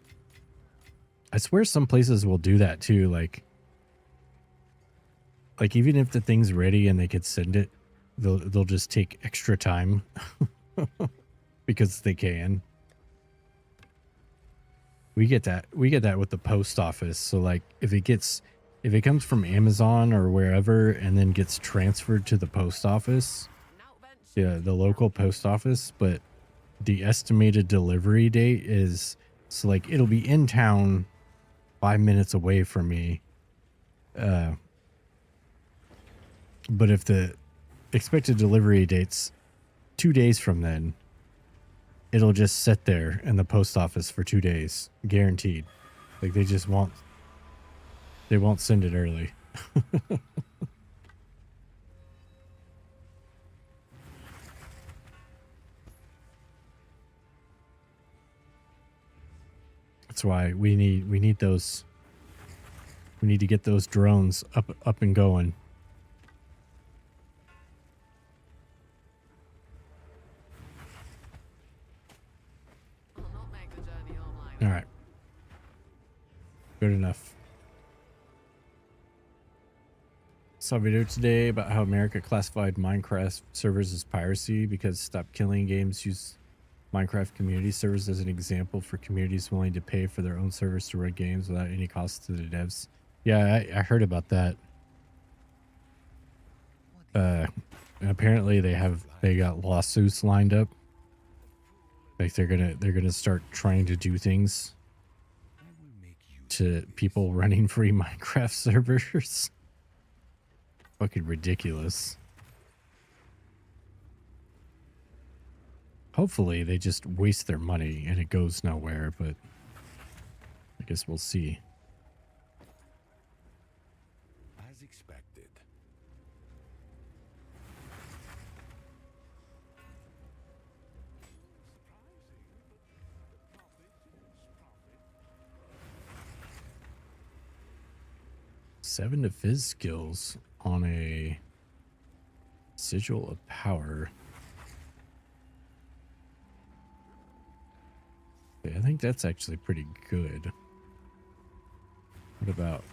I swear some places will do that too. Like even if the thing's ready and they could send it, they'll just take extra time because they can. We get that with the post office. So like if it comes from Amazon or wherever and then gets transferred to the post office, yeah, the local post office, but the estimated delivery date is, so like it'll be in town 5 minutes away from me. But if the expected delivery date's 2 days from then, it'll just sit there in the post office for 2 days, guaranteed. Like they won't send it early. That's why we need those. We need to get those drones up and going. I'll not make the journey home like All that. right. Good enough. Saw a video today about how America classified Minecraft servers as piracy because Stop Killing Games use Minecraft community servers as an example for communities willing to pay for their own servers to run games without any cost to the devs. Yeah, I heard about that. And apparently they got lawsuits lined up. Like they're gonna start trying to do things to people running free Minecraft servers. Fucking ridiculous. Hopefully they just waste their money and it goes nowhere, but guess we'll see. As expected. Seven to fizz skills on a sigil of power. I think that's actually pretty good. What about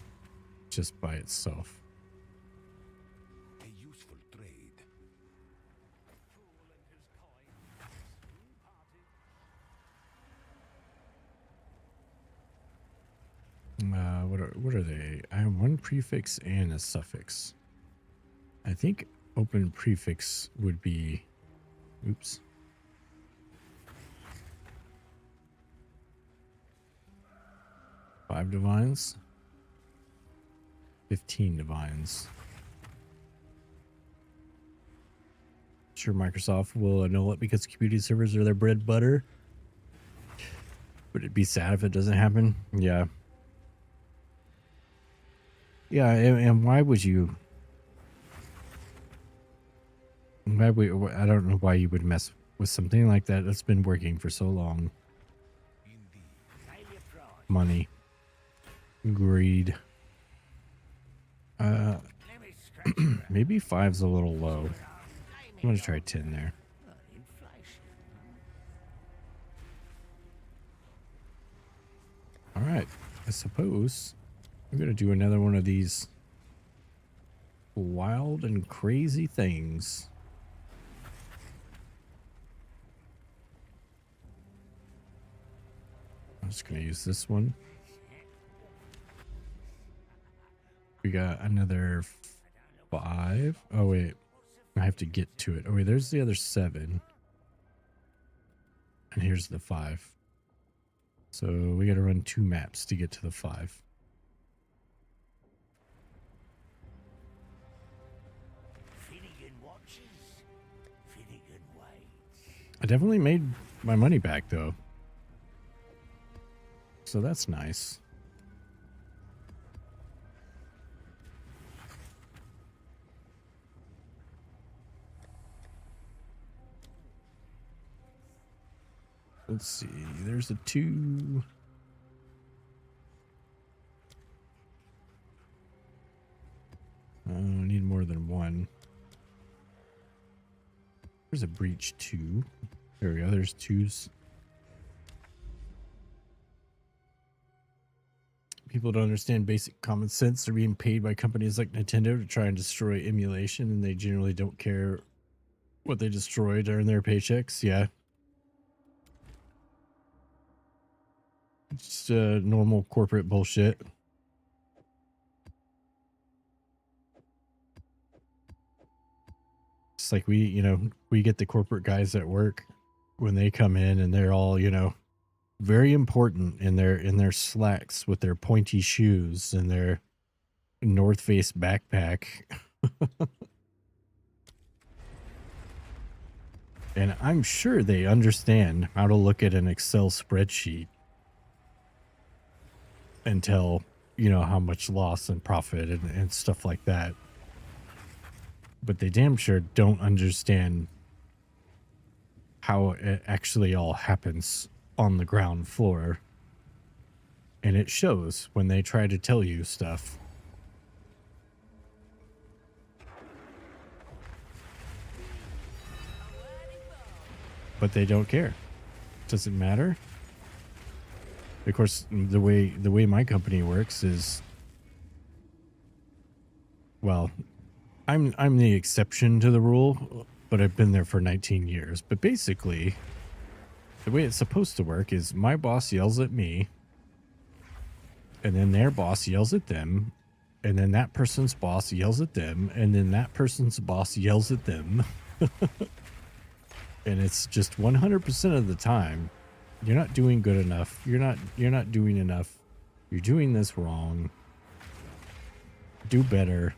just by itself? A useful trade. What are they? I have one prefix and a suffix. I think open prefix would be, oops. Five divines. 15 divines. Sure, Microsoft will annul it because community servers are their bread and butter. Would it be sad if it doesn't happen? Yeah. Yeah, and why would you? I don't know why you would mess with something like that that's been working for so long. Money. Greed. Maybe 5's a little low. I'm gonna try 10 there. All right, I suppose I'm gonna do another one of these wild and crazy things. I'm just gonna use this one. We got another 5. Oh wait, I have to get to it. Oh wait, there's the other 7. And here's the 5. So we got to run 2 maps to get to the 5. Finnegan watches, Finnegan waits. I definitely made my money back though. So that's nice. Let's see, there's a 2. I need more than 1. There's a breach 2. There we go, there's 2s. People don't understand basic common sense. They're being paid by companies like Nintendo to try and destroy emulation, and they generally don't care what they destroy to earn their paychecks. Yeah. Just normal corporate bullshit. It's like we get the corporate guys at work when they come in and they're all, very important in their slacks with their pointy shoes and their North Face backpack. And I'm sure they understand how to look at an Excel spreadsheet and tell, how much loss and profit and stuff like that. But they damn sure don't understand how it actually all happens on the ground floor. And it shows when they try to tell you stuff. But they don't care. Does it matter? Of course, the way my company works is, well, I'm the exception to the rule, but I've been there for 19 years. But basically, the way it's supposed to work is my boss yells at me, and then their boss yells at them, and then that person's boss yells at them, and then that person's boss yells at them. And it's just 100% of the time, you're not doing good enough. You're not doing enough. You're doing this wrong. Do better.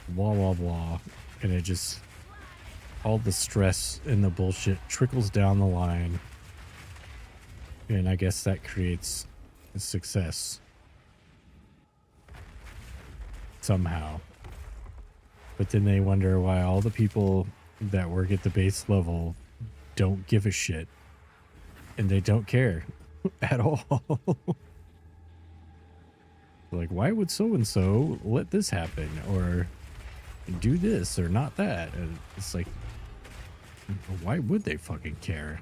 Blah, blah, blah. And it just, all the stress and the bullshit trickles down the line. And I guess that creates success somehow. But then they wonder why all the people that work at the base level don't give a shit. And they don't care at all. Like, why would so-and-so let this happen? Or do this or not that? And it's like, why would they fucking care?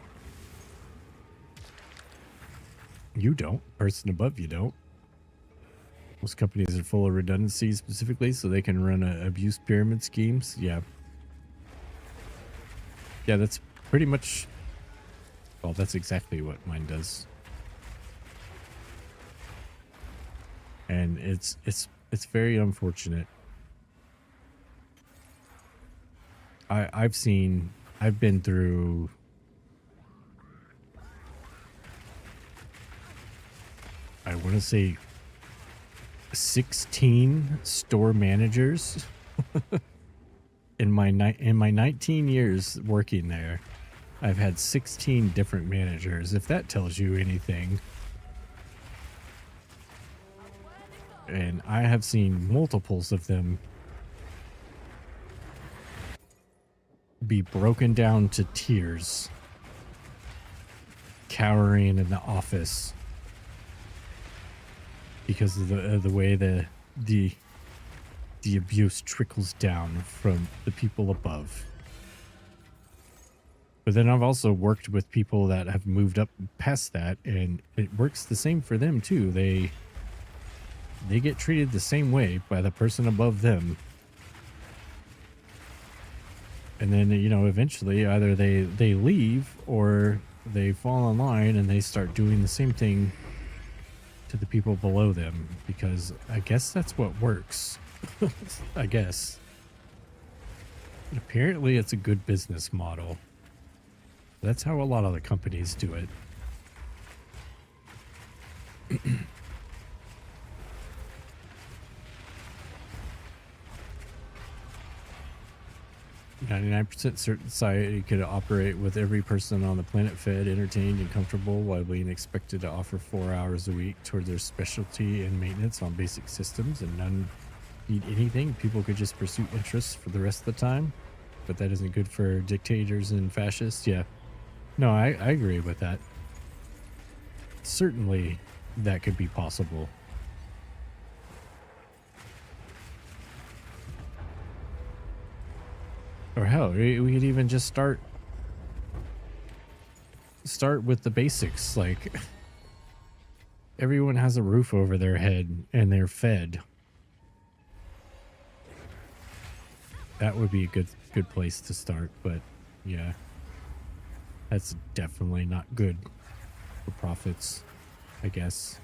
You don't. Person above you don't. Most companies are full of redundancies specifically so they can run abuse pyramid schemes. Yeah. Yeah, that's pretty much... Well, that's exactly what mine does. And it's very unfortunate. I've been through... I want to say 16 store managers in my 19 years working there. I've had 16 different managers, if that tells you anything. And I have seen multiples of them be broken down to tears, cowering in the office because of the way the abuse trickles down from the people above. But then I've also worked with people that have moved up past that, and it works the same for them too. They get treated the same way by the person above them. And then, you know, eventually either they leave or they fall in line and they start doing the same thing to the people below them, because I guess that's what works. I guess. And apparently it's a good business model. That's how a lot of the companies do it. 99% certain society could operate with every person on the planet fed, entertained, and comfortable while being expected to offer 4 hours a week toward their specialty and maintenance on basic systems, and none need anything. People could just pursue interests for the rest of the time, but that isn't good for dictators and fascists. Yeah. No, I agree with that. Certainly that could be possible. Or hell, we could even just start with the basics. Like, everyone has a roof over their head and they're fed. That would be a good place to start, but yeah. That's definitely not good for profits, I guess.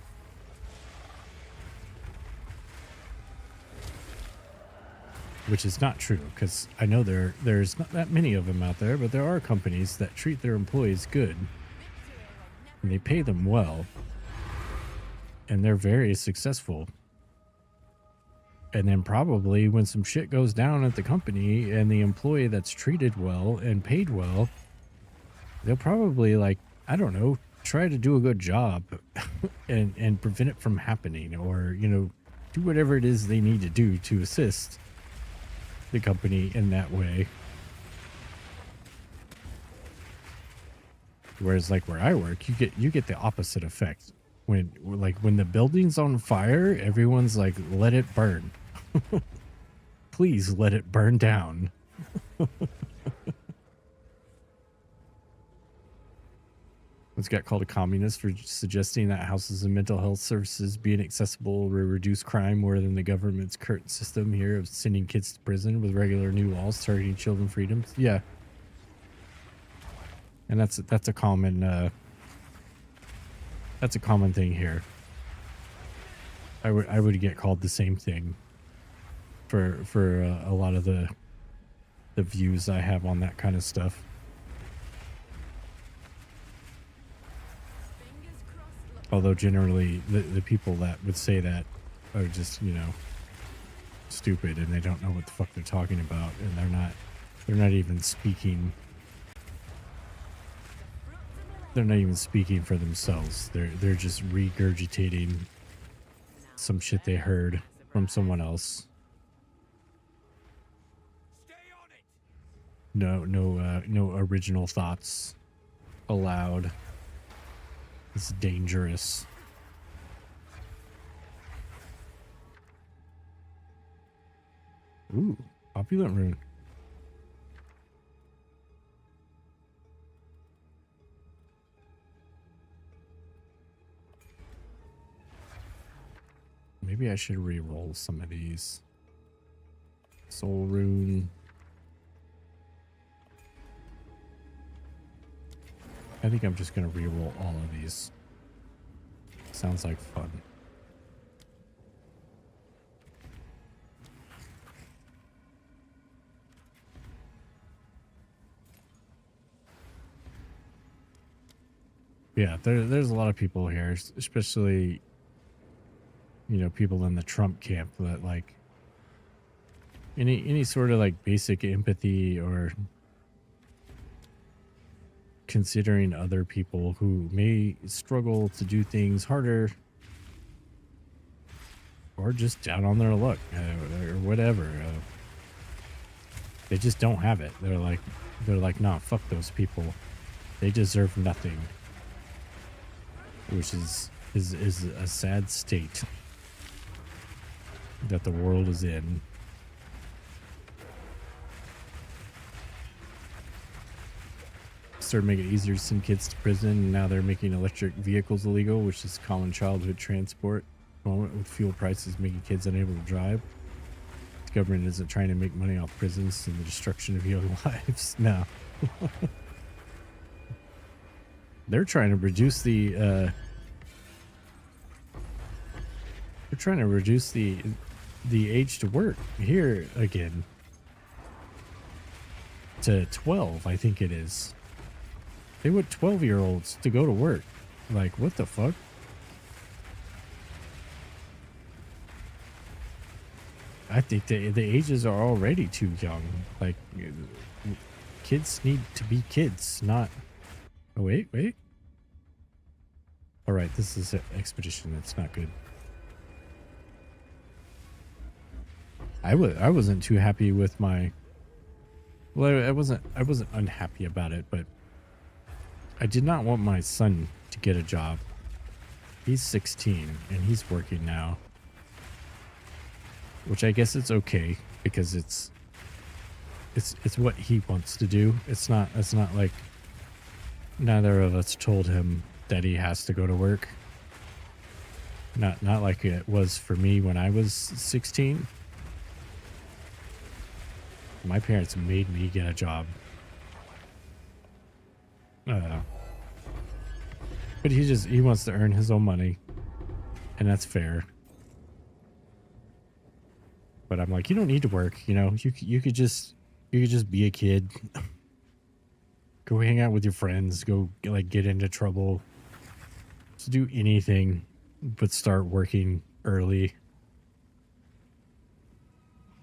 Which is not true, because I know there's not that many of them out there, but there are companies that treat their employees good. And they pay them well. And they're very successful. And then probably when some shit goes down at the company and the employee that's treated well and paid well, they'll probably, like, I don't know, try to do a good job and prevent it from happening, or, you know, do whatever it is they need to do to assist the company in that way. Whereas, like, where I work, you get the opposite effect. When the building's on fire, everyone's like, let it burn. Please let it burn down. Once got called a communist for suggesting that houses and mental health services being accessible will reduce crime more than the government's current system here of sending kids to prison with regular new laws targeting children's freedoms. Yeah. And that's a common thing here. I would get called the same thing for a lot of the views I have on that kind of stuff. Although generally the people that would say that are just, you know, stupid and they don't know what the fuck they're talking about, and they're not even speaking they're not even speaking for themselves. They're just regurgitating some shit they heard from someone else. No original thoughts allowed. It's dangerous. Ooh, opulent rune. Maybe I should re-roll some of these. Soul rune. I think I'm just gonna re-roll all of these. Sounds like fun. Yeah, there's a lot of people here, especially, you know, people in the Trump camp that like any sort of like basic empathy or considering other people who may struggle to do things harder or just down on their luck or whatever. They just don't have it. They're like, nah, fuck those people. They deserve nothing. Which is a sad state that the world is in. Started making it easier to send kids to prison, and now they're making electric vehicles illegal, which is common childhood transport. With fuel prices making kids unable to drive. The government isn't trying to make money off prisons and the destruction of young lives. No. They're trying to reduce the age to work here again to 12, I think it is. They want 12-year-olds to go to work. Like, what the fuck? I think the ages are already too young. Like, kids need to be kids, not... Oh, wait. All right, this is an expedition that's not good. I wasn't too happy with my... Well, I wasn't unhappy about it, but I did not want my son to get a job. He's 16 and he's working now. Which I guess it's okay because it's what he wants to do. It's not like neither of us told him that he has to go to work. Not like it was for me when I was 16. My parents made me get a job. But he wants to earn his own money, and that's fair. But I'm like, you don't need to work, you know. You could just be a kid. Go hang out with your friends, go like get into trouble. Just do anything but start working early.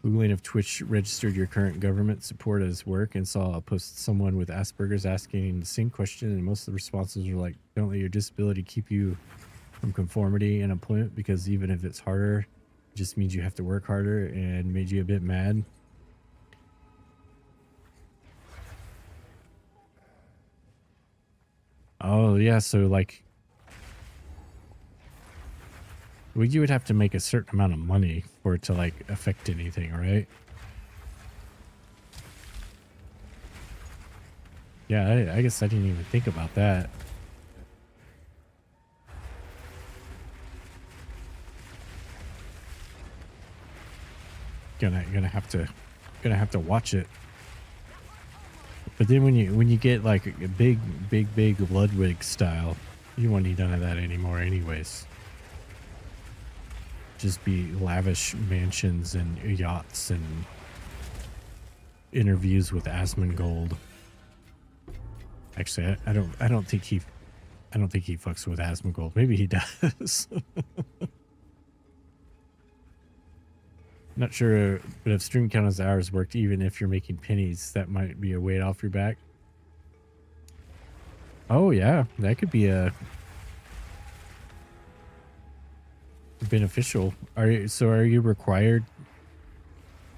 Googling if Twitch registered your current government support as work and saw a post someone with Asperger's asking the same question, and most of the responses were like, don't let your disability keep you from conformity and employment, because even if it's harder, it just means you have to work harder, and made you a bit mad. Oh yeah, so like, well, you would have to make a certain amount of money for it to like affect anything, right? Yeah, I guess I didn't even think about that. Gonna have to watch it. But then when you get like a big Ludwig style, you won't need none of that anymore anyways. Just be lavish mansions and yachts and interviews with Asmongold. Actually, I don't think he fucks with Asmongold. Maybe he does. Not sure, but if stream count as hours worked, even if you're making pennies, that might be a weight off your back. Oh yeah, that could be a beneficial. Are you required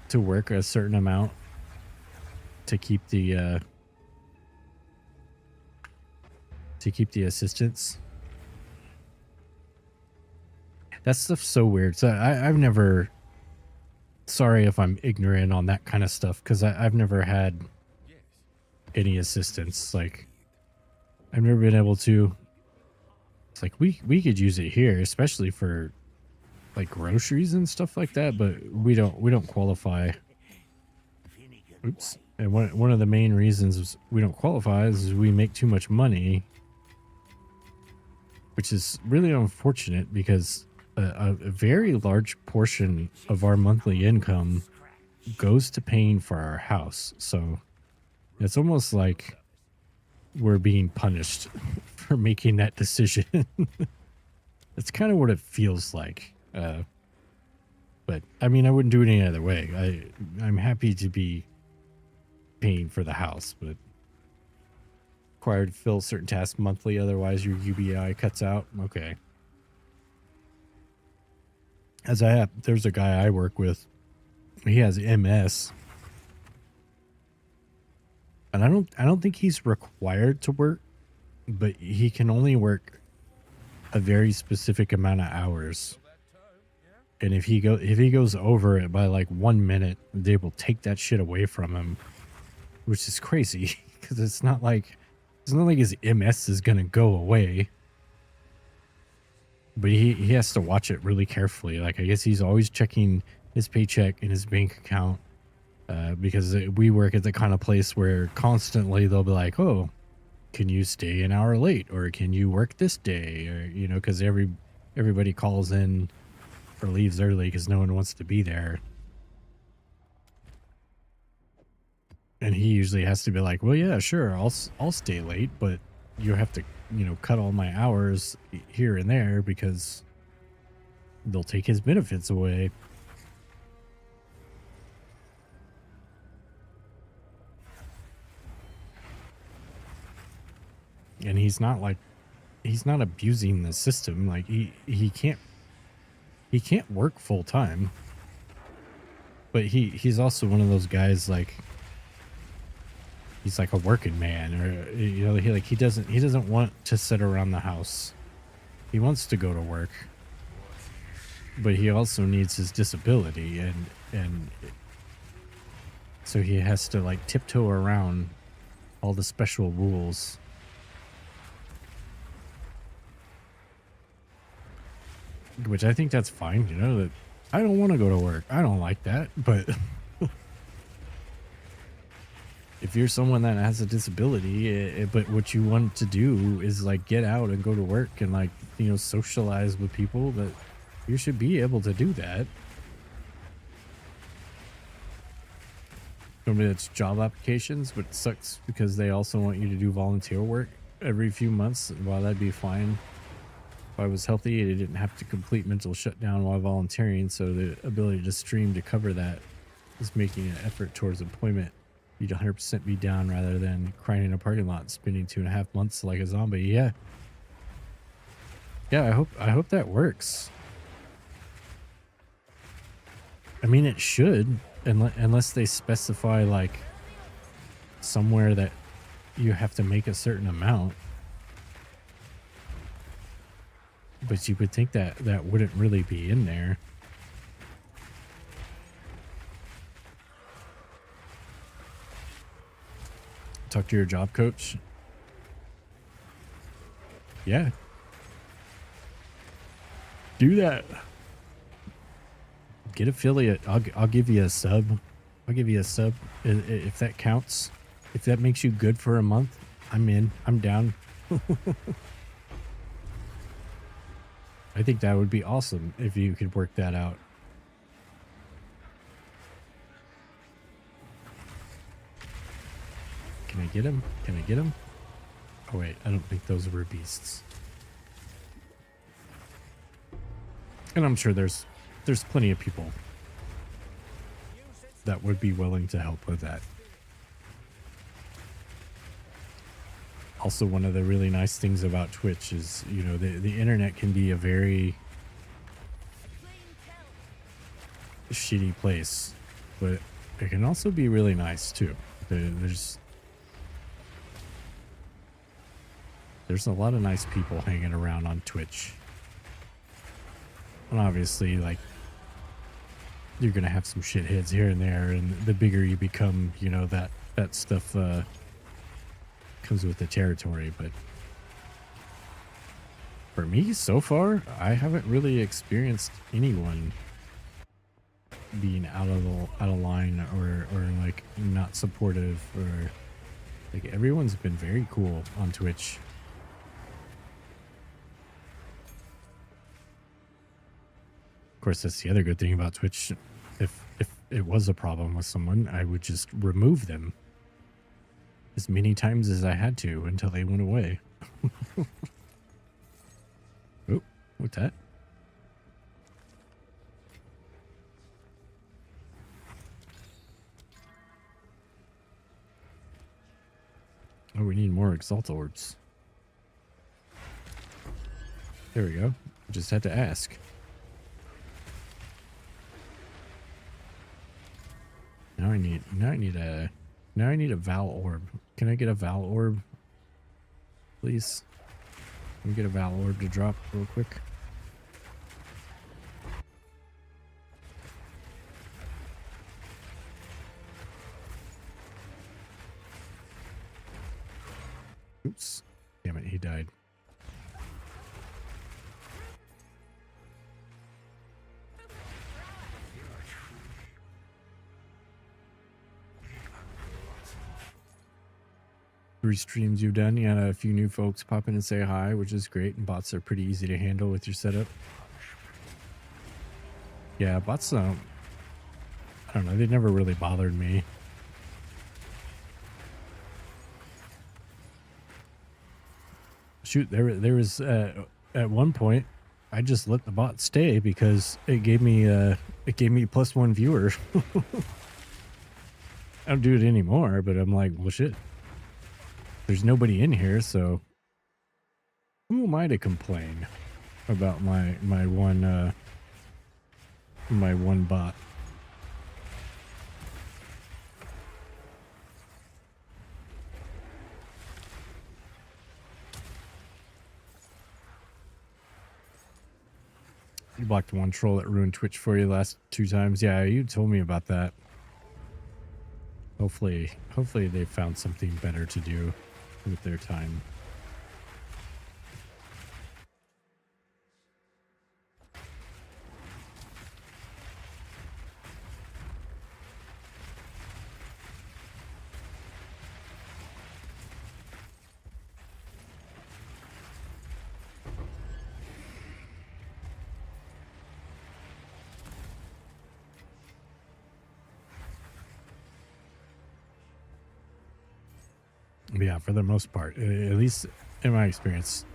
to work a certain amount to keep the assistance? That stuff's so weird. So I've never, sorry if I'm ignorant on that kind of stuff, because I've never had any assistance. Like, I've never been able to. It's like we could use it here, especially for like groceries and stuff like that, but we don't qualify. Oops. And one of the main reasons we don't qualify is we make too much money, which is really unfortunate because a very large portion of our monthly income goes to paying for our house. So it's almost like we're being punished for making that decision. That's kind of what it feels like. But I mean, I wouldn't do it any other way. I'm happy to be paying for the house, but required to fill certain tasks monthly, otherwise your UBI cuts out. Okay. There's a guy I work with. He has MS, and I don't think he's required to work, but he can only work a very specific amount of hours. And if he goes over it by like 1 minute, they will take that shit away from him, which is crazy because it's not like his MS is gonna go away. But he has to watch it really carefully. Like, I guess he's always checking his paycheck and his bank account, because we work at the kind of place where constantly they'll be like, oh, can you stay an hour late, or can you work this day, or, you know, because everybody calls in or leaves early because no one wants to be there. And he usually has to be like, well, yeah, sure, I'll stay late, but you have to, you know, cut all my hours here and there because they'll take his benefits away. And he's not abusing the system. Like, he can't work full time, but he's also one of those guys, like, he's like a working man, or, you know, he doesn't want to sit around the house. He wants to go to work, but he also needs his disability, and so he has to like tiptoe around all the special rules. Which I think that's fine, you know, that I don't want to go to work. I don't like that, but if you're someone that has a disability, but what you want to do is like get out and go to work and, like, you know, socialize with people, that you should be able to do that. Normally that's job applications, but it sucks because they also want you to do volunteer work every few months. While that'd be fine if I was healthy, I didn't have to complete mental shutdown while volunteering, so the ability to stream to cover that is making an effort towards employment. You'd 100% be down rather than crying in a parking lot and spending 2.5 months like a zombie. Yeah. Yeah, I hope that works. I mean, it should, unless they specify, like, somewhere that you have to make a certain amount. But you would think that that wouldn't really be in there. Talk to your job coach. Yeah. Do that. Get affiliate. I'll give you a sub. I'll give you a sub if that counts. If that makes you good for a month, I'm in. I'm down. I think that would be awesome if you could work that out. Can I get him? Can I get him? Oh wait, I don't think those were beasts. And I'm sure there's plenty of people that would be willing to help with that. Also, one of the really nice things about Twitch is, you know, the internet can be a very shitty place, but it can also be really nice too. There's a lot of nice people hanging around on Twitch. And obviously, like, you're gonna have some shitheads here and there, and the bigger you become, you know, that stuff comes with the territory. But for me, so far, I haven't really experienced anyone being out of line or like not supportive, or like everyone's been very cool on Twitch. Of course, that's the other good thing about Twitch. If it was a problem with someone, I would just remove them as many times as I had to until they went away. Oh, what's that? Oh, we need more Exalt orbs. There we go. Just had to ask. Now I need a Val orb. Can I get a Val orb, please? Can we get a Val orb to drop real quick? Oops. Damn it, he died. Three streams you've done, you had a few new folks pop in and say hi, which is great, and bots are pretty easy to handle with your setup. Yeah, bots don't, I don't know, they never really bothered me. Shoot, there was at one point I just let the bot stay because it gave me +1 viewer. I don't do it anymore, but I'm like, well, shit. There's nobody in here, so who am I to complain about my one bot? You blocked one troll that ruined Twitch for you last 2 times. Yeah, you told me about that. Hopefully they found something better to do with their time. Yeah, for the most part, at least in my experience,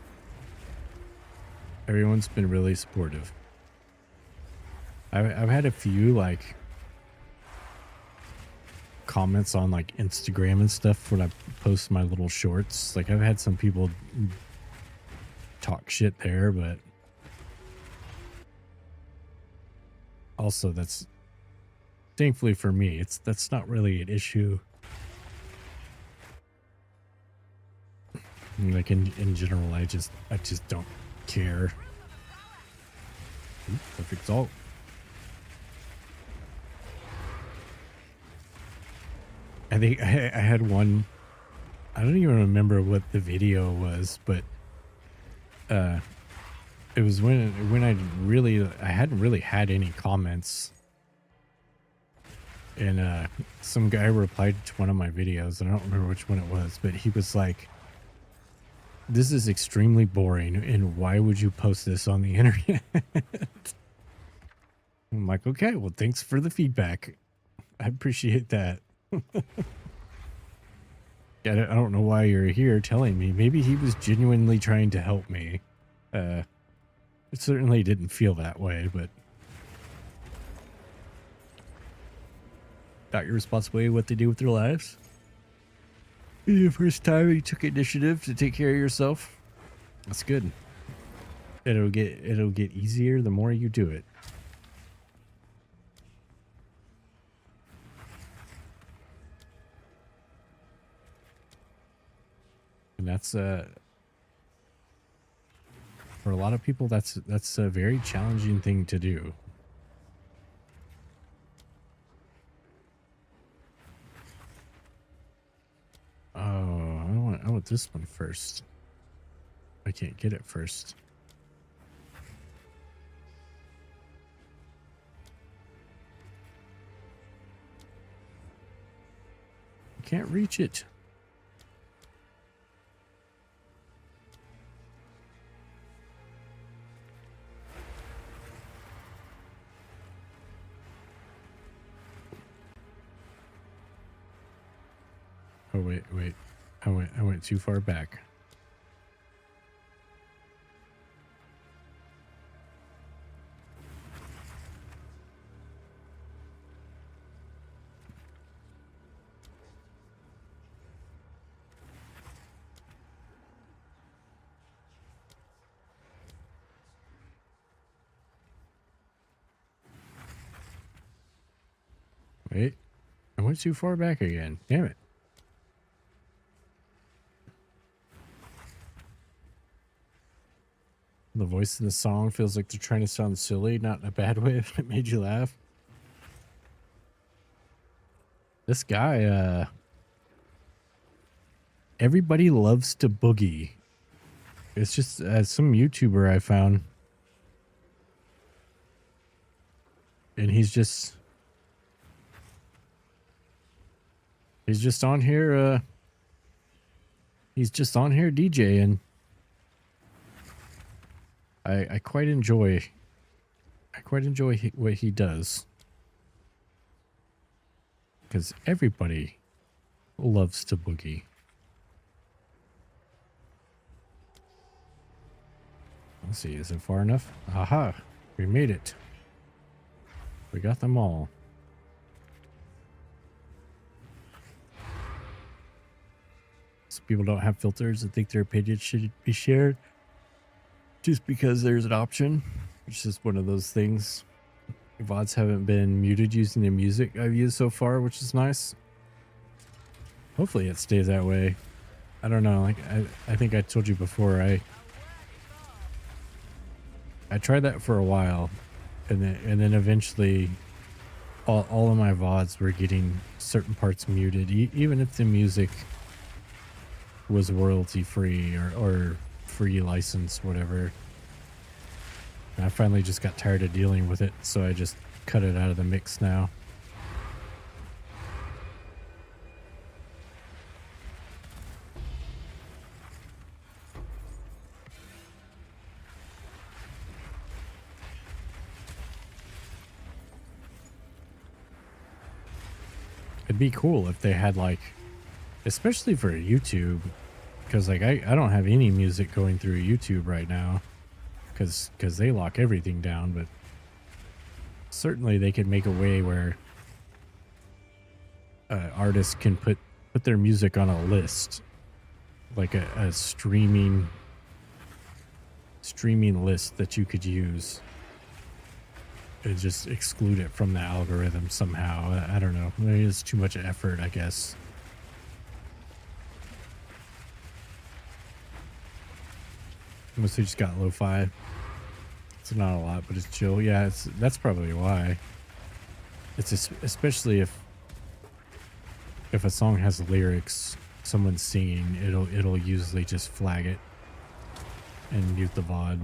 everyone's been really supportive. I've had a few like comments on like Instagram and stuff when I post my little shorts. Like I've had some people talk shit there, but also that's thankfully for me, that's not really an issue. Like in general, I just don't care. Ooh, perfect ult. I think I had one. I don't even remember what the video was, but it was when I hadn't really had any comments, and some guy replied to one of my videos, and I don't remember which one it was, but he was like, "This is extremely boring, and why would you post this on the internet?" I'm like, okay, well, thanks for the feedback. I appreciate that. Yeah, I don't know why you're here telling me. Maybe he was genuinely trying to help me. It certainly didn't feel that way, but not your responsibility what they do with their lives. The first time you took initiative to take care of yourself. That's good. It'll get easier the more you do it. And that's for a lot of people that's a very challenging thing to do. Oh, I want this one first. I can't get it first. I can't reach it. Oh wait. I went too far back. Wait. I went too far back again. Damn it. The voice in the song feels like they're trying to sound silly, not in a bad way if it made you laugh. This guy, everybody loves to boogie. It's just some YouTuber I found. And he's just on here, DJing. I quite enjoy what he does, because everybody loves to boogie. Let's see, is it far enough? Aha, we made it. We got them all. So people don't have filters and think their opinion should be shared just because there's an option. It's just one of those things. VODs haven't been muted using the music I've used so far, which is nice. Hopefully it stays that way. I don't know. Like I think I told you before, I tried that for a while, and then eventually all of my VODs were getting certain parts muted, even if the music was royalty free or free license, whatever. And I finally just got tired of dealing with it, so I just cut it out of the mix now. It'd be cool if they had, like, especially for YouTube, because like I don't have any music going through YouTube right now because they lock everything down, but certainly they could make a way where artists can put their music on a list, like a streaming list that you could use and just exclude it from the algorithm somehow. I don't know. Maybe it's too much effort, I guess. Mostly just got lo-fi. It's not a lot, but it's chill. Yeah, that's probably why. It's especially if a song has lyrics, someone's singing, it'll usually just flag it and mute the VOD.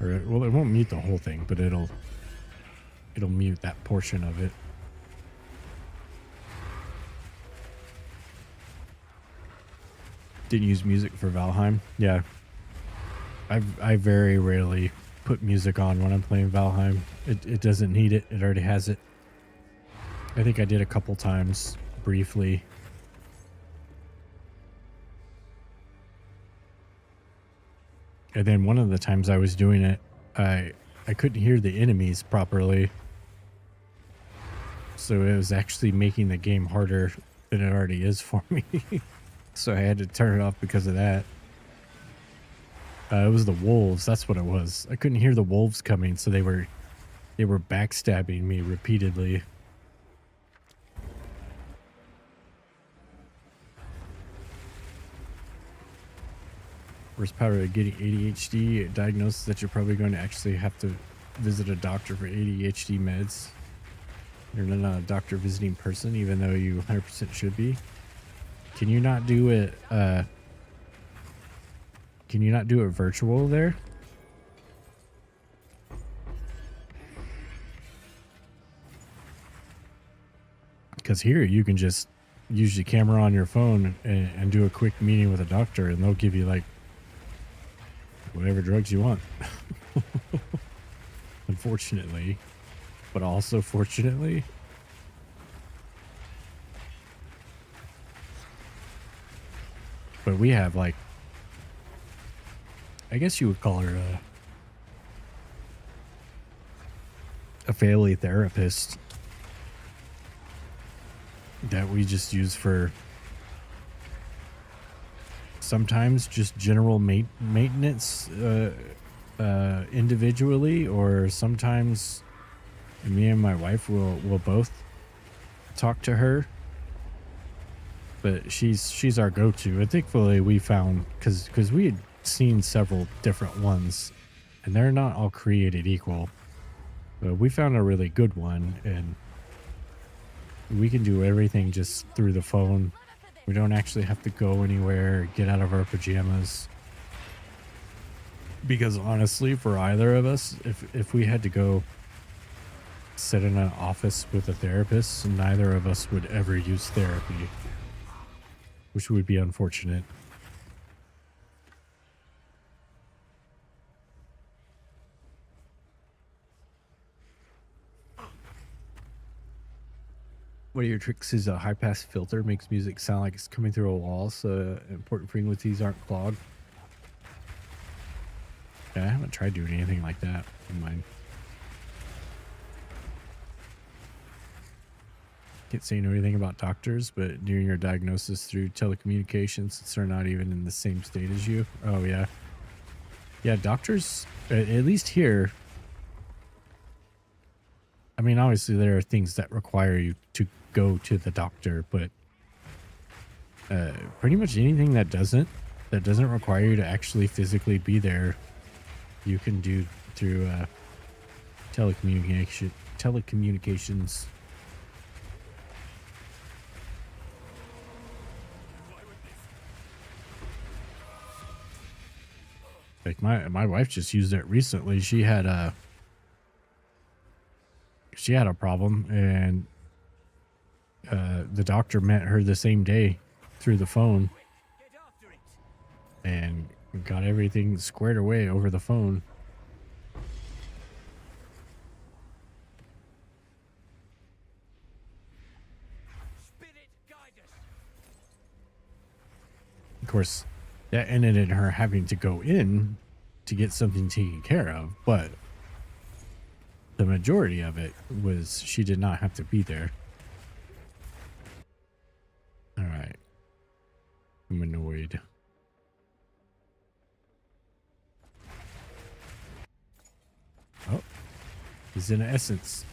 Or well, it won't mute the whole thing, but it'll mute that portion of it. Didn't use music for Valheim. Yeah, I very rarely put music on when I'm playing Valheim. It doesn't need it. It already has it. I think I did a couple times briefly. And then one of the times I was doing it, I couldn't hear the enemies properly. So it was actually making the game harder than it already is for me. So I had to turn it off because of that. It was the wolves. That's what it was. I couldn't hear the wolves coming, so they were backstabbing me repeatedly. Worst part of getting ADHD diagnosis that you're probably going to actually have to visit a doctor for ADHD meds. You're not a doctor visiting person, even though you 100% should be. Can you not do it? Can you not do it virtual there? Because here you can just use your camera on your phone and do a quick meeting with a doctor, and they'll give you like whatever drugs you want. Unfortunately, but also fortunately. But we have like, I guess you would call her a family therapist that we just use for sometimes just general maintenance individually, or sometimes me and my wife will both talk to her. But she's our go-to, and thankfully we found, because we had seen several different ones and they're not all created equal, but we found a really good one, and we can do everything just through the phone. We don't actually have to go anywhere, get out of our pajamas, because honestly, for either of us, if we had to go sit in an office with a therapist, neither of us would ever use therapy, which would be unfortunate. One of your tricks is a high pass filter, makes music sound like it's coming through a wall, so important frequencies aren't clogged. Yeah, I haven't tried doing anything like that in mine. Can't say anything about doctors, but doing your diagnosis through telecommunications, since they're not even in the same state as you. Oh yeah. Yeah, doctors, at least here, I mean, obviously there are things that require you to go to the doctor, but pretty much anything that doesn't require you to actually physically be there, you can do through telecommunications. Like my wife just used it recently. She had a problem, and the doctor met her the same day through the phone and got everything squared away over the phone. Of course, that ended in her having to go in to get something taken care of, but the majority of it was she did not have to be there. All right. I'm annoyed. Oh, he's in essence.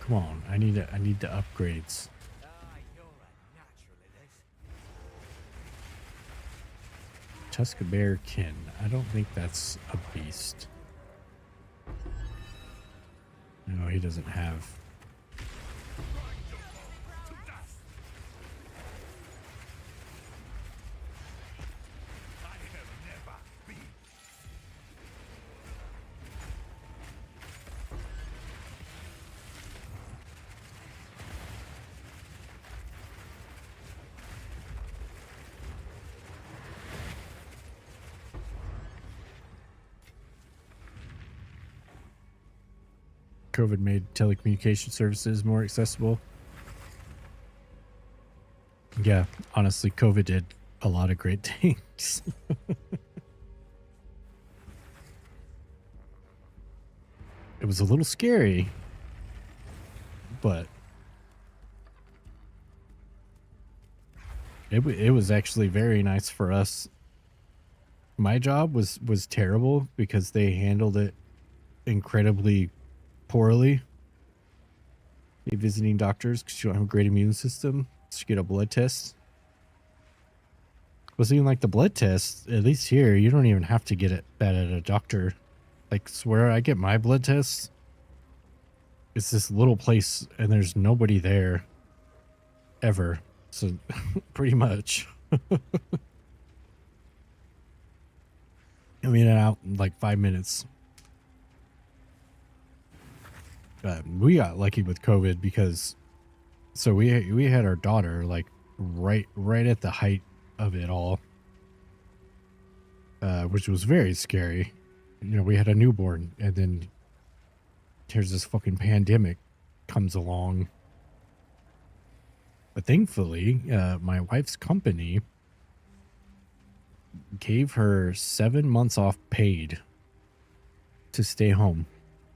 Come on, I need the upgrades. Tuska Bear Kin. I don't think that's a beast. No, he doesn't have. COVID made telecommunication services more accessible. Yeah, honestly, COVID did a lot of great things. It was a little scary, but It was actually very nice for us. My job was terrible because they handled it incredibly poorly. The visiting doctors, because you don't have a great immune system, so you get a blood test. Was even like the blood test, at least here, you don't even have to get it that at a doctor. Like, swear I get my blood test. It's this little place and there's nobody there ever. So pretty much. I'm in and out in like 5 minutes. We got lucky with COVID because so we had our daughter like right at the height of it all. Which was very scary. You know, we had a newborn and then here's this fucking pandemic comes along. But thankfully, my wife's company gave her 7 months off paid to stay home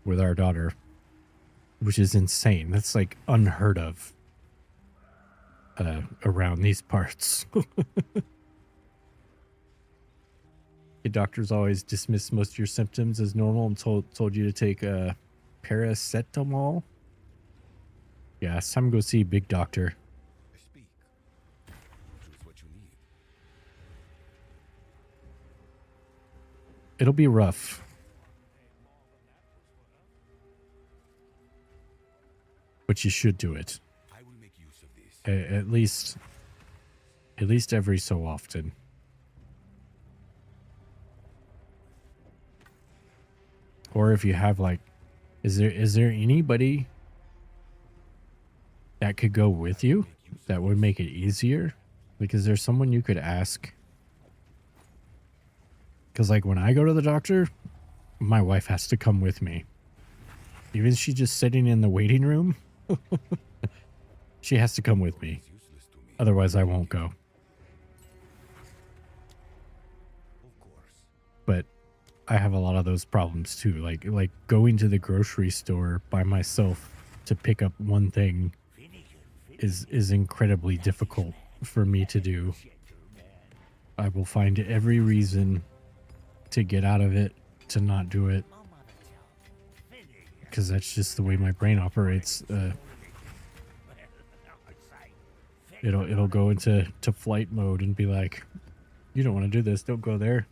with our daughter, which is insane. That's like unheard of around these parts. The doctors always dismiss most of your symptoms as normal and told you to take paracetamol. Yeah, it's time to go see a big doctor. I speak. Choose what you need. It'll be rough. But you should do it. I will make use of this. At least every so often. Or if you have like, is there anybody that could go with you that would make it easier? Like, is there someone you could ask? Because like when I go to the doctor, my wife has to come with me. Even if she's just sitting in the waiting room, she has to come with me. It's useless to me. Otherwise, I won't go. Of course. But I have a lot of those problems too. Like going to the grocery store by myself to pick up one thing is incredibly difficult for me to do. I will find every reason to get out of it, to not do it, because that's just the way my brain operates. It'll go into flight mode and be like, you don't want to do this, don't go there.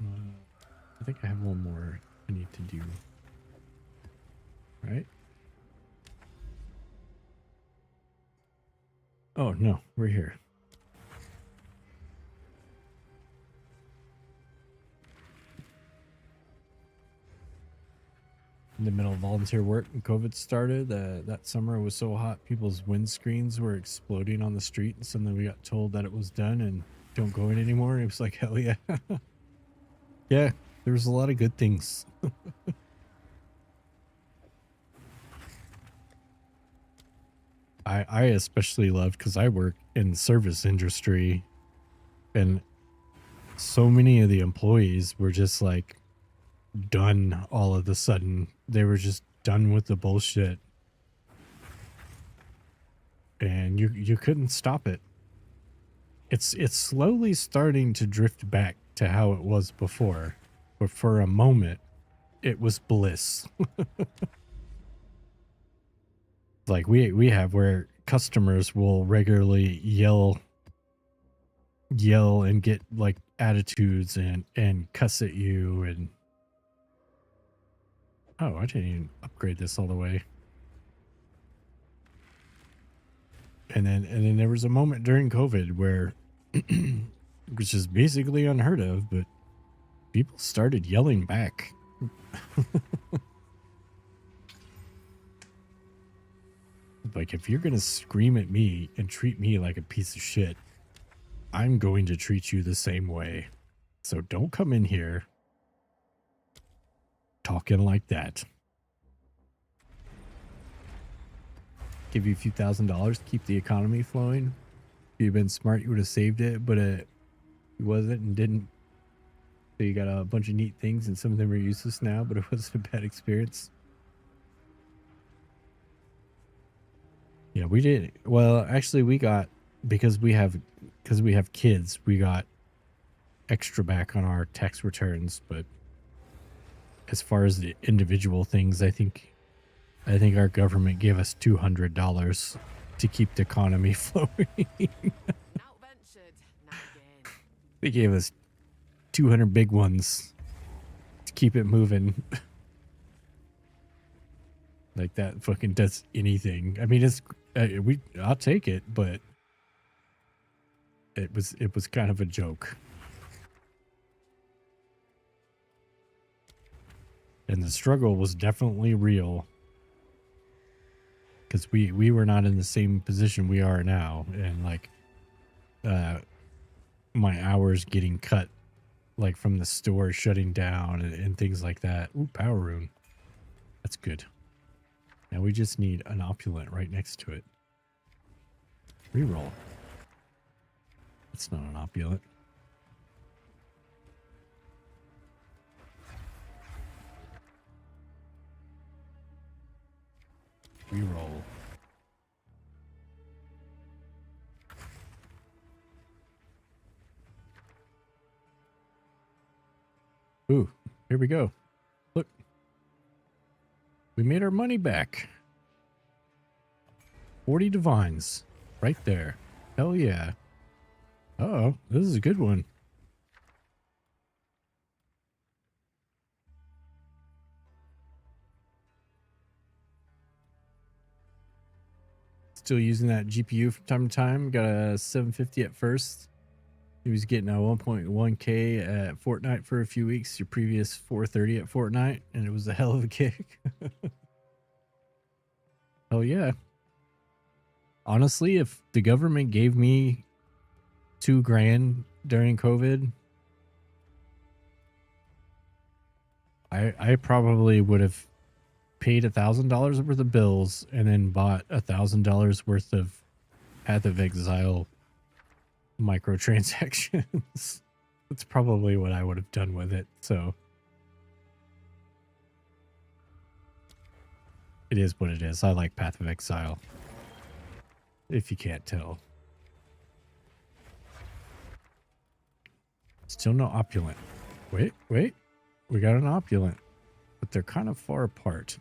I think I have one more I need to do. Right? Oh, no, we're here. In the middle of volunteer work when COVID started, that summer was so hot, people's windscreens were exploding on the street, and suddenly we got told that it was done and don't go in anymore. It was like, hell yeah. Yeah, there was a lot of good things. I especially loved because I work in the service industry and so many of the employees were just like done all of a sudden. They were just done with the bullshit. And you couldn't stop it. It's slowly starting to drift back to how it was before. But for a moment, it was bliss. Like we have where customers will regularly yell and get like attitudes and cuss at you and oh, I didn't even upgrade this all the way. And then there was a moment during COVID where which is basically unheard of, but people started yelling back. Like, if you're gonna scream at me and treat me like a piece of shit, I'm going to treat you the same way. So don't come in here talking like that. Give you a few $1,000s to keep the economy flowing. If you'd been smart, you would have saved it, but it wasn't and didn't. So you got a bunch of neat things, and some of them are useless now, but it wasn't a bad experience. Yeah, we did. Well, actually, we got because we have kids. We got extra back on our tax returns, but as far as the individual things, I think our government gave us $200 to keep the economy flowing. Outventured. Not again. They gave us 200 big ones to keep it moving. Like that fucking does anything. I mean, it's I'll take it, but it was kind of a joke. And the struggle was definitely real. Because we were not in the same position we are now. And like my hours getting cut like from the store shutting down and things like that. Ooh, power rune. That's good. Now we just need an opulent right next to it. Reroll. It's not an opulent. Reroll. Ooh, here we go. Look. We made our money back. 40 divines. Right there. Hell yeah. Uh-oh, this is a good one. Still using that GPU from time to time. Got a 750 at first. He was getting a 1.1K at Fortnite for a few weeks. Your previous 430 at Fortnite, and it was a hell of a kick. Hell yeah. Honestly, if the government gave me $2,000 during COVID, I probably would have paid $1,000 worth of bills and then bought $1,000 worth of Path of Exile microtransactions. That's probably what I would have done with it. So it is what it is. I like Path of Exile, if you can't tell. Still no opulent. Wait. We got an opulent, but they're kind of far apart.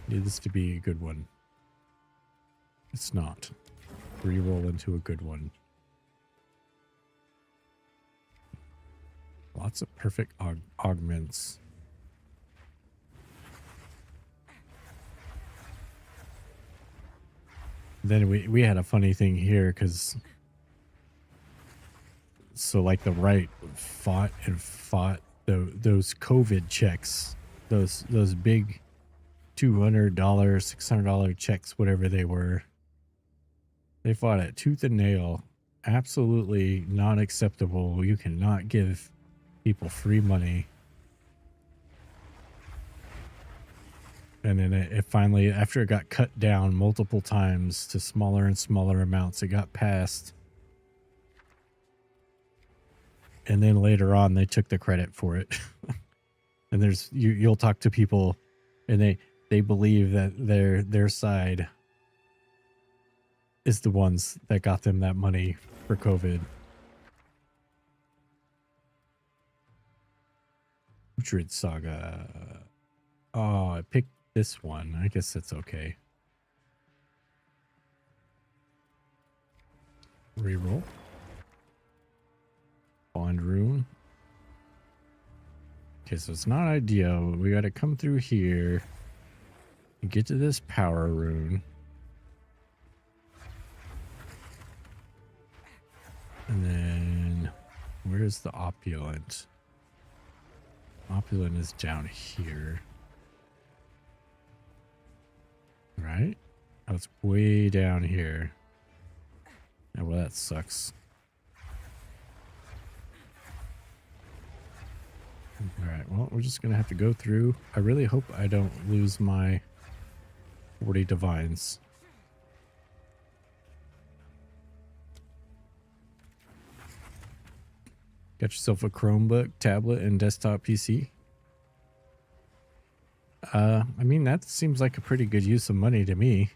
Need this to be a good one. It's not. Reroll into a good one. Lots of perfect augments. Then we had a funny thing here because so like the right fought those COVID checks, those big $200, $600 checks, whatever they were. They fought it tooth and nail. Absolutely not acceptable. You cannot give people free money. And then it finally, after it got cut down multiple times to smaller and smaller amounts, it got passed. And then later on, they took the credit for it. And there's you'll talk to people, and they believe that their side is the ones that got them that money for COVID. Druid Saga. Oh, I picked this one. I guess that's okay. Reroll. Bond rune. Okay, so it's not ideal. We got to come through here and get to this power rune. And then where's the opulent? Opulent is down here. Right? Oh, it's way down here. Oh, well, that sucks. Alright, well, we're just going to have to go through. I really hope I don't lose my 40 divines. Got yourself a Chromebook, tablet, and desktop PC? I mean, that seems like a pretty good use of money to me.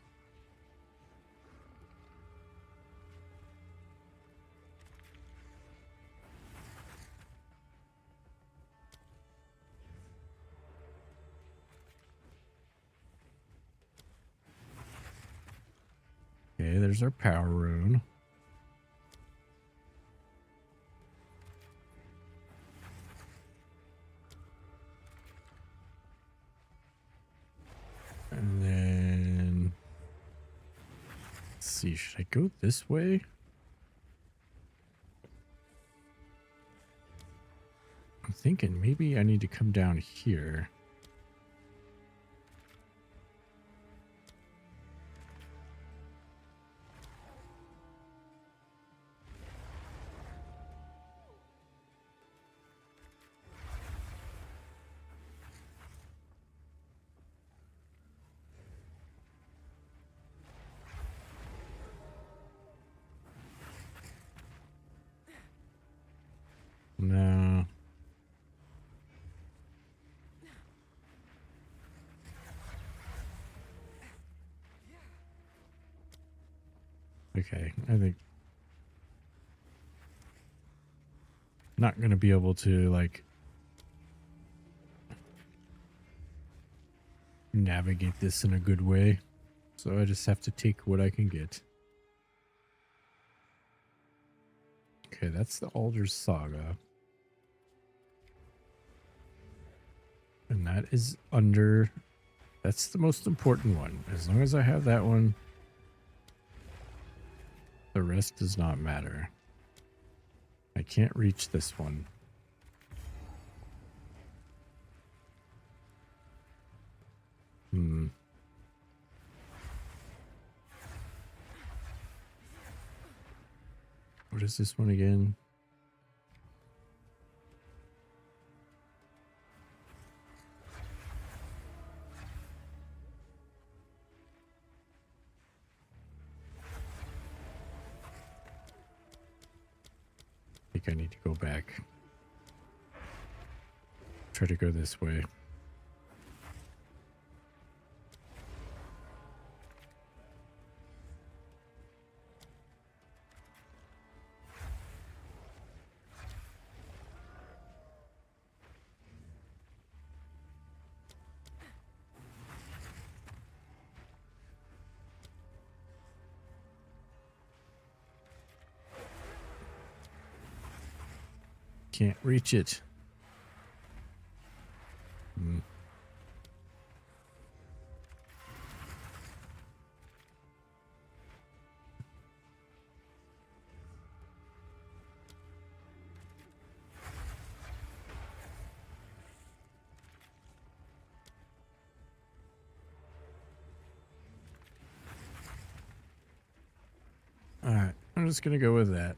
Okay, there's our power rune. And then, let's see, should I go this way? I'm thinking maybe I need to come down here. No. Okay, I think not going to be able to like navigate this in a good way. So I just have to take what I can get. Okay, that's the Alder's Saga. And that is under... That's the most important one. As long as I have that one, the rest does not matter. I can't reach this one. What is this one again? I think I need to go back. Try to go this way. Can't reach it. Alright, I'm just gonna go with that.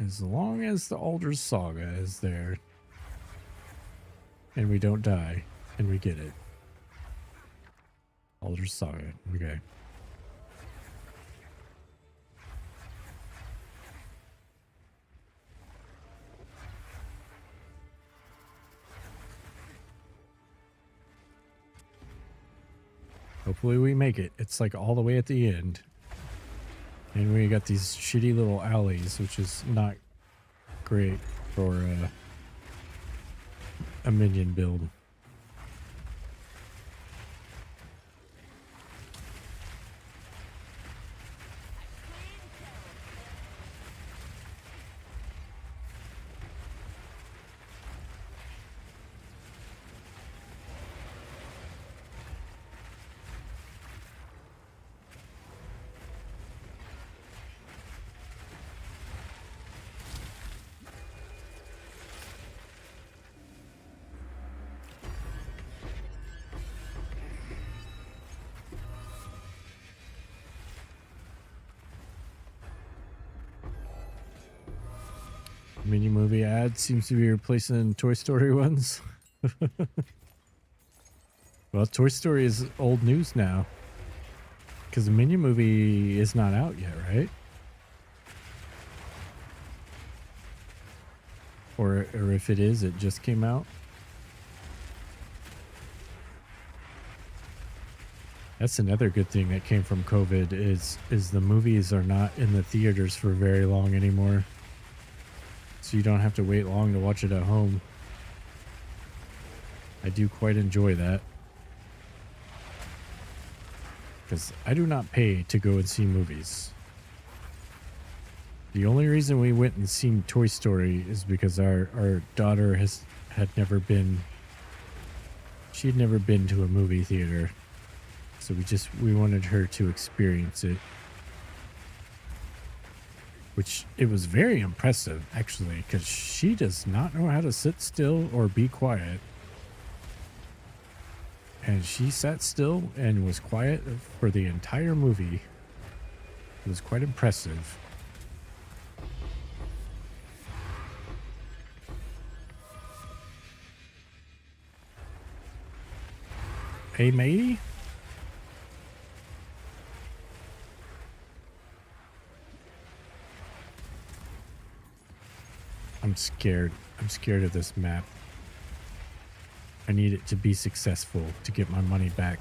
As long as the Alder's Saga is there and we don't die and we get it. Alder's Saga, okay. Hopefully we make it. It's like all the way at the end. And we got these shitty little alleys, which is not great for a minion build. Mini movie ad seems to be replacing Toy Story ones. Well, Toy Story is old news now. Because the Minion movie is not out yet, right? Or if it is, it just came out. That's another good thing that came from COVID is the movies are not in the theaters for very long anymore. So you don't have to wait long to watch it at home. I do quite enjoy that. Because I do not pay to go and see movies. The only reason we went and seen Toy Story is because our daughter had never been to a movie theater. So we wanted her to experience it. Which it was very impressive actually, because she does not know how to sit still or be quiet. And she sat still and was quiet for the entire movie. It was quite impressive. Hey, matey? I'm scared. I'm scared of this map. I need it to be successful to get my money back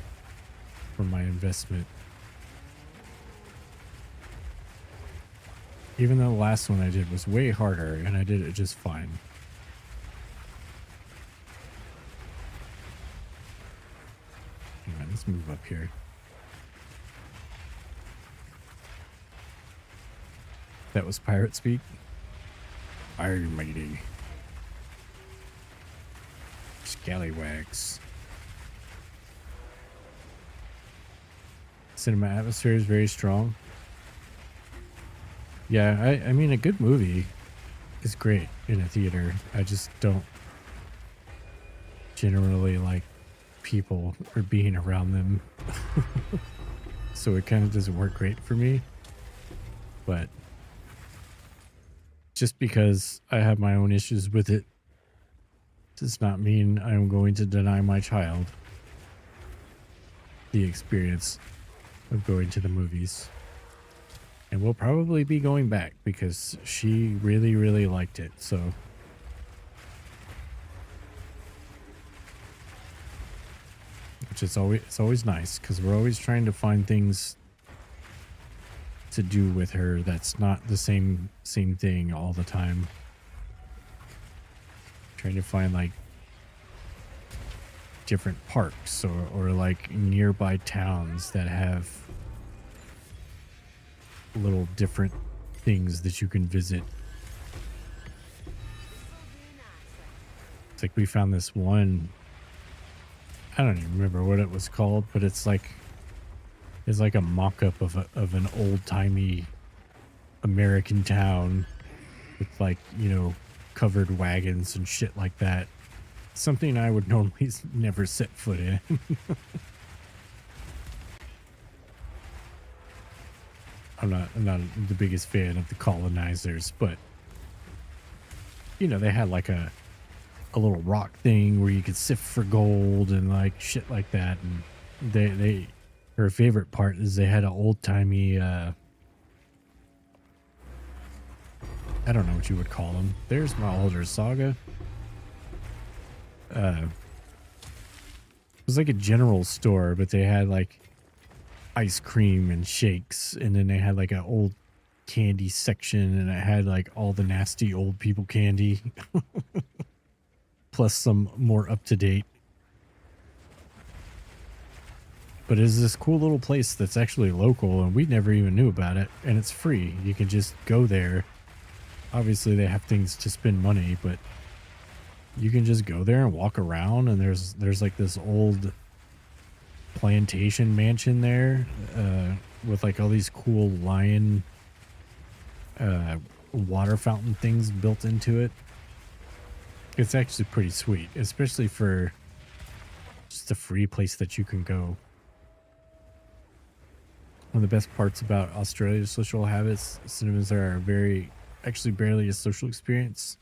from my investment. Even though the last one I did was way harder and I did it just fine. Hang on, let's move up here. That was pirate speak? Aye, matey. Scallywags. Cinema atmosphere is very strong. Yeah, I mean, a good movie is great in a theater. I just don't generally like people or being around them. So it kind of doesn't work great for me. But just because I have my own issues with it does not mean I'm going to deny my child the experience of going to the movies. And we'll probably be going back because she really, really liked it. So which is always nice because we're always trying to find things to do with her that's not the same thing all the time. Trying to find like different parks or like nearby towns that have little different things that you can visit. It's like we found this one, I don't even remember what it was called, but it's like a mock-up of an old-timey American town with like, you know, covered wagons and shit like that. Something I would normally never set foot in. I'm not the biggest fan of the colonizers, but you know, they had like a little rock thing where you could sift for gold and like shit like that. And her favorite part is they had an old-timey I don't know what you would call them. There's my older saga. It was like a general store, but they had like ice cream and shakes, and then they had like an old candy section, and it had like all the nasty old people candy plus some more up to date. But it's this cool little place that's actually local, and we never even knew about it, and it's free. You can just go there. Obviously they have things to spend money, but you can just go there and walk around, and there's like this old plantation mansion there with like all these cool lion water fountain things built into it. It's actually pretty sweet, especially for just a free place that you can go. One of the best parts about Australia's social habits, cinemas are actually barely a social experience.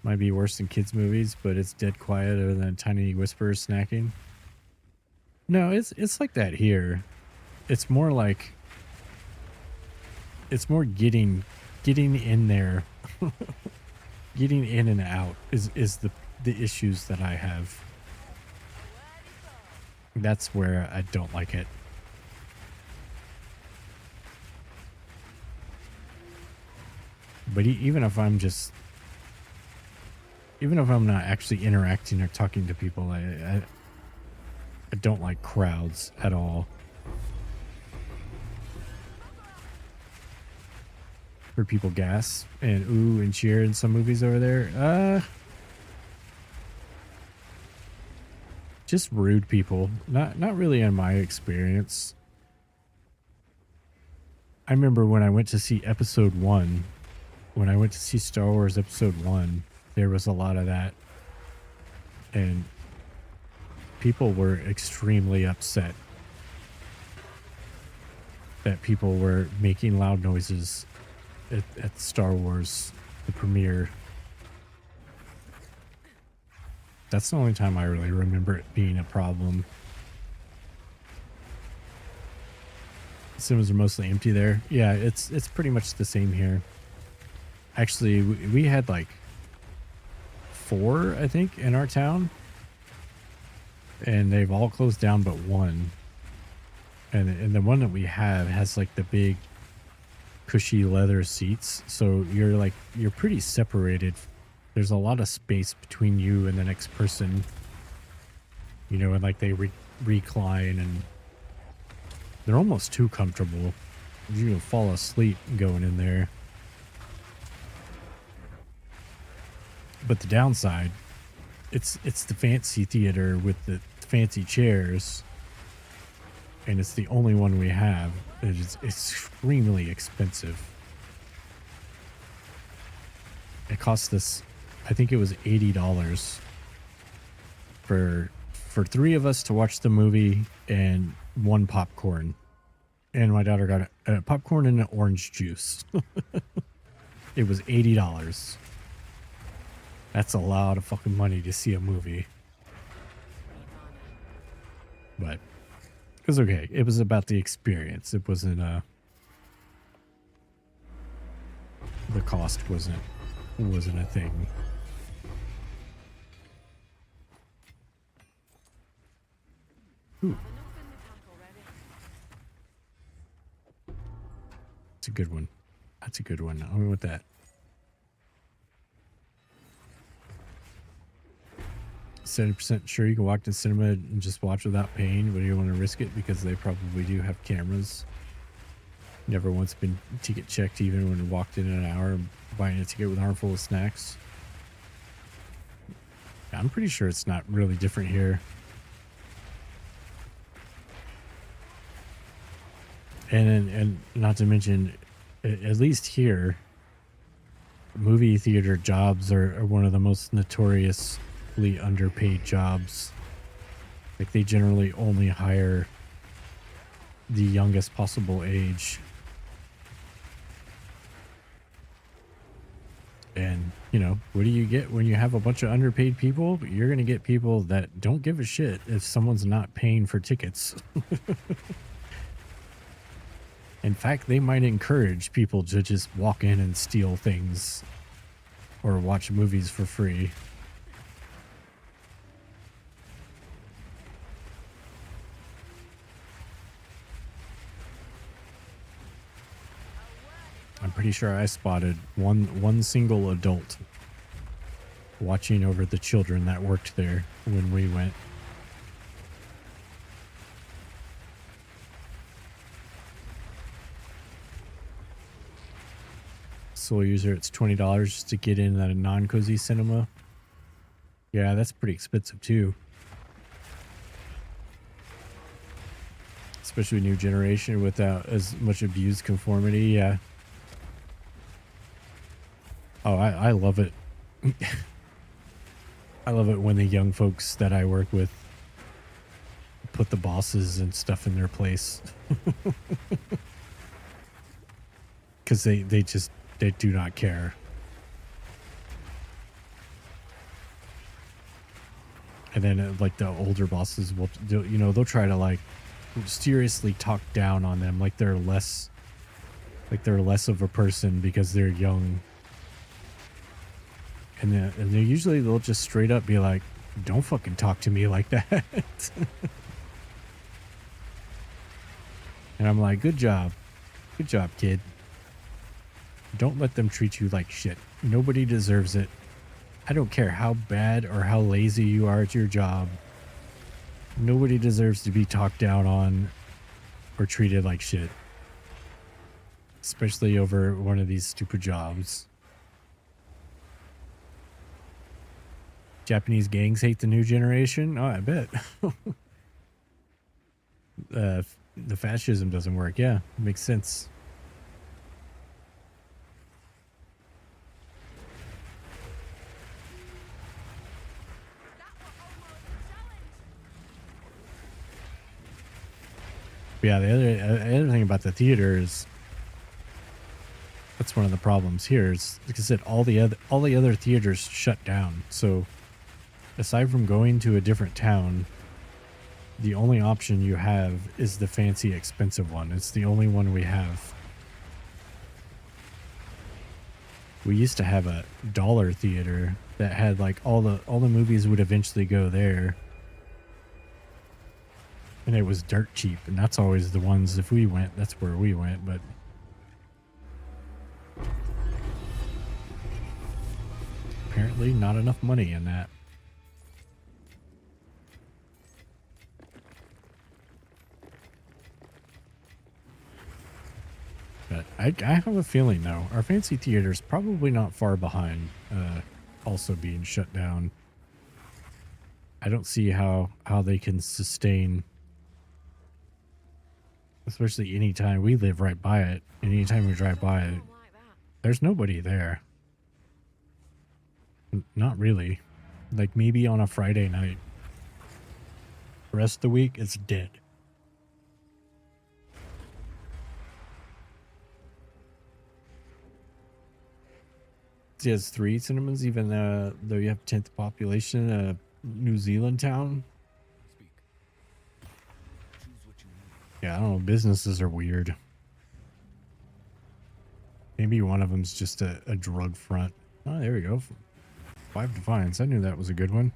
Might be worse than kids' movies, but it's dead quiet other than tiny whispers snacking. No, it's like that here. It's more like getting in there. Getting in and out is the issues that I have. That's where I don't like it. But even if I'm just, even if I'm not actually interacting or talking to people, I don't like crowds at all. Where people gas and ooh and cheer in some movies over there. Just rude people. Not really in my experience. I remember when I went to see episode 1, when I went to see Star Wars episode 1, there was a lot of that. And people were extremely upset that people were making loud noises at Star Wars, the premiere. That's the only time I really remember it being a problem. Cinemas are mostly empty there. Yeah, it's pretty much the same here. Actually, we had like 4, I think, in our town. And they've all closed down but one. And the one that we have has like the big cushy leather seats. So you're pretty separated. There's a lot of space between you and the next person. You know, and like they recline and they're almost too comfortable. You can fall asleep going in there. But the downside, it's the fancy theater with the fancy chairs, and it's the only one we have. It is extremely expensive. It cost us, I think it was $80 for 3 of us to watch the movie and 1 popcorn. And my daughter got a popcorn and an orange juice. It was $80. That's a lot of fucking money to see a movie. But it was okay. It was about the experience. It wasn't the cost wasn't a thing. Ooh. It's a good one. That's a good one. I'll go with that. 70% sure you can walk to the cinema and just watch without paying, but you don't want to risk it because they probably do have cameras. Never once been ticket checked even when I walked in an hour buying a ticket with an armful of snacks. I'm pretty sure it's not really different here. And not to mention, at least here, movie theater jobs are one of the most notoriously underpaid jobs. Like, they generally only hire the youngest possible age. And, you know, what do you get when you have a bunch of underpaid people? You're going to get people that don't give a shit if someone's not paying for tickets. In fact, they might encourage people to just walk in and steal things or watch movies for free. I'm pretty sure I spotted one single adult watching over the children that worked there when we went. Sole user, it's $20 just to get in at a non-cozy cinema. Yeah, that's pretty expensive too. Especially new generation without as much abused conformity, yeah. Oh, I love it. I love it when the young folks that I work with put the bosses and stuff in their place. Because they do not care. And then like the older bosses will do, you know, they'll try to like mysteriously talk down on them like they're less of a person because they're young. And then usually they'll just straight up be like, don't fucking talk to me like that. And I'm like, good job, kid. Don't let them treat you like shit. Nobody deserves it. I don't care how bad or how lazy you are at your job. Nobody deserves to be talked down on or treated like shit. Especially over one of these stupid jobs. Japanese gangs hate the new generation? Oh, I bet. The fascism doesn't work. Yeah, makes sense. Yeah, the other thing about the theater is that's one of the problems here. Is like I said, all the other theaters shut down. So aside from going to a different town, the only option you have is the fancy, expensive one. It's the only one we have. We used to have a dollar theater that had like all the movies would eventually go there. And it was dirt cheap, and that's always the ones, if we went, that's where we went, but apparently not enough money in that. But I have a feeling, though, our fancy theater's probably not far behind also being shut down. I don't see how they can sustain, especially anytime we live right by it, and anytime we drive by it, there's nobody there. Not really. Like maybe on a Friday night. The rest of the week, it's dead. It has 3 cinemas, even though you have 10th population, New Zealand town. Speak. Choose what you need. Yeah, I don't know. Businesses are weird. Maybe one of them's just a drug front. Oh, there we go. 5 Defiance. I knew that was a good one.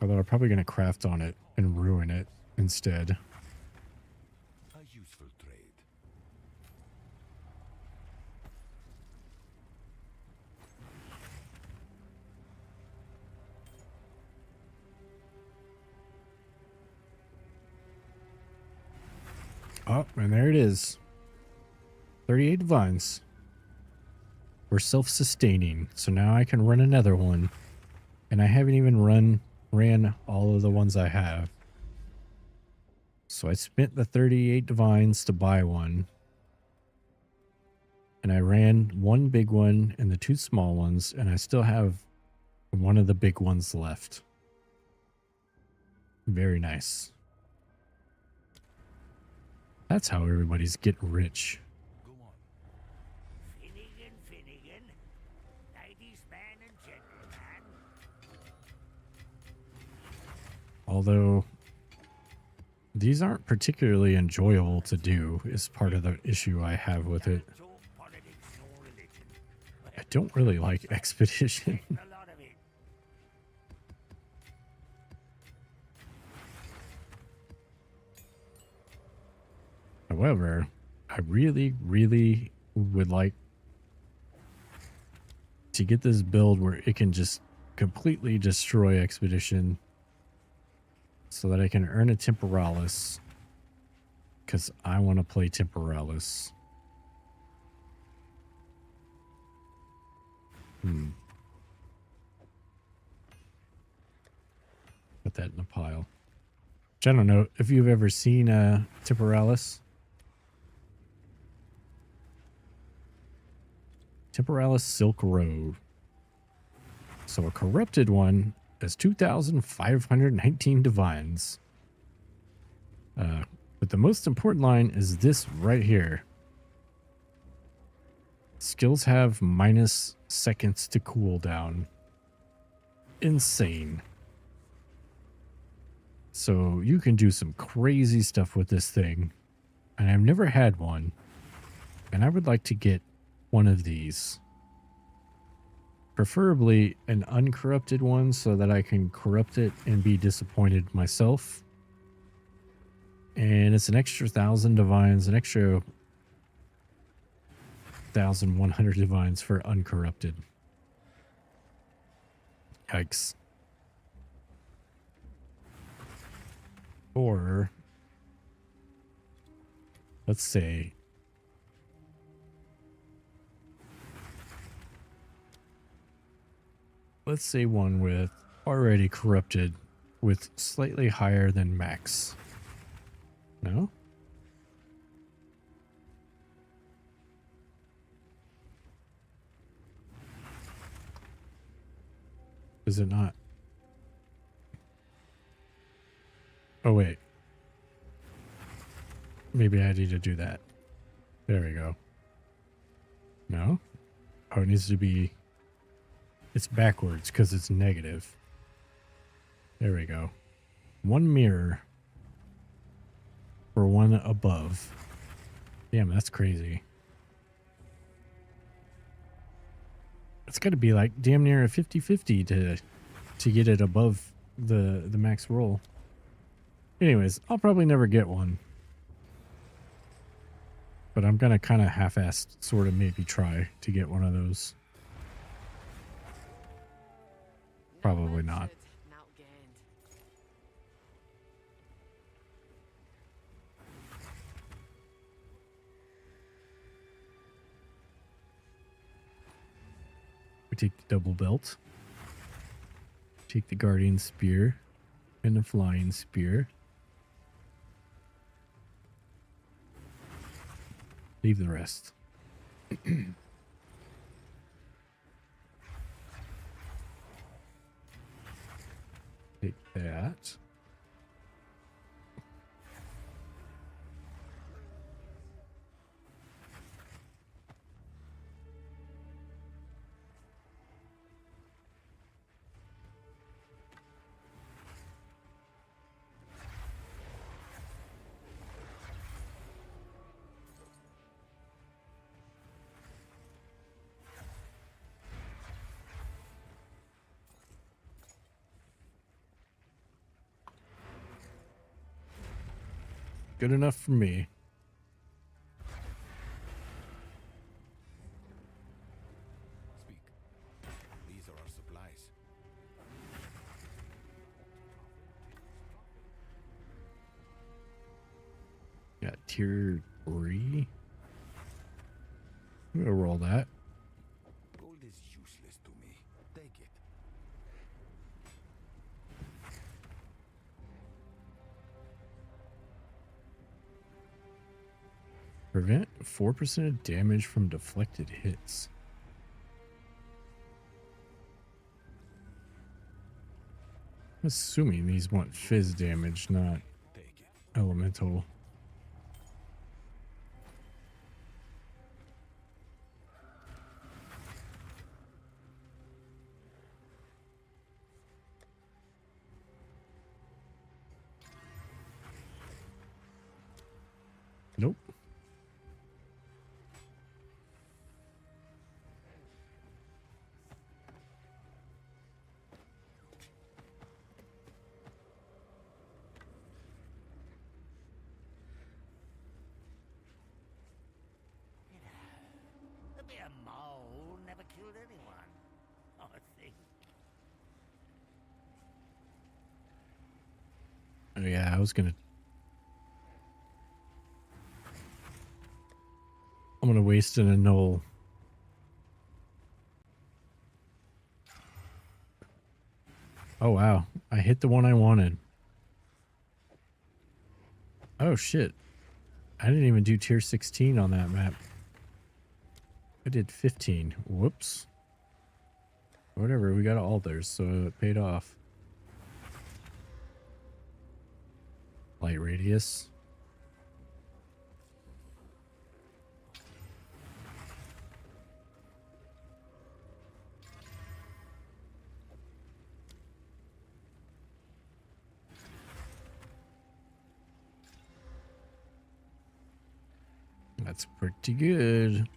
Although I'm probably going to craft on it and ruin it instead. A useful trade. Oh, and there it is. 38 divines. We're self-sustaining, so now I can run another one. And I haven't even ran all of the ones I have. So I spent the 38 divines to buy one. And I ran one big one and the 2 small ones, and I still have one of the big ones left. Very nice. That's how everybody's getting rich. Go on. Finnegan, ladies man and gentleman. Although these aren't particularly enjoyable to do is part of the issue I have with it. Don't talk politics nor religion. I don't really like Expedition. A lot of it. However, I really, really would like to get this build where it can just completely destroy Expedition so that I can earn a Temporalis, because I want to play Temporalis. Put that in a pile. Which I don't know if you've ever seen Temporalis. Temporalis Silk Road. So a corrupted one has 2,519 divines. But the most important line is this right here. Skills have minus seconds to cooldown. Insane. So you can do some crazy stuff with this thing. And I've never had one. And I would like to get one of these. Preferably an uncorrupted one so that I can corrupt it and be disappointed myself. And it's an extra 1,000 divines, an extra 6,100 divines for uncorrupted. Yikes. Or let's say one with already corrupted with slightly higher than max. No? Is it not? Oh, wait. Maybe I need to do that. There we go. No? Oh, it needs to be... It's backwards because it's negative. There we go. One mirror for one above. Damn, that's crazy. It's got to be like damn near a 50-50 to get it above the max roll. Anyways, I'll probably never get one. But I'm going to kind of half-assed sort of maybe try to get one of those. Probably not. Now gained. We take the double belt. Take the guardian spear and the flying spear. Leave the rest. Take that. Good enough for me. Speak. These are our supplies. Got tier 3. I'm gonna roll that. Gold is useless to me. Take it. Prevent 4% of damage from deflected hits. I'm assuming these want fizz damage, not Take it. elemental. Nope. A bit of mole never killed anyone, I think. Oh yeah, I was gonna... I'm gonna waste an annul. Oh wow, I hit the one I wanted. Oh shit. I didn't even do tier 16 on that map. I did 15. Whoops. Whatever, we got altars, so it paid off. Light radius. That's pretty good.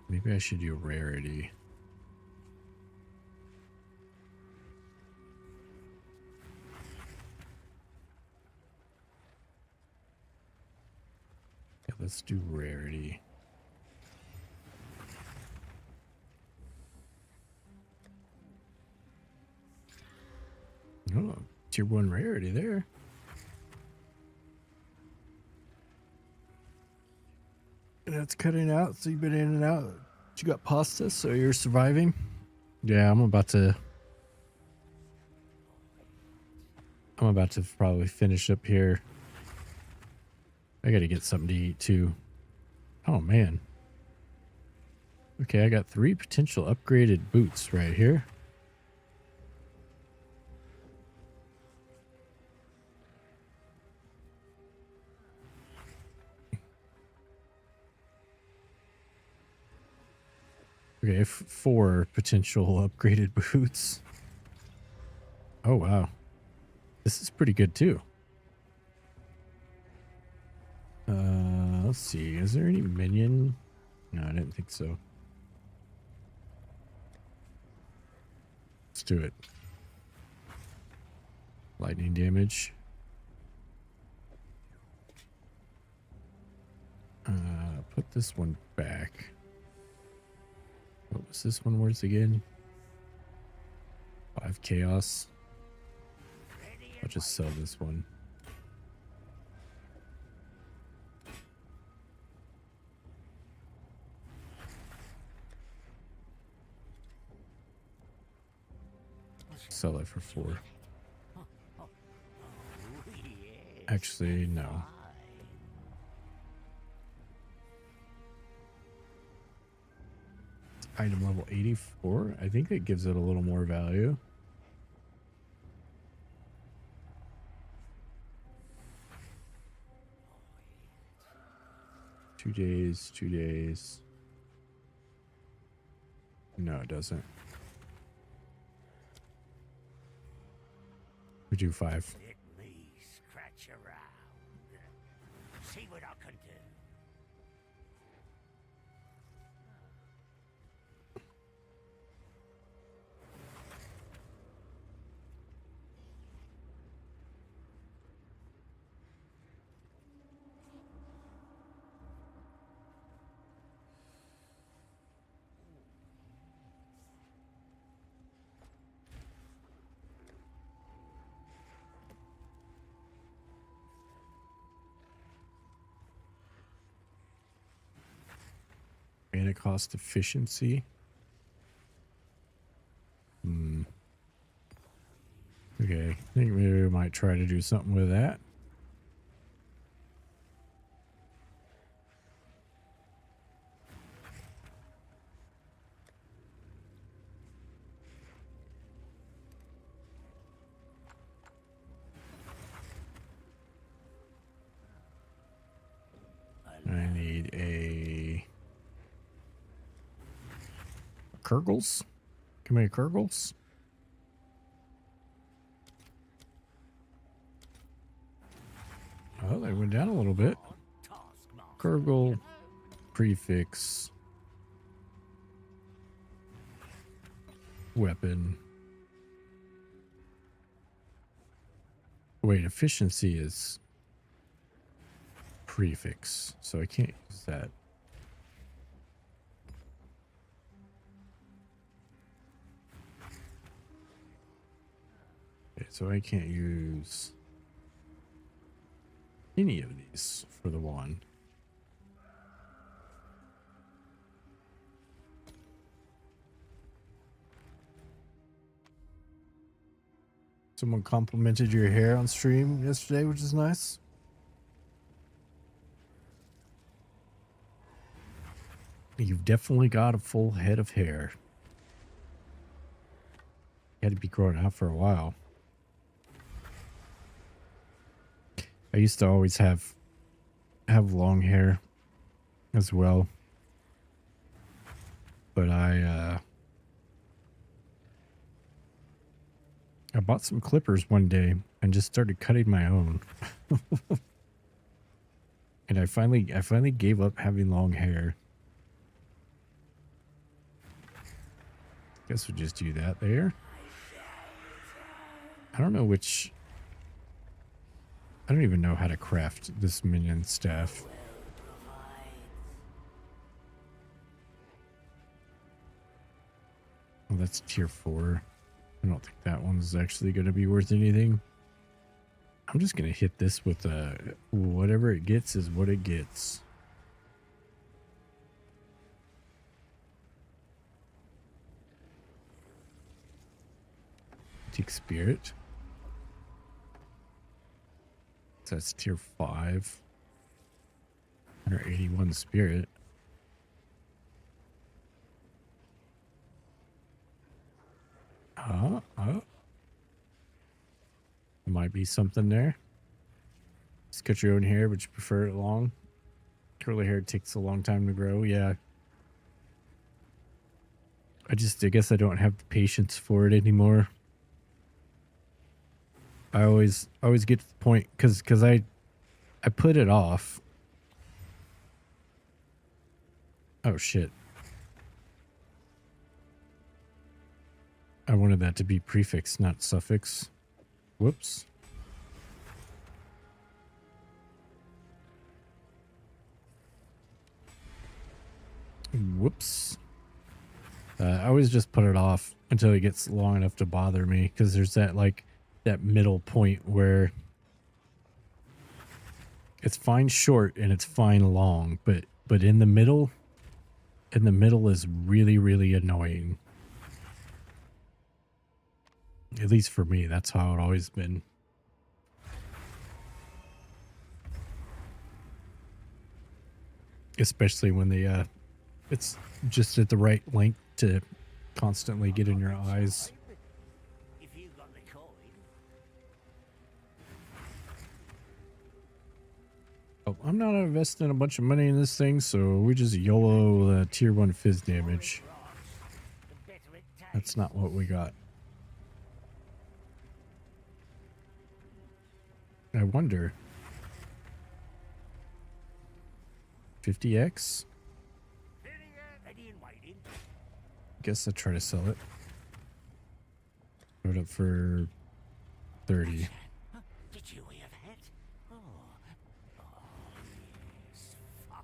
Maybe I should do rarity. Yeah, let's do rarity. Oh, tier 1 rarity there. And that's cutting out, so you've been in and out. You got pasta, so you're surviving. Yeah, I'm about to probably finish up here. I gotta get something to eat too. Oh man. Okay, I got 3 potential upgraded boots right here. Okay, 4 potential upgraded boots. Oh wow. This is pretty good too. Let's see. Is there any minion? No, I didn't think so. Let's do it. Lightning damage. Put this one back. What was this one worth again? 5 chaos. I'll just sell this one. Sell it for 4. Actually, no. Item level 84. I think that gives it a little more value. Two days. No, it doesn't. We do 5. Let me scratch around. See what I can do. Mana cost efficiency. Okay, I think maybe we might try to do something with that. I need a Kurgles. Give me a Kurgles. Oh, they went down a little bit. Kurgle prefix weapon. Wait, efficiency is prefix, so I can't use that. Okay, so I can't use any of these for the wand. Someone complimented your hair on stream yesterday, which is nice. You've definitely got a full head of hair. You had to be growing out for a while. I used to always have long hair as well. But I bought some clippers one day and just started cutting my own. And I finally gave up having long hair. Guess we'll just do that there. I don't know which... I don't even know how to craft this minion staff. that's tier 4. I don't think that one's actually going to be worth anything. I'm just going to hit this with whatever it gets is what it gets. Take spirit. So that's tier 5. 181 spirit. Might be something there. Just cut your own hair, but you prefer it long. Curly hair takes a long time to grow. Yeah. I guess I don't have the patience for it anymore. I always get to the point because I put it off. Oh shit. I wanted that to be prefix, not suffix. Whoops. Whoops. I always just put it off until it gets long enough to bother me, because there's that that middle point where it's fine short and it's fine long, but in the middle is really, really annoying. At least for me, that's how it always been. Especially when they it's just at the right length to constantly get in your eyes. If you got the coin. Oh, I'm not investing a bunch of money in this thing, so we just YOLO the tier 1 fizz damage. That's not what we got. I wonder. 50x? Guess I'll try to sell it. Put it up for 30. Did you hear that? Oh, yes, fine.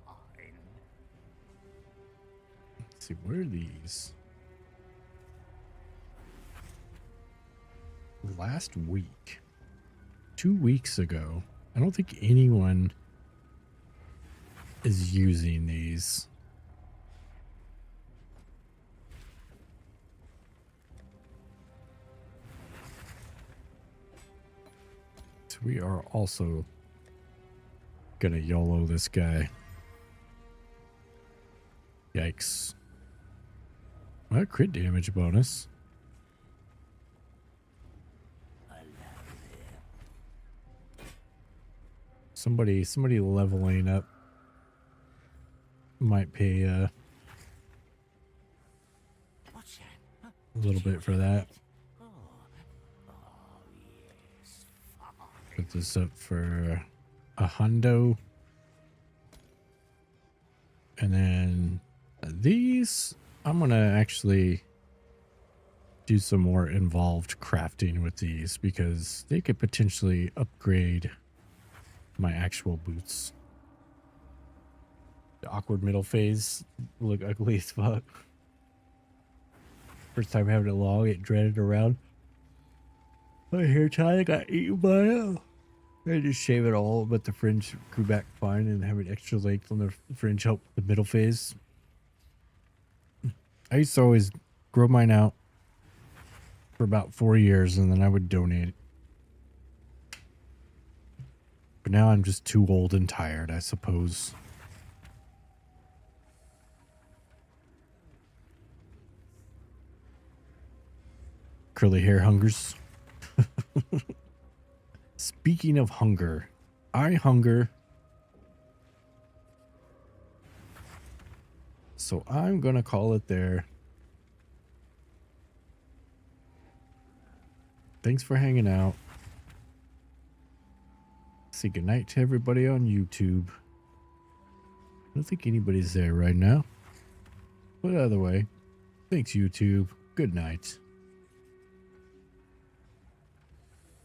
Let's see, what are these? Last week. 2 weeks ago. I don't think anyone is using these. So we are also gonna YOLO this guy. Yikes. Well, crit damage bonus. Somebody leveling up might pay a little bit for that. Put this up for a hundo. And then these, I'm gonna actually do some more involved crafting with these, because they could potentially upgrade my actual boots. The awkward middle phase look ugly as fuck. First time having it long, it dreaded around. My hair tie got eaten by I just shave it all, but the fringe grew back fine, and having extra length on the fringe helped the middle phase. I used to always grow mine out for about 4 years, and then I would donate it. But now I'm just too old and tired, I suppose. Curly hair hungers. Speaking of hunger, I hunger. So I'm gonna call it there. Thanks for hanging out. Say goodnight to everybody on YouTube. I don't think anybody's there right now. But either way, thanks YouTube. Good night.